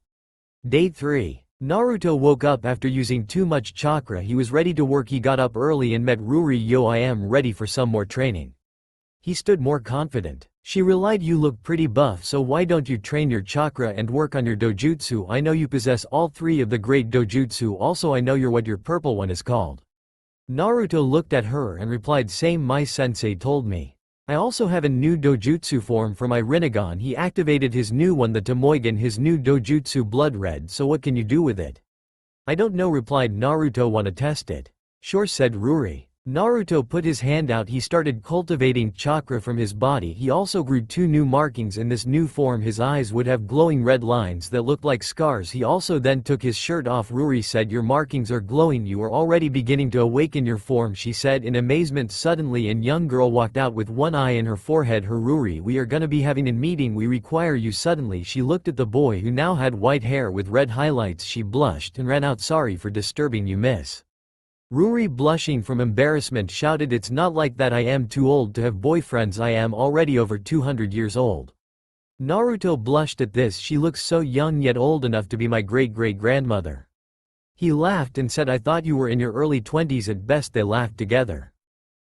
Day 3. Naruto woke up after using too much chakra. He was ready to work. He got up early and met Ruri. "Yo, I am ready for some more training." He stood more confident. She relied, "You look pretty buff, so why don't you train your chakra and work on your dojutsu? I know you possess all 3 of the great dojutsu. Also I know you're what your purple one is called." Naruto looked at her and replied, "Same, my sensei told me. I also have a new dojutsu form for my Rinnegan." He activated his new one, the Tomoigan, his new dojutsu blood red. "So what can you do with it?" "I don't know," replied Naruto. "Wanna test it?" "Sure," said Ruri. Naruto put his hand out. He started cultivating chakra from his body. He also grew 2 new markings. In this new form his eyes would have glowing red lines that looked like scars. He also then took his shirt off. Ruri said, "Your markings are glowing. You are already beginning to awaken your form," she said in amazement. Suddenly a young girl walked out with one eye in her forehead. "Her Ruri, we are gonna be having a meeting. We require you." Suddenly she looked at the boy who now had white hair with red highlights. She blushed and ran out. "Sorry for disturbing you, miss." Ruri, blushing from embarrassment, shouted, "It's not like that. I am too old to have boyfriends. I am already over 200 years old." Naruto blushed at this. "She looks so young yet old enough to be my great-great-grandmother." He laughed and said, "I thought you were in your early 20s at best." They laughed together.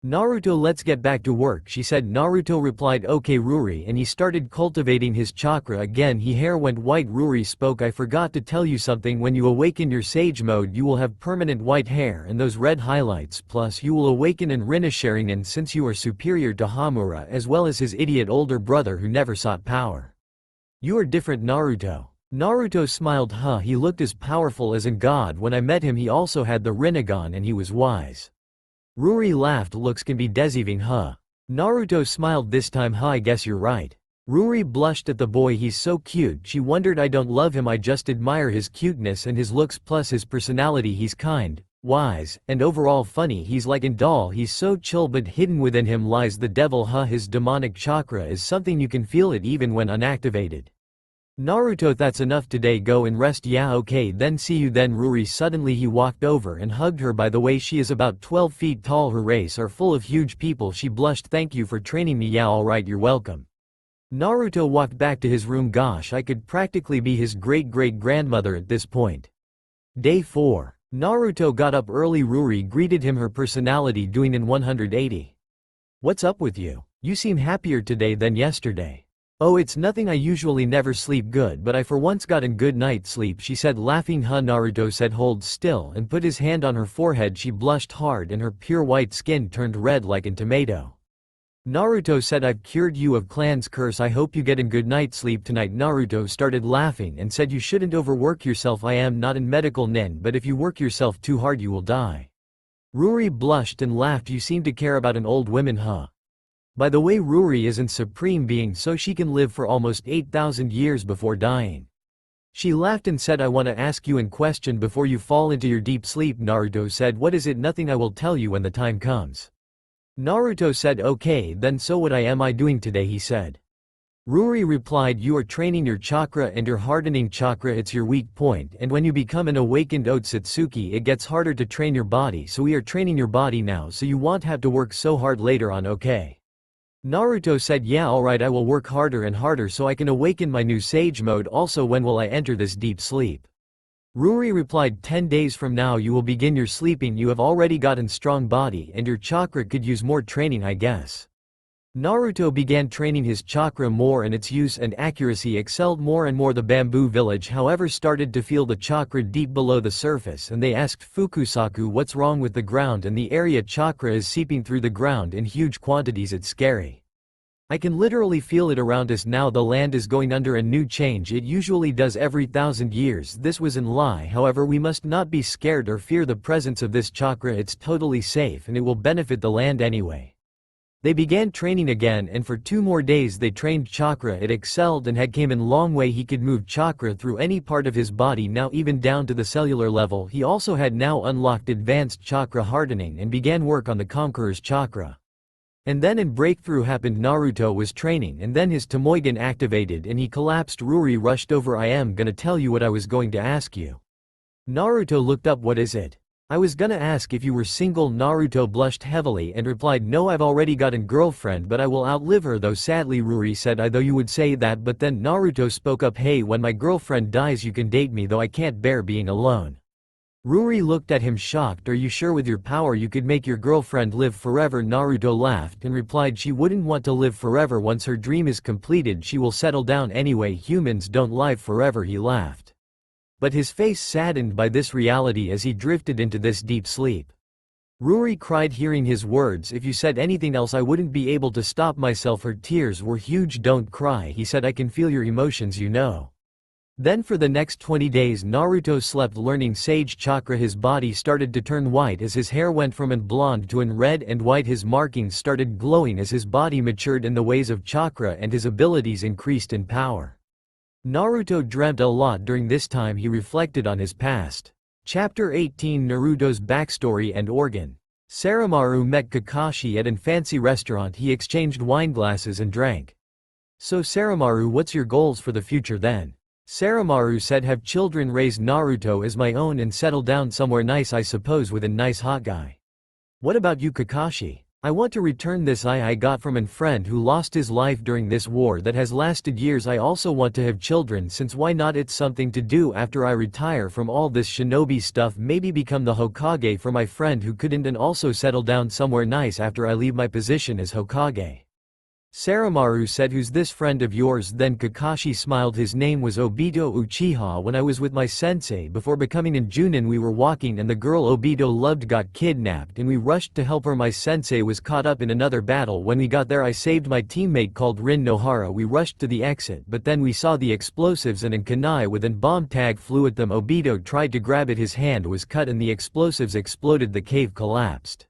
"Naruto, let's get back to work," she said. Naruto replied, "Okay Ruri," and he started cultivating his chakra again. His hair went white. Ruri spoke, "I forgot to tell you something. When you awaken your sage mode you will have permanent white hair and those red highlights, plus you will awaken in Rinasharingan since you are superior to Hamura as well as his idiot older brother who never sought power. You are different Naruto." Naruto smiled. He looked as powerful as a god. When I met him he also had the Rinnegan and he was wise." Ruri laughed. "Looks can be deceiving, huh?" Naruto smiled this time. "I guess you're right." Ruri blushed at the boy. "He's so cute," she wondered. "I don't love him, I just admire his cuteness and his looks plus his personality. He's kind, wise, and overall funny. He's like a doll. He's so chill, but hidden within him lies the devil. His demonic chakra is something you can feel it even when unactivated." Naruto, "That's enough today. Go and rest." "Yeah, okay, then see you then." Ruri suddenly he walked over and hugged her. By the way, she is about 12 feet tall. Her race are full of huge people. She blushed. "Thank you for training me." "Yeah, alright, you're welcome." Naruto walked back to his room. Gosh, I could practically be his great-great-grandmother at this point. Day 4. Naruto got up early. Ruri greeted him, her personality doing in 180. "What's up with you? You seem happier today than yesterday." "Oh, it's nothing. I usually never sleep good, but I for once got a good night's sleep," she said, laughing. Naruto said, "Hold still," and put his hand on her forehead. She blushed hard and her pure white skin turned red like a tomato. Naruto said, "I've cured you of clan's curse. I hope you get a good night's sleep tonight." Naruto started laughing and said, "You shouldn't overwork yourself. I am not a medical nin, but if you work yourself too hard you will die." Ruri blushed and laughed. "You seem to care about an old woman, huh? By the way, Ruri isn't supreme being, so she can live for almost 8,000 years before dying." She laughed and said, "I want to ask you a question before you fall into your deep sleep." Naruto said, "What is it?" "Nothing. I will tell you when the time comes." Naruto said, "Okay then, so what am I doing today?" he said. Ruri replied, "You are training your chakra and your hardening chakra. It's your weak point, and when you become an awakened Otsutsuki it gets harder to train your body, so we are training your body now so you won't have to work so hard later on, okay?" Naruto said, "Yeah, alright, I will work harder and harder so I can awaken my new sage mode. Also, when will I enter this deep sleep?" Ruri replied, 10 days from now you will begin your sleeping. You have already gotten strong body and your chakra could use more training, I guess." Naruto began training his chakra more and its use and accuracy excelled more and more. The bamboo village however started to feel the chakra deep below the surface and they asked Fukusaku what's wrong with the ground, and the area chakra is seeping through the ground in huge quantities. It's scary. I can literally feel it around us now. The land is going under a new change. It usually does every 1,000 years. This was a lie. However, we must not be scared or fear the presence of this chakra. It's totally safe and it will benefit the land anyway. They began training again and for 2 more days they trained chakra. It excelled and had came in long way. He could move chakra through any part of his body now, even down to the cellular level. He also had now unlocked advanced chakra hardening and began work on the conqueror's chakra. And then a breakthrough happened. Naruto was training and then his Tomoigan activated and he collapsed. Ruri rushed over. "I am gonna tell you what I was going to ask you." Naruto looked up. "What is it?" "I was gonna ask if you were single." Naruto blushed heavily and replied, "No, I've already got a girlfriend, but I will outlive her though." Sadly, Ruri said, "I though you would say that, but then." Naruto spoke up, "Hey, when my girlfriend dies you can date me, though I can't bear being alone." Ruri looked at him shocked. "Are you sure with your power you could make your girlfriend live forever?" Naruto laughed and replied, "She wouldn't want to live forever. Once her dream is completed she will settle down anyway. Humans don't live forever." He laughed. But his face saddened by this reality as he drifted into this deep sleep. Ruri cried hearing his words. "If you said anything else I wouldn't be able to stop myself." Her tears were huge. "Don't cry," he said, "I can feel your emotions, you know." Then for the next 20 days Naruto slept learning Sage Chakra. His body started to turn white as his hair went from an blonde to an red and white. His markings started glowing as his body matured in the ways of chakra and his abilities increased in power. Naruto dreamt a lot during this time. He reflected on his past. Chapter 18 Naruto's backstory and origin. Saramaru met Kakashi at an fancy restaurant. He exchanged wineglasses and drank. "So Saramaru, what's your goals for the future then?" Saramaru said, "Have children, raise Naruto as my own and settle down somewhere nice, I suppose, with a nice hot guy." "What about you, Kakashi?" "I want to return this eye I got from a friend who lost his life during this war that has lasted years. I also want to have children, since why not? It's something to do after I retire from all this shinobi stuff. Maybe become the Hokage for my friend who couldn't, and also settle down somewhere nice after I leave my position as Hokage." Saramaru said, "Who's this friend of yours then?" Kakashi smiled. "His name was Obito Uchiha. When I was with my sensei before becoming a Junin, we were walking and the girl Obito loved got kidnapped and we rushed to help her. My sensei was caught up in another battle. When we got there, I saved my teammate called Rin Nohara. We rushed to the exit, but then we saw the explosives and a kunai with an bomb tag flew at them. Obito tried to grab it. His hand was cut and the explosives exploded. The cave collapsed."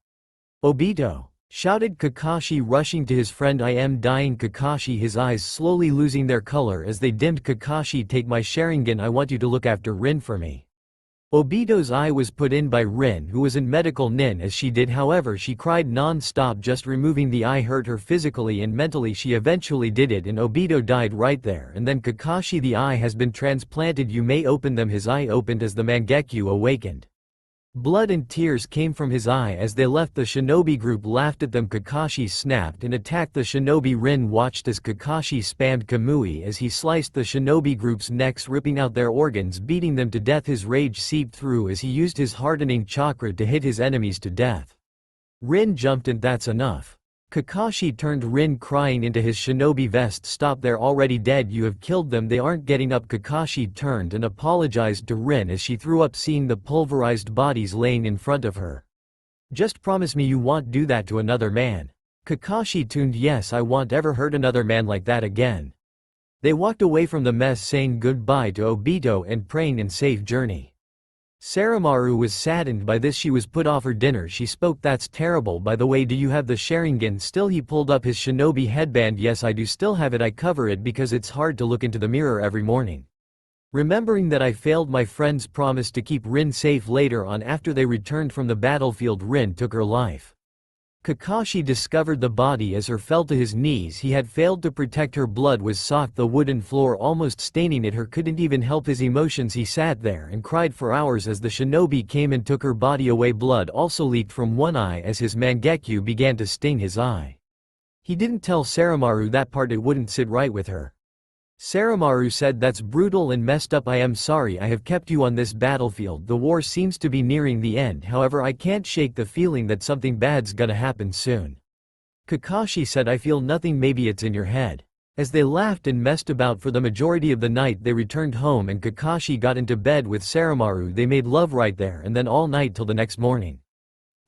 "Obito!" shouted Kakashi, rushing to his friend. "I am dying." Kakashi, his eyes slowly losing their color as they dimmed. "Kakashi, take my Sharingan. I want you to look after Rin for me." Obito's eye was put in by Rin, who was in medical nin as she did. However, she cried non-stop. Just removing the eye hurt her physically and mentally. She eventually did it and Obito died right there. And then Kakashi, the eye has been transplanted. You may open them. His eye opened as the Mangekyo awakened. Blood and tears came from his eye as they left. The shinobi group laughed at them. Kakashi snapped and attacked the shinobi. Rin watched as Kakashi spammed Kamui as he sliced the shinobi group's necks, ripping out their organs, beating them to death. His rage seeped through as he used his hardening chakra to hit his enemies to death. Rin jumped, and that's enough. Kakashi turned Rin, crying, into his shinobi vest. "Stop, they're already dead. You have killed them. They aren't getting up." Kakashi turned and apologized to Rin as she threw up, seeing the pulverized bodies laying in front of her. "Just promise me you won't do that to another man." Kakashi tuned, "Yes, I won't ever hurt another man like that again." They walked away from the mess, saying goodbye to Obito and praying in safe journey. Saramaru was saddened by this. She was put off her dinner. She spoke, "That's terrible. By the way, do you have the Sharingan still?" He pulled up his shinobi headband. "Yes, I do still have it. I cover it because it's hard to look into the mirror every morning. Remembering that I failed my friend's promise to keep Rin safe." Later on, after they returned from the battlefield, Rin took her life. Kakashi discovered the body as her fell to his knees. He had failed to protect her. Blood was soaked the wooden floor, almost staining it. Her couldn't even help his emotions. He sat there and cried for hours as the shinobi came and took her body away. Blood also leaked from one eye as his Mangekyo began to sting his eye. He didn't tell Saramaru that part. It wouldn't sit right with her. Saramaru said, "That's brutal and messed up. I am sorry I have kept you on this battlefield. The war seems to be nearing the end. However, I can't shake the feeling that something bad's gonna happen soon." Kakashi said, "I feel nothing. Maybe it's in your head." As they laughed and messed about for the majority of the night, they returned home and Kakashi got into bed with Saramaru. They made love right there and then all night till the next morning.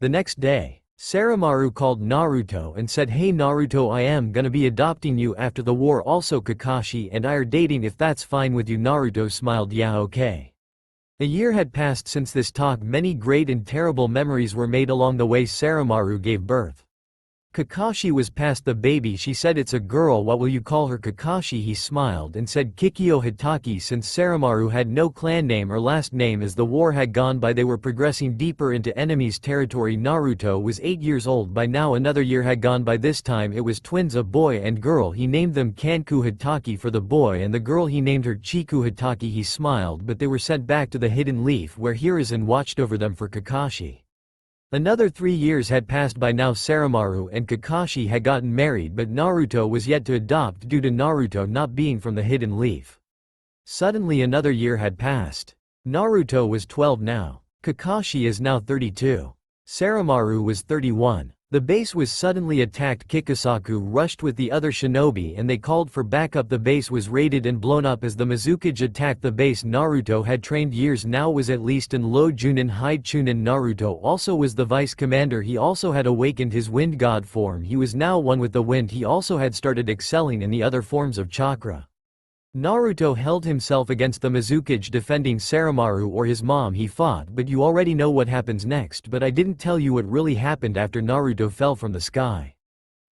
The next day, Saramaru called Naruto and said, "Hey Naruto, I am gonna be adopting you after the war. Also Kakashi and I are dating, if that's fine with you." Naruto smiled, "Yeah, okay." A year had passed since this talk. Many great and terrible memories were made along the way. Saramaru gave birth. Kakashi was past the baby. She said, "It's a girl. What will you call her?" Kakashi, he smiled and said, "Kikyo Hitaki." Since Saramaru had no clan name or last name as the war had gone by, they were progressing deeper into enemy's territory. Naruto was 8 years old by now. Another year had gone by. This time it was twins, a boy and girl. He named them Kanku Hitaki for the boy, and the girl he named her Chiku Hitaki. He smiled, but they were sent back to the Hidden Leaf where Hiruzen watched over them for Kakashi. Another 3 years had passed by now. Saramaru and Kakashi had gotten married, but Naruto was yet to adopt due to Naruto not being from the Hidden Leaf. Suddenly another year had passed. Naruto was 12 now. Kakashi is now 32. Saramaru was 31. The base was suddenly attacked. Kikusaku rushed with the other shinobi and they called for backup. The base was raided and blown up as the Mizukage attacked the base. Naruto had trained years now, was at least in low Junin high Chunin. Naruto also was the vice commander. He also had awakened his wind god form. He was now one with the wind. He also had started excelling in the other forms of chakra. Naruto held himself against the Mizukage defending Saramaru or his mom. He fought, but you already know what happens next, but I didn't tell you what really happened after Naruto fell from the sky.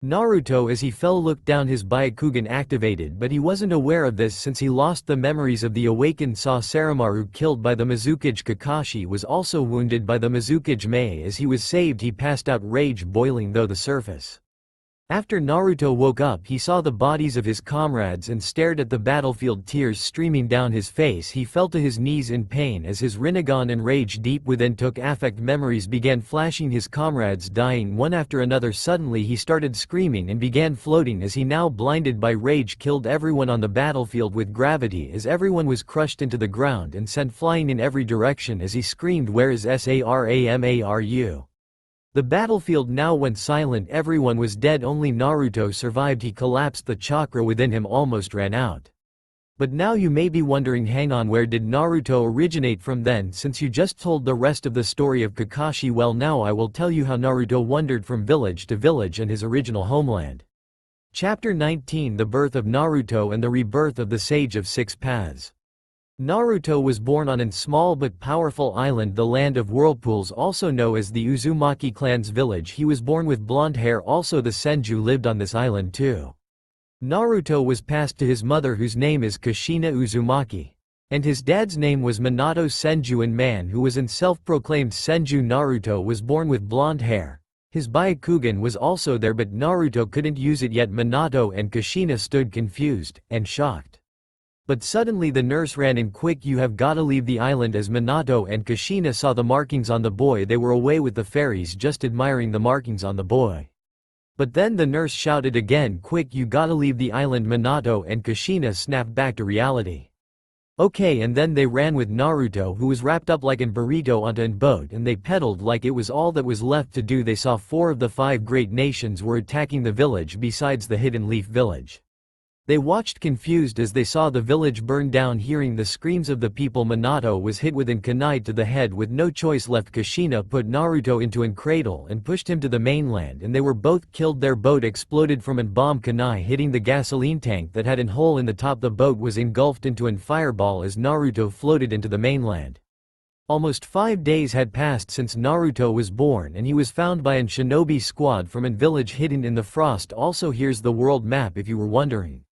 Naruto as he fell looked down, his Byakugan activated, but he wasn't aware of this since he lost the memories of the awakened. Saw Saramaru killed by the Mizukage. Kakashi was also wounded by the Mizukage Mei. As he was saved he passed out, rage boiling though the surface. After Naruto woke up he saw the bodies of his comrades and stared at the battlefield, tears streaming down his face. He fell to his knees in pain as his Rinnegan and rage deep within took affect. Memories began flashing, his comrades dying one after another. Suddenly he started screaming and began floating as he, now blinded by rage, killed everyone on the battlefield with gravity as everyone was crushed into the ground and sent flying in every direction as he screamed, "Where is Saramaru?" The battlefield now went silent, everyone was dead, only Naruto survived. He collapsed, the chakra within him almost ran out. But now you may be wondering, hang on, where did Naruto originate from then? Since you just told the rest of the story of Kakashi, well now I will tell you how Naruto wandered from village to village and his original homeland. Chapter 19: The Birth of Naruto and the Rebirth of the Sage of Six Paths. Naruto was born on an small but powerful island, the Land of Whirlpools, also known as the Uzumaki clan's village. He was born with blonde hair, also the Senju lived on this island too. Naruto was passed to his mother whose name is Kushina Uzumaki. And his dad's name was Minato Senju, and man who was an self-proclaimed Senju. Naruto was born with blonde hair. His Byakugan was also there but Naruto couldn't use it yet. Minato and Kushina stood confused and shocked. But suddenly the nurse ran in, "Quick, you have gotta leave the island." As Minato and Kushina saw the markings on the boy, they were away with the fairies, just admiring the markings on the boy. But then the nurse shouted again, "Quick, you gotta leave the island." Minato and Kushina snapped back to reality. Okay, and then they ran with Naruto, who was wrapped up like an burrito, onto a boat, and they pedaled like it was all that was left to do. They saw 4 of the 5 great nations were attacking the village besides the Hidden Leaf village. They watched confused as they saw the village burn down. Hearing the screams of the people, Minato was hit with an kunai to the head. With no choice left, Kushina put Naruto into a cradle and pushed him to the mainland, and they were both killed. Their boat exploded from a bomb kunai hitting the gasoline tank that had a hole in the top. The boat was engulfed into a fireball as Naruto floated into the mainland. Almost 5 days had passed since Naruto was born, and he was found by an shinobi squad from a village hidden in the frost. Also, here's the world map if you were wondering.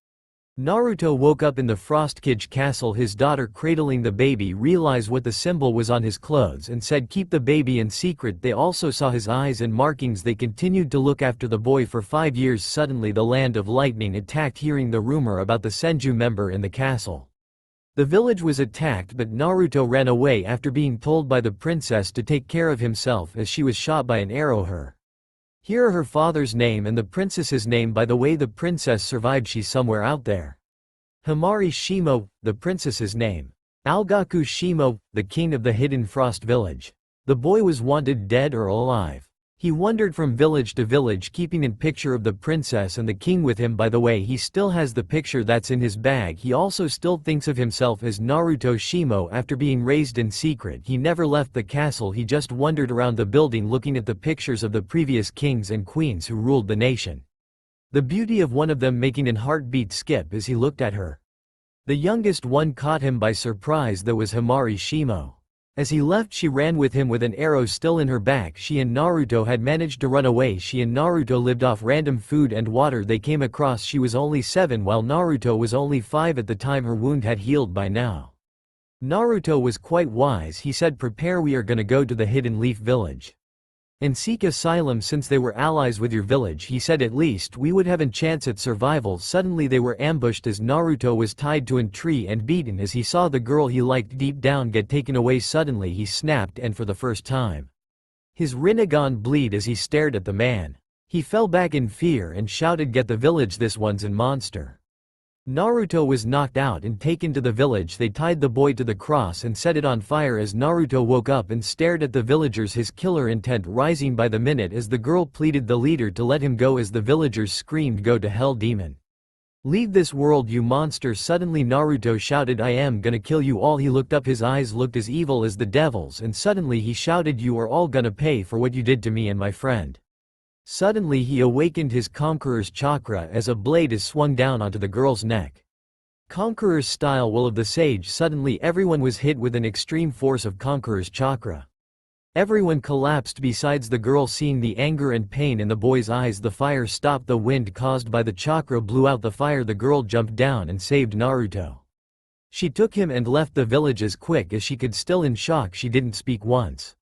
Naruto woke up in the Frostkage castle, his daughter cradling the baby, realized what the symbol was on his clothes and said, "Keep the baby in secret." They also saw his eyes and markings. They continued to look after the boy for 5 years. Suddenly the Land of Lightning attacked, hearing the rumor about the Senju member in the castle. The village was attacked, but Naruto ran away after being told by the princess to take care of himself as she was shot by an arrow. Here are her father's name and the princess's name. By the way, the princess survived, she's somewhere out there. Himari Shimo, the princess's name. Algaku Shimo, the king of the Hidden Frost village. The boy was wanted dead or alive. He wandered from village to village keeping a picture of the princess and the king with him. By the way, he still has the picture that's in his bag. He also still thinks of himself as Naruto Shimo. After being raised in secret, he never left the castle. He just wandered around the building looking at the pictures of the previous kings and queens who ruled the nation. The beauty of one of them making an heartbeat skip as he looked at her. The youngest one caught him by surprise. That was Himari Shimo. As he left, she ran with him with an arrow still in her back. She and Naruto had managed to run away. She and Naruto lived off random food and water they came across. She was only 7 while Naruto was only 5 at the time. Her wound had healed by now. Naruto was quite wise. He said, "Prepare, we are gonna go to the Hidden Leaf village and seek asylum since they were allies with your village." He said, "At least we would have a chance at survival." Suddenly they were ambushed as Naruto was tied to a tree and beaten as he saw the girl he liked deep down get taken away. Suddenly he snapped, and for the first time his Rinnegan bleed as he stared at the man. He fell back in fear and shouted, "Get the village, this one's a monster." Naruto was knocked out and taken to the village. They tied the boy to the cross and set it on fire. As Naruto woke up and stared at the villagers, his killer intent rising by the minute as the girl pleaded the leader to let him go. As the villagers screamed, "Go to hell, demon. Leave this world, you monster." Suddenly Naruto shouted, "I am gonna kill you all." He looked up, his eyes looked as evil as the devil's, and suddenly he shouted, "You are all gonna pay for what you did to me and my friend." Suddenly he awakened his conqueror's chakra as a blade is swung down onto the girl's neck. Conqueror's style. Will of the sage. Suddenly everyone was hit with an extreme force of Conqueror's chakra. Everyone collapsed besides the girl. Seeing the anger and pain in the boy's eyes, the fire stopped. The wind caused by the chakra blew out the fire. The girl jumped down and saved Naruto. She took him and left the village as quick as she could. Still in shock, she didn't speak once.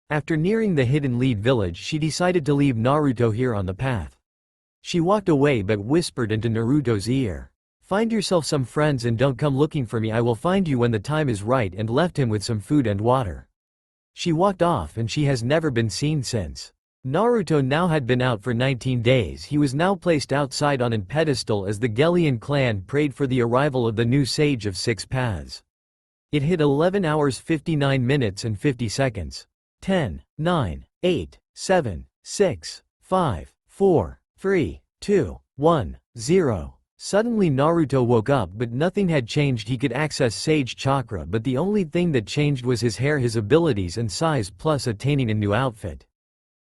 After nearing the hidden lead village, she decided to leave Naruto here on the path. She walked away but whispered into Naruto's ear, "Find yourself some friends and don't come looking for me. I will find you when the time is right," and left him with some food and water. She walked off and she has never been seen since. Naruto now had been out for 19 days. He was now placed outside on a pedestal as the Gelion clan prayed for the arrival of the new Sage of Six Paths. It hit 11 hours 59 minutes and 50 seconds. 10, 9, 8, 7, 6, 5, 4, 3, 2, 1, 0. Suddenly Naruto woke up, but nothing had changed. He could access Sage Chakra, but the only thing that changed was his hair, his abilities and size, plus attaining a new outfit.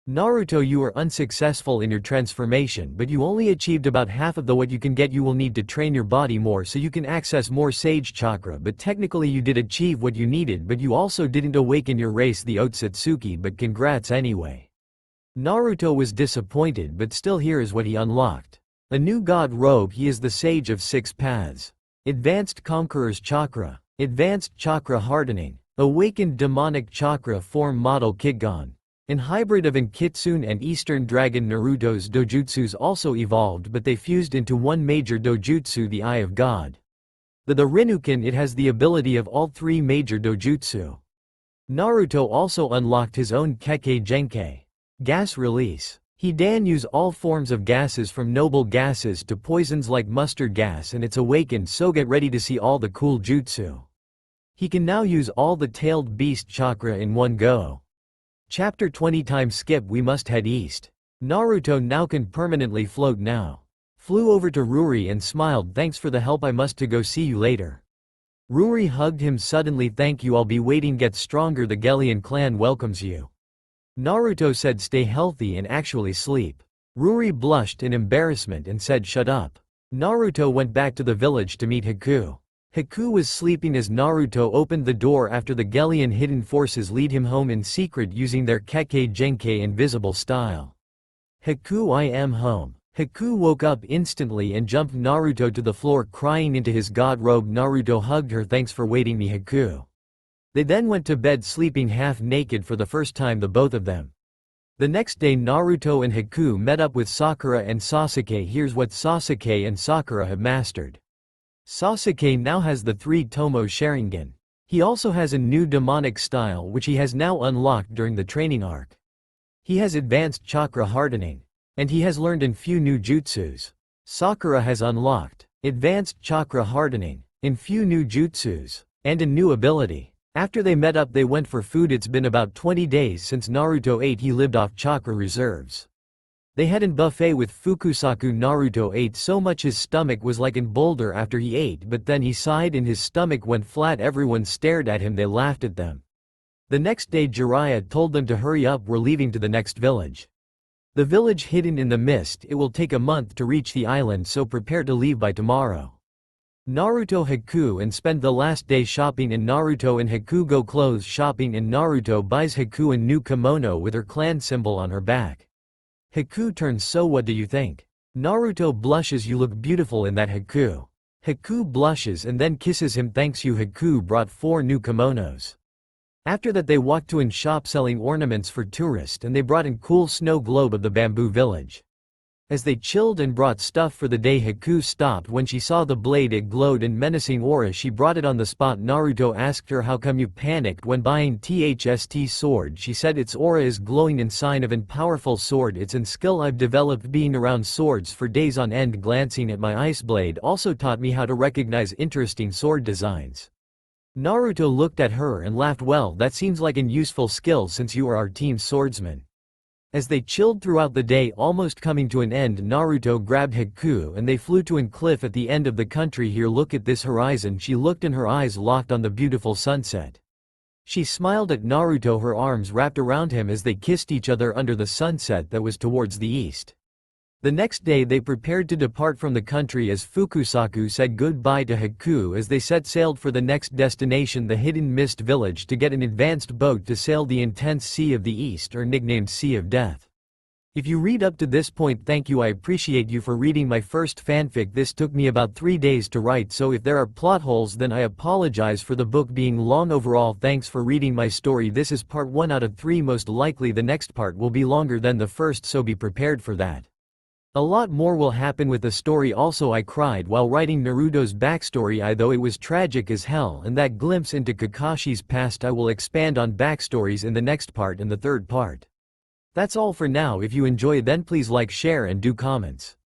Naruto, you were unsuccessful in your transformation, but you only achieved about half of what you can get. You will need to train your body more so you can access more Sage Chakra, but technically you did achieve what you needed, but you also didn't awaken your race, the Otsutsuki, but congrats anyway. Naruto was disappointed, but still here is what he unlocked. A new god robe. He is the Sage of Six Paths. Advanced Conqueror's Chakra. Advanced Chakra Hardening. Awakened Demonic Chakra Form Model Kitgon. An hybrid of an Kitsune and Eastern Dragon. Naruto's dojutsus also evolved, but they fused into one major dojutsu, the Eye of God. The Rinnegan, it has the ability of all three major dojutsu. Naruto also unlocked his own Kekkei Genkei. Gas Release. He can use all forms of gases from noble gases to poisons like mustard gas, and it's awakened, so get ready to see all the cool jutsu. He can now use all the tailed beast chakra in one go. Chapter 20 time skip. We must head east. Naruto now can permanently float now. Flew over to Ruri and smiled. "Thanks for the help, I must to go, see you later." Ruri hugged him suddenly. "Thank you, I'll be waiting. Get stronger, the Gelion clan welcomes you." Naruto said, "Stay healthy and actually sleep." Ruri blushed in embarrassment and said, "Shut up." Naruto went back to the village to meet Haku. Haku was sleeping as Naruto opened the door after the Gelion hidden forces lead him home in secret using their Kekkei Genkei invisible style. "Haku, I am home." Haku woke up instantly and jumped Naruto to the floor, crying into his god robe. Naruto hugged her. "Thanks for waiting me, Haku." They then went to bed sleeping half naked for the first time, the both of them. The next day Naruto and Haku met up with Sakura and Sasuke. Here's what Sasuke and Sakura have mastered. Sasuke now has the 3 Tomo Sharingan. He also has a new demonic style which he has now unlocked during the training arc. He has advanced chakra hardening. And he has learned a few new jutsus. Sakura has unlocked advanced chakra hardening, a few new jutsus, and a new ability. After they met up, they went for food. It's been about 20 days since Naruto ate. He lived off chakra reserves. They had a buffet with Fukusaku. Naruto ate so much his stomach was like a boulder after he ate, but then he sighed and his stomach went flat. Everyone stared at him. They laughed at them. The next day Jiraiya told them to hurry up. We're leaving to the next village. The village hidden in the mist. It will take a month to reach the island, so prepare to leave by tomorrow. Naruto Haku and spend the last day shopping, and Naruto and Haku go clothes shopping, and Naruto buys Haku a new kimono with her clan symbol on her back. Haku turns, "So what do you think?" Naruto blushes, "You look beautiful in that, Haku." Haku blushes and then kisses him. "Thanks you." Haku brought 4 new kimonos. After that they walked to a shop selling ornaments for tourists, and they brought a cool snow globe of the bamboo village. As they chilled and brought stuff for the day, Haku stopped when she saw the blade. It glowed in menacing aura. She brought it on the spot. Naruto asked her, "How come you panicked when buying THST sword?" She said, "Its aura is glowing, in sign of a powerful sword. It's a skill I've developed being around swords for days on end. Glancing at my ice blade also taught me how to recognize interesting sword designs." Naruto looked at her and laughed. "Well, that seems like an useful skill since you are our team's swordsman." As they chilled throughout the day, almost coming to an end, Naruto grabbed Haku and they flew to a cliff at the end of the country. "Here, look at this horizon." She looked and her eyes locked on the beautiful sunset. She smiled at Naruto, her arms wrapped around him as they kissed each other under the sunset that was towards the east. The next day they prepared to depart from the country as Fukusaku said goodbye to Haku as they set sailed for the next destination, the Hidden Mist Village, to get an advanced boat to sail the intense Sea of the East, or nicknamed Sea of Death. If you read up to this point, thank you. I appreciate you for reading my first fanfic. This took me about 3 days to write, so if there are plot holes then I apologize for the book being long. Overall, thanks for reading my story. This is part 1 out of 3. Most likely the next part will be longer than the first, so be prepared for that. A lot more will happen with the story. Also, I cried while writing Naruto's backstory, though it was tragic as hell, and that glimpse into Kakashi's past. I will expand on backstories in the next part and the third part. That's all for now. If you enjoy, then please like, share and do comments.